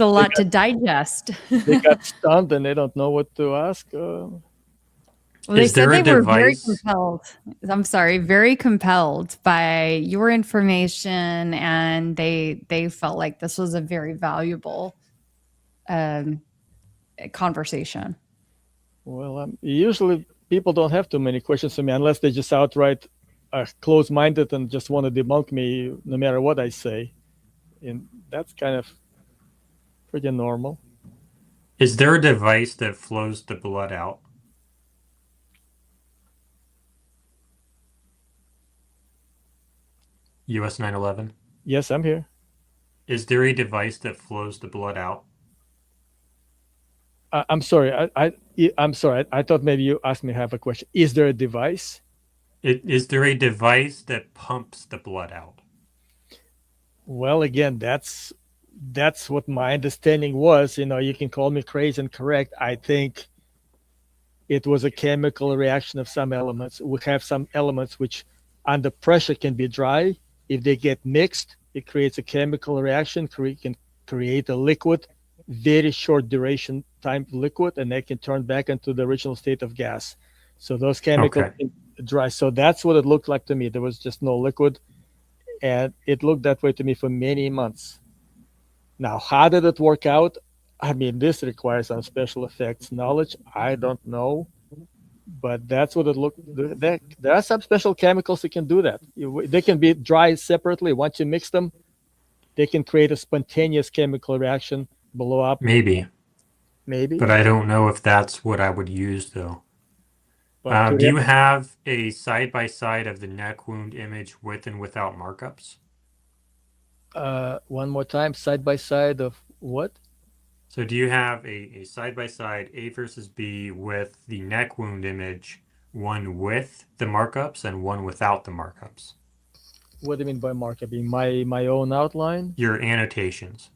Speaker 1: a lot to digest.
Speaker 4: they got stunned and they don't know what to ask.
Speaker 1: Well, they
Speaker 2: Is
Speaker 1: said
Speaker 2: there a
Speaker 1: they were very
Speaker 2: device?
Speaker 1: compelled. I'm sorry, very compelled by your information, and they felt like this was a very valuable conversation.
Speaker 4: Well, usually people don't have too many questions for me unless they just outright are close-minded and just want to debunk me no matter what I say. And that's kind of pretty normal.
Speaker 2: Is there a device that flows the blood out? US 911?
Speaker 4: Yes, I'm here.
Speaker 2: Is there a device that flows the blood out?
Speaker 4: I'm sorry. I'm sorry. I thought maybe you asked me to have a question. Is there a device?
Speaker 2: Is there a device that pumps the blood out?
Speaker 4: Well, again, that's what my understanding was. You can call me crazy and correct. I think it was a chemical reaction of some elements. We have some elements which under pressure can be dry. If they get mixed, it creates a chemical reaction, can create a liquid, very short duration time liquid, and they can turn back into the original state of gas. So those chemicals can dry. So that's what it looked like to me. There was just no liquid, and it looked that way to me for many months. Now, how did it work out? I mean, this requires some special effects knowledge. I don't know, but that's what it looked. There are some special chemicals that can do that. They can be dry separately. Once you mix them, they can create a spontaneous chemical reaction, blow up.
Speaker 2: Maybe.
Speaker 4: Maybe.
Speaker 2: But I don't know if that's what I would use, though. Do you have a side-by-side of the neck wound image with and without markups?
Speaker 5: One more time, side by side of what?
Speaker 2: So do you have a side-by-side A versus B with the neck wound image, one with the markups and one without the markups?
Speaker 5: What do you mean by markup? My own outline?
Speaker 2: Your annotations.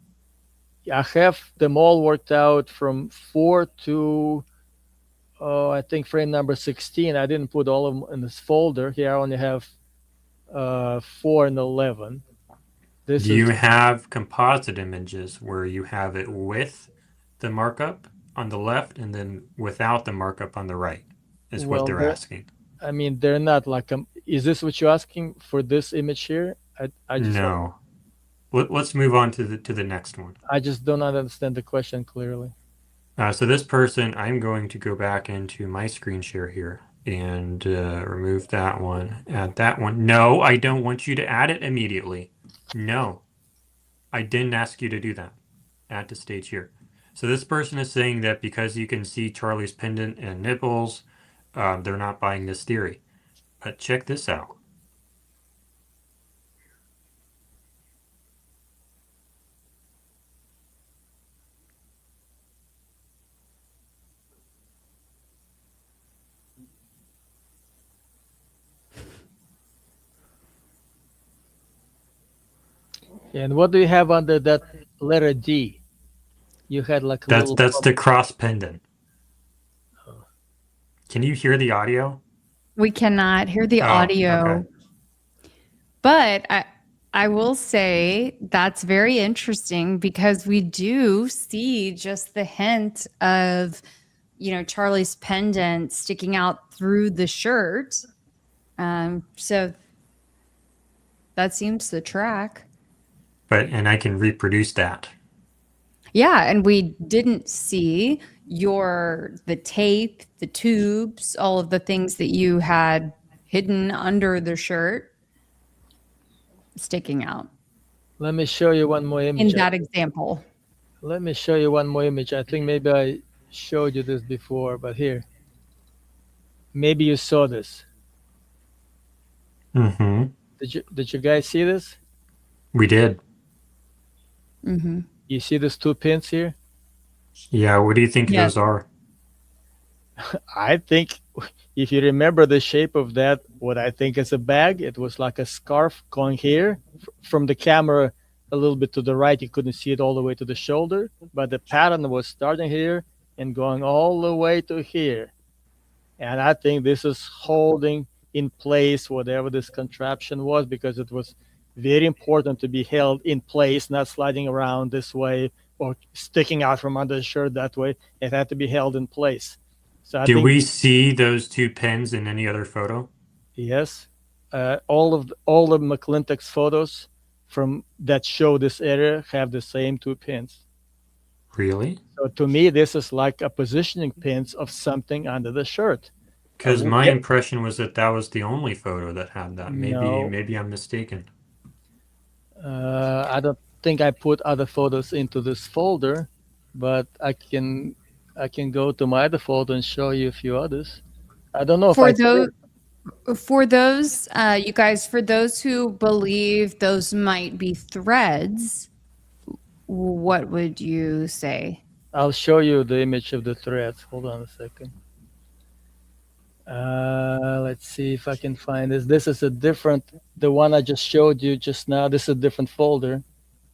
Speaker 5: I have them all worked out from 4 to, I think, frame number 16. I didn't put all of them in this folder. Here I only have 4 and 11.
Speaker 2: Do you have composite images where you have it with the markup on the left and then without the markup on the right, is what they're asking.
Speaker 5: I mean, they're not like, is this what you're asking for this image here? I just
Speaker 2: No. Let's move on to the next one.
Speaker 5: I just do not understand the question clearly.
Speaker 2: So this person, I'm going to go back into my screen share here, and remove that one. Add that one. No, I don't want you to add it immediately. No, I didn't ask you to do that. Add to stage here. So this person is saying that because you can see Charlie's pendant and nipples, they're not buying this theory. But check this out.
Speaker 5: And what do you have under that letter D? You had like a little.
Speaker 2: That's the cross pendant. Can you hear the audio?
Speaker 1: We cannot hear the
Speaker 2: Oh,
Speaker 1: audio,
Speaker 2: okay.
Speaker 1: but I will say that's very interesting because we do see just the hint of, Charlie's pendant sticking out through the shirt. So that seems to track.
Speaker 2: And I can reproduce that.
Speaker 1: Yeah, and we didn't see the tape, the tubes, all of the things that you had hidden under the shirt sticking out
Speaker 5: Let me show you one more image.
Speaker 1: in that example.
Speaker 5: Let me show you one more image. I think maybe I showed you this before, but here. Maybe you saw this.
Speaker 2: Mm-hmm.
Speaker 5: Did you guys see this?
Speaker 2: We did.
Speaker 1: Mm-hmm.
Speaker 5: You see these two pins here?
Speaker 2: Yeah, what do you think
Speaker 1: Yes.
Speaker 2: those are?
Speaker 5: I think if you remember the shape of that, what I think is a bag, it was like a scarf going here from the camera a little bit to the right. You couldn't see it all the way to the shoulder, but the pattern was starting here and going all the way to here. And I think this is holding in place whatever this contraption was, because it was very important to be held in place, not sliding around this way or sticking out from under the shirt that way. It had to be held in place. So I
Speaker 2: Do
Speaker 5: think,
Speaker 2: we see those two pins in any other photo?
Speaker 5: yes, all of McClintock's photos from that show this area have the same two pins.
Speaker 2: Really?
Speaker 5: So to me, this is like a positioning pins of something under the shirt.
Speaker 2: Because my
Speaker 5: Yep.
Speaker 2: impression was that was the only photo that had that.
Speaker 5: No.
Speaker 2: Maybe I'm mistaken.
Speaker 5: I don't think I put other photos into this folder, but I can go to my other folder and show you a few others. I don't know if
Speaker 1: For
Speaker 5: I
Speaker 1: those, you guys, for those who believe those might be threads, what would you say?
Speaker 5: I'll show you the image of the threads. Hold on a second. Let's see if I can find this. This is the one I just showed you just now. This is a different folder.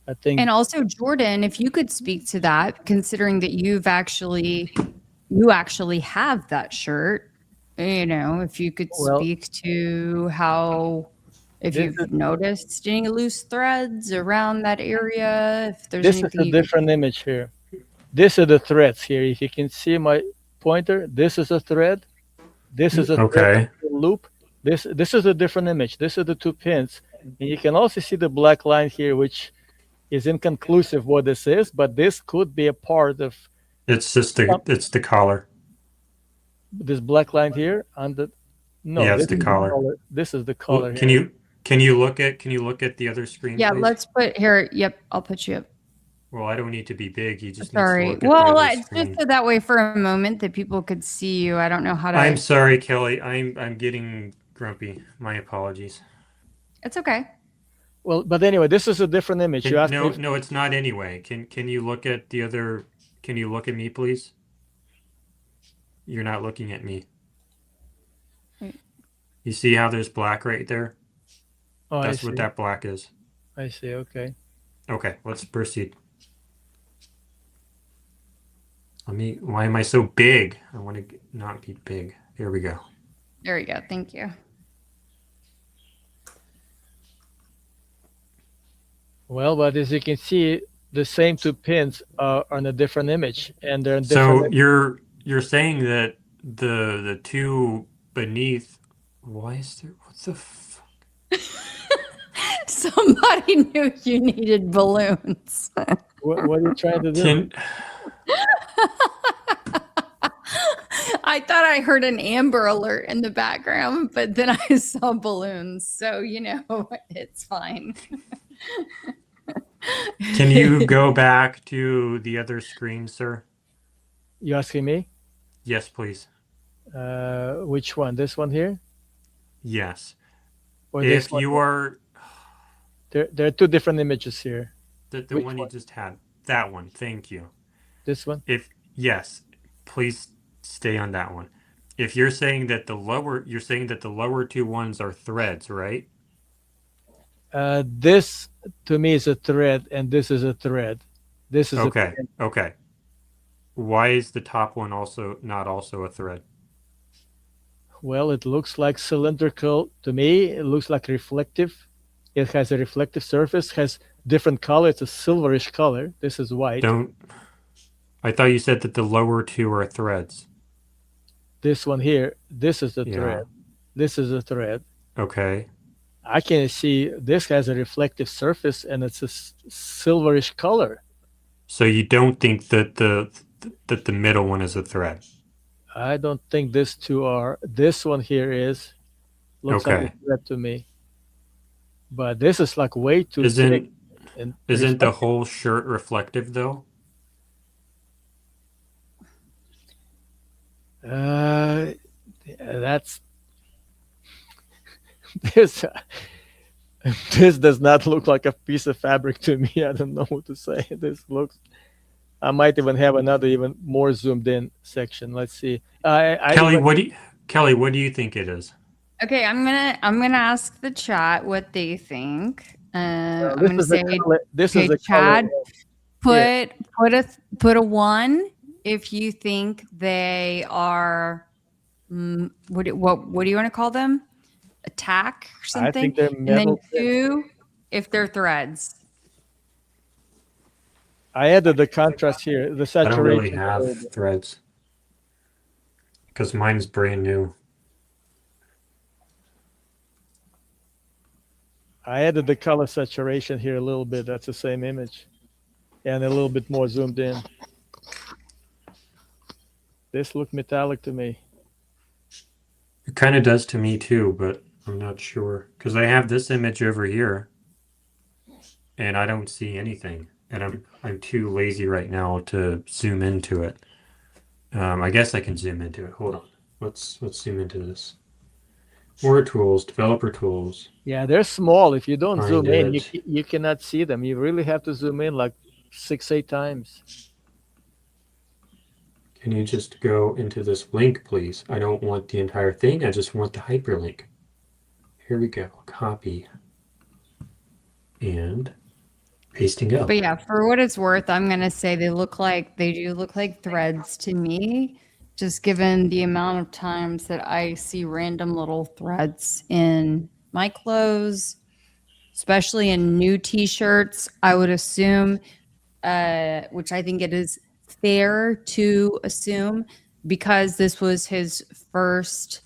Speaker 5: I think.
Speaker 1: And also, Jordan, if you could speak to that, considering that you actually have that shirt, if you could
Speaker 5: Well,
Speaker 1: speak to how, if
Speaker 5: this
Speaker 1: you've noticed any loose threads around that area, if there's
Speaker 5: This is
Speaker 1: anything
Speaker 5: a
Speaker 1: you could-
Speaker 5: different image here. This are the threads here. If you can see my pointer, this is a thread. This is a thread loop. This is a different image. This are the two pins. And you can also see the black line here, which is inconclusive what this is, but this could be a part of
Speaker 2: It's just the collar.
Speaker 5: this black line here on the
Speaker 2: Yeah, it's
Speaker 5: this
Speaker 2: the
Speaker 5: is
Speaker 2: collar.
Speaker 5: This is the
Speaker 2: Well,
Speaker 5: color
Speaker 2: can
Speaker 5: here.
Speaker 2: you look at the other screen?
Speaker 1: Yeah,
Speaker 2: please?
Speaker 1: let's put here. Yep, I'll put you up.
Speaker 2: Well, I don't need to be big. You just
Speaker 1: Sorry.
Speaker 2: need to look at
Speaker 1: Well,
Speaker 2: the other
Speaker 1: it's
Speaker 2: screen.
Speaker 1: just so that way for a moment that people could see you. I don't know how to.
Speaker 2: I'm sorry, Kelly. I'm getting grumpy. My apologies.
Speaker 1: It's okay.
Speaker 5: Well, but anyway, this is a different image. You asked me if-
Speaker 2: No, it's not anyway. Can you look at the other? Can you look at me, please? You're not looking at me.
Speaker 1: Wait.
Speaker 2: You see how there's black right there?
Speaker 5: Oh, I
Speaker 2: That's
Speaker 5: see.
Speaker 2: what that black is.
Speaker 5: I see. Okay.
Speaker 2: Okay, let's proceed. Why am I so big? I want to not be big. Here we go.
Speaker 1: There we go. Thank you.
Speaker 5: Well, but as you can see, the same two pins are on a different image, and they're in
Speaker 2: So
Speaker 5: different.
Speaker 2: you're saying that the two beneath. Why is there? What the fuck?
Speaker 1: Somebody knew you needed balloons.
Speaker 5: What are you trying to do?
Speaker 1: I I thought I heard an Amber Alert in the background, but then I saw balloons. So, it's fine.
Speaker 2: Can you go back to the other screen, sir?
Speaker 5: You asking me?
Speaker 2: Yes, please.
Speaker 5: Which one? This one here?
Speaker 2: Yes.
Speaker 5: Or this
Speaker 2: If
Speaker 5: one?
Speaker 2: you are
Speaker 5: There are two different images here.
Speaker 2: the
Speaker 5: Which
Speaker 2: one you
Speaker 5: one?
Speaker 2: just had, that one, thank you.
Speaker 5: This one?
Speaker 2: Yes, please stay on that one. If you're saying that the lower two ones are threads, right?
Speaker 5: This to me is a thread, and this is a thread. This is
Speaker 2: Okay.
Speaker 5: a pin.
Speaker 2: Okay. Why is the top one not also a thread?
Speaker 5: Well, it looks like cylindrical to me. It looks like reflective. It has a reflective surface, has different color. It's a silverish color. This is white.
Speaker 2: I thought you said that the lower two are threads.
Speaker 5: This one here, this is the
Speaker 2: Yeah.
Speaker 5: thread. This is a thread.
Speaker 2: Okay.
Speaker 5: I can see this has a reflective surface and it's a silverish color.
Speaker 2: So you don't think that the middle one is a thread?
Speaker 5: I don't think these two are. This one here looks like
Speaker 2: Okay.
Speaker 5: a thread to me. But this is like way too thick.
Speaker 2: Isn't
Speaker 5: and
Speaker 2: the
Speaker 5: reflective.
Speaker 2: whole shirt reflective though?
Speaker 5: That's this. This does not look like a piece of fabric to me. I don't know what to say. This looks. I might even have another even more zoomed in section. Let's see.
Speaker 2: Keli, what do you think it is?
Speaker 1: Okay, I'm gonna ask the chat what they think. I'm
Speaker 5: this
Speaker 1: gonna
Speaker 5: is
Speaker 1: say,
Speaker 5: a color, this
Speaker 1: okay,
Speaker 5: is a
Speaker 1: Chad,
Speaker 5: color.
Speaker 1: put a 1 if you think they are. What do you want to call them? Attack or something?
Speaker 5: I think they're
Speaker 1: and then
Speaker 5: metal.
Speaker 1: 2 if they're threads.
Speaker 5: I added the contrast here. The
Speaker 2: I
Speaker 5: saturation.
Speaker 2: don't really have threads because mine's brand new.
Speaker 5: I added the color saturation here a little bit. That's the same image, and a little bit more zoomed in. This looked metallic to me.
Speaker 2: It kind of does to me too, but I'm not sure because I have this image over here, and I don't see anything, and I'm too lazy right now to zoom into it. I guess I can zoom into it. Hold on. Let's zoom into this. More tools, developer tools.
Speaker 5: Yeah, they're small. If you don't
Speaker 2: Find
Speaker 5: zoom in,
Speaker 2: it.
Speaker 5: you cannot see them. You really have to zoom in like 6-8 times.
Speaker 2: Can you just go into this link, please? I don't want the entire thing. I just want the hyperlink. Here we go. Copy. And pasting up.
Speaker 1: But yeah, for what it's worth, I'm gonna say they do look like threads to me, just given the amount of times that I see random little threads in my clothes, especially in new t-shirts. I would assume, which I think it is fair to assume, because this was his first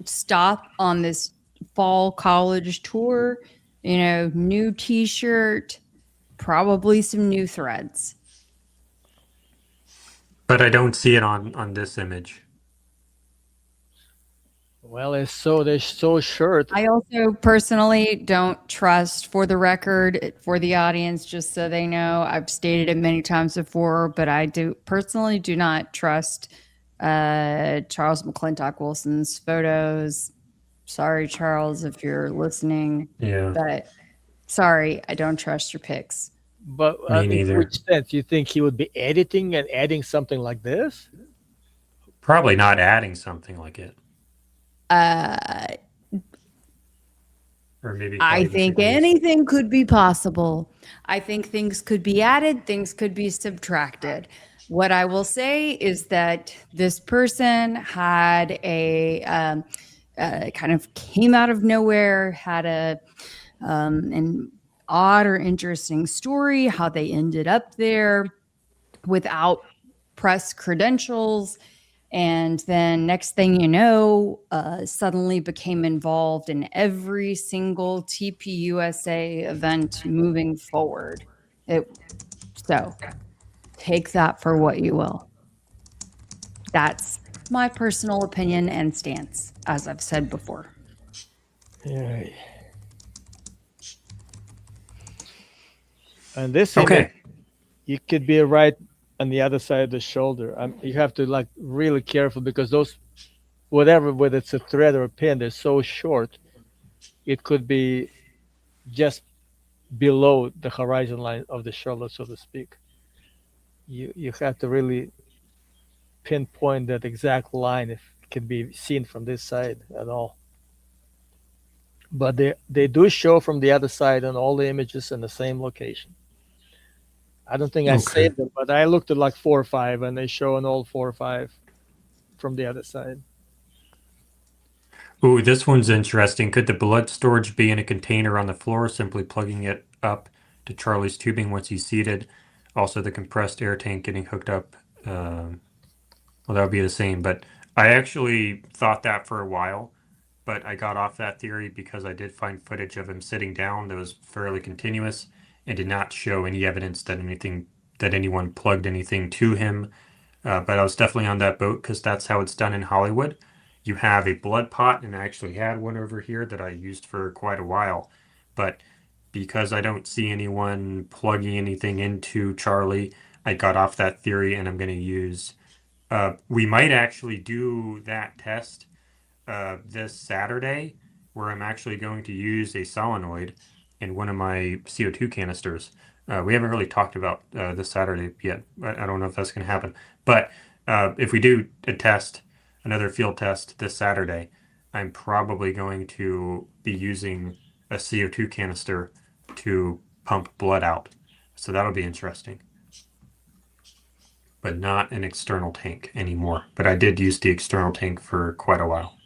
Speaker 1: stop on this fall college tour, new t-shirt, probably some new threads.
Speaker 2: But I don't see it on this image.
Speaker 5: Well, they're so short.
Speaker 1: I also personally don't trust, for the record, for the audience, just so they know, I've stated it many times before, but I personally do not trust Charles McClintock Wilson's photos. Sorry, Charles, if you're listening.
Speaker 2: Yeah.
Speaker 1: But sorry, I don't trust your pics.
Speaker 5: But
Speaker 2: Me
Speaker 5: in
Speaker 2: neither.
Speaker 5: which sense? You think he would be editing and adding something like this?
Speaker 2: Probably not adding something like it. Or maybe
Speaker 1: I
Speaker 2: probably
Speaker 1: think
Speaker 2: just-
Speaker 1: anything could be possible. I think things could be added, things could be subtracted. What I will say is that this person had a kind of came out of nowhere, had an odd or interesting story, how they ended up there without press credentials. And then next thing you know, suddenly became involved in every single TPUSA event moving forward. So take that for what you will. That's my personal opinion and stance, as I've said before.
Speaker 5: Yeah. And this
Speaker 2: Okay.
Speaker 5: image, you could be right on the other side of the shoulder. You have to like really careful because those, whether it's a thread or a pin, they're so short. It could be just below the horizon line of the shoulder, so to speak. You have to really pinpoint that exact line if it can be seen from this side at all. But they do show from the other side on all the images in the same location. I don't think I
Speaker 2: Okay.
Speaker 5: saved them, but I looked at like 4 or 5, and they show on all 4 or 5 from the other side.
Speaker 2: Ooh, this one's interesting. Could the blood storage be in a container on the floor, simply plugging it up to Charlie's tubing once he's seated? Also, the compressed air tank getting hooked up. Well, that would be the same. But I actually thought that for a while, but I got off that theory because I did find footage of him sitting down that was fairly continuous and did not show any evidence that anyone plugged anything to him. But I was definitely on that boat because that's how it's done in Hollywood. You have a blood pot, and I actually had one over here that I used for quite a while. But because I don't see anyone plugging anything into Charlie, I got off that theory, and I'm going to use. We might actually do that test this Saturday, where I'm actually going to use a solenoid in one of my CO2 canisters. We haven't really talked about this Saturday yet. I don't know if that's going to happen. But if we do another field test this Saturday, I'm probably going to be using a CO2 canister to pump blood out. So that'll be interesting. But not an external tank anymore. But I did use the external tank for quite a while.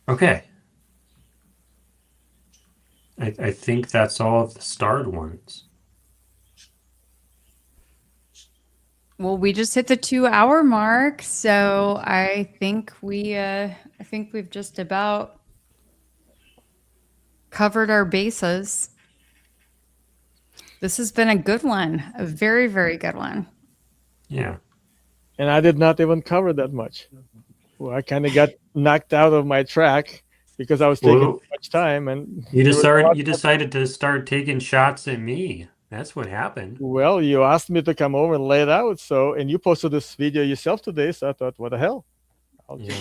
Speaker 2: Okay. I think that's all of the starred ones.
Speaker 1: Well, we just hit the 2-hour mark, so I think we've just about covered our bases. This has been a good one, a very, very good one.
Speaker 2: Yeah.
Speaker 5: And I did not even cover that much. Well, I kind of got knocked out of my track because I was taking
Speaker 2: Well,
Speaker 5: too much time. And
Speaker 2: You
Speaker 5: there was a lot-
Speaker 2: decided to start taking shots at me. That's what happened.
Speaker 5: Well, you asked me to come over and lay it out, and you posted this video yourself today, so I thought, what the hell?
Speaker 2: Yeah.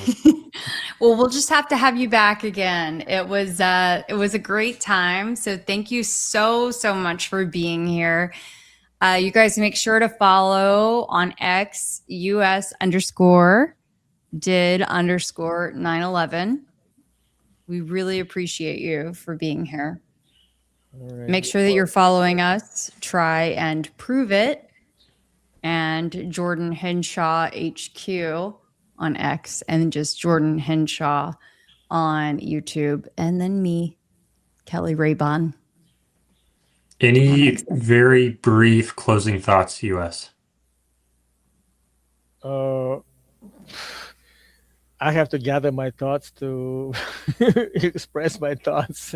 Speaker 1: Well, we'll just have to have you back again. It was a great time. So thank you so much for being here. You guys make sure to follow on X US_did_911. We really appreciate you for being here.
Speaker 5: All right.
Speaker 1: Make sure that you're following us. Try and prove it. And Jordan Henshaw HQ on X, and just Jordan Henshaw on YouTube, and then me, Keli Rabon.
Speaker 2: Any very brief closing thoughts, US?
Speaker 5: I have to gather my thoughts to express my thoughts.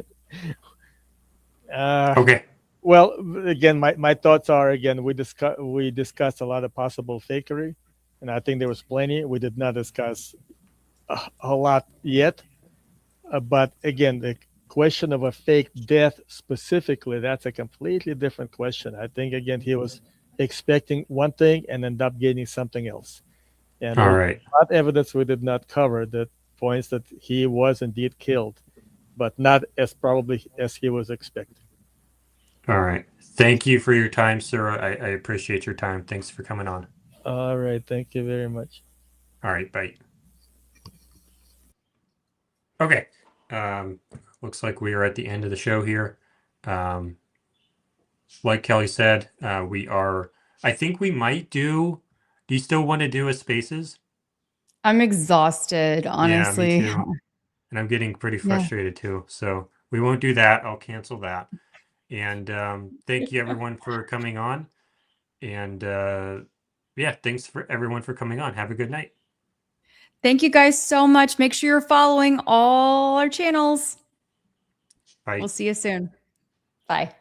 Speaker 2: Okay.
Speaker 5: Well, again, my thoughts are, again, we discussed a lot of possible fakery, and I think there was plenty. We did not discuss a lot yet. But again, the question of a fake death specifically, that's a completely different question. I think, again, he was expecting one thing and ended up getting something else. And
Speaker 2: All right.
Speaker 5: a lot of evidence we did not cover that points that he was indeed killed, but not as probably as he was expecting.
Speaker 2: All right. Thank you for your time, sir. I appreciate your time. Thanks for coming on.
Speaker 5: All right. Thank you very much.
Speaker 2: All right. Bye. Okay. Looks like we are at the end of the show here. Like Keli said, I think we might do you still want to do a spaces?
Speaker 1: I'm exhausted, honestly.
Speaker 2: Yeah, me too. And I'm getting pretty frustrated too. So we won't do that. I'll cancel that. And thank you everyone for coming on. And thanks for everyone for coming on. Have a good night.
Speaker 1: Thank you guys so much. Make sure you're following all our channels.
Speaker 2: Bye.
Speaker 1: We'll see you soon. Bye.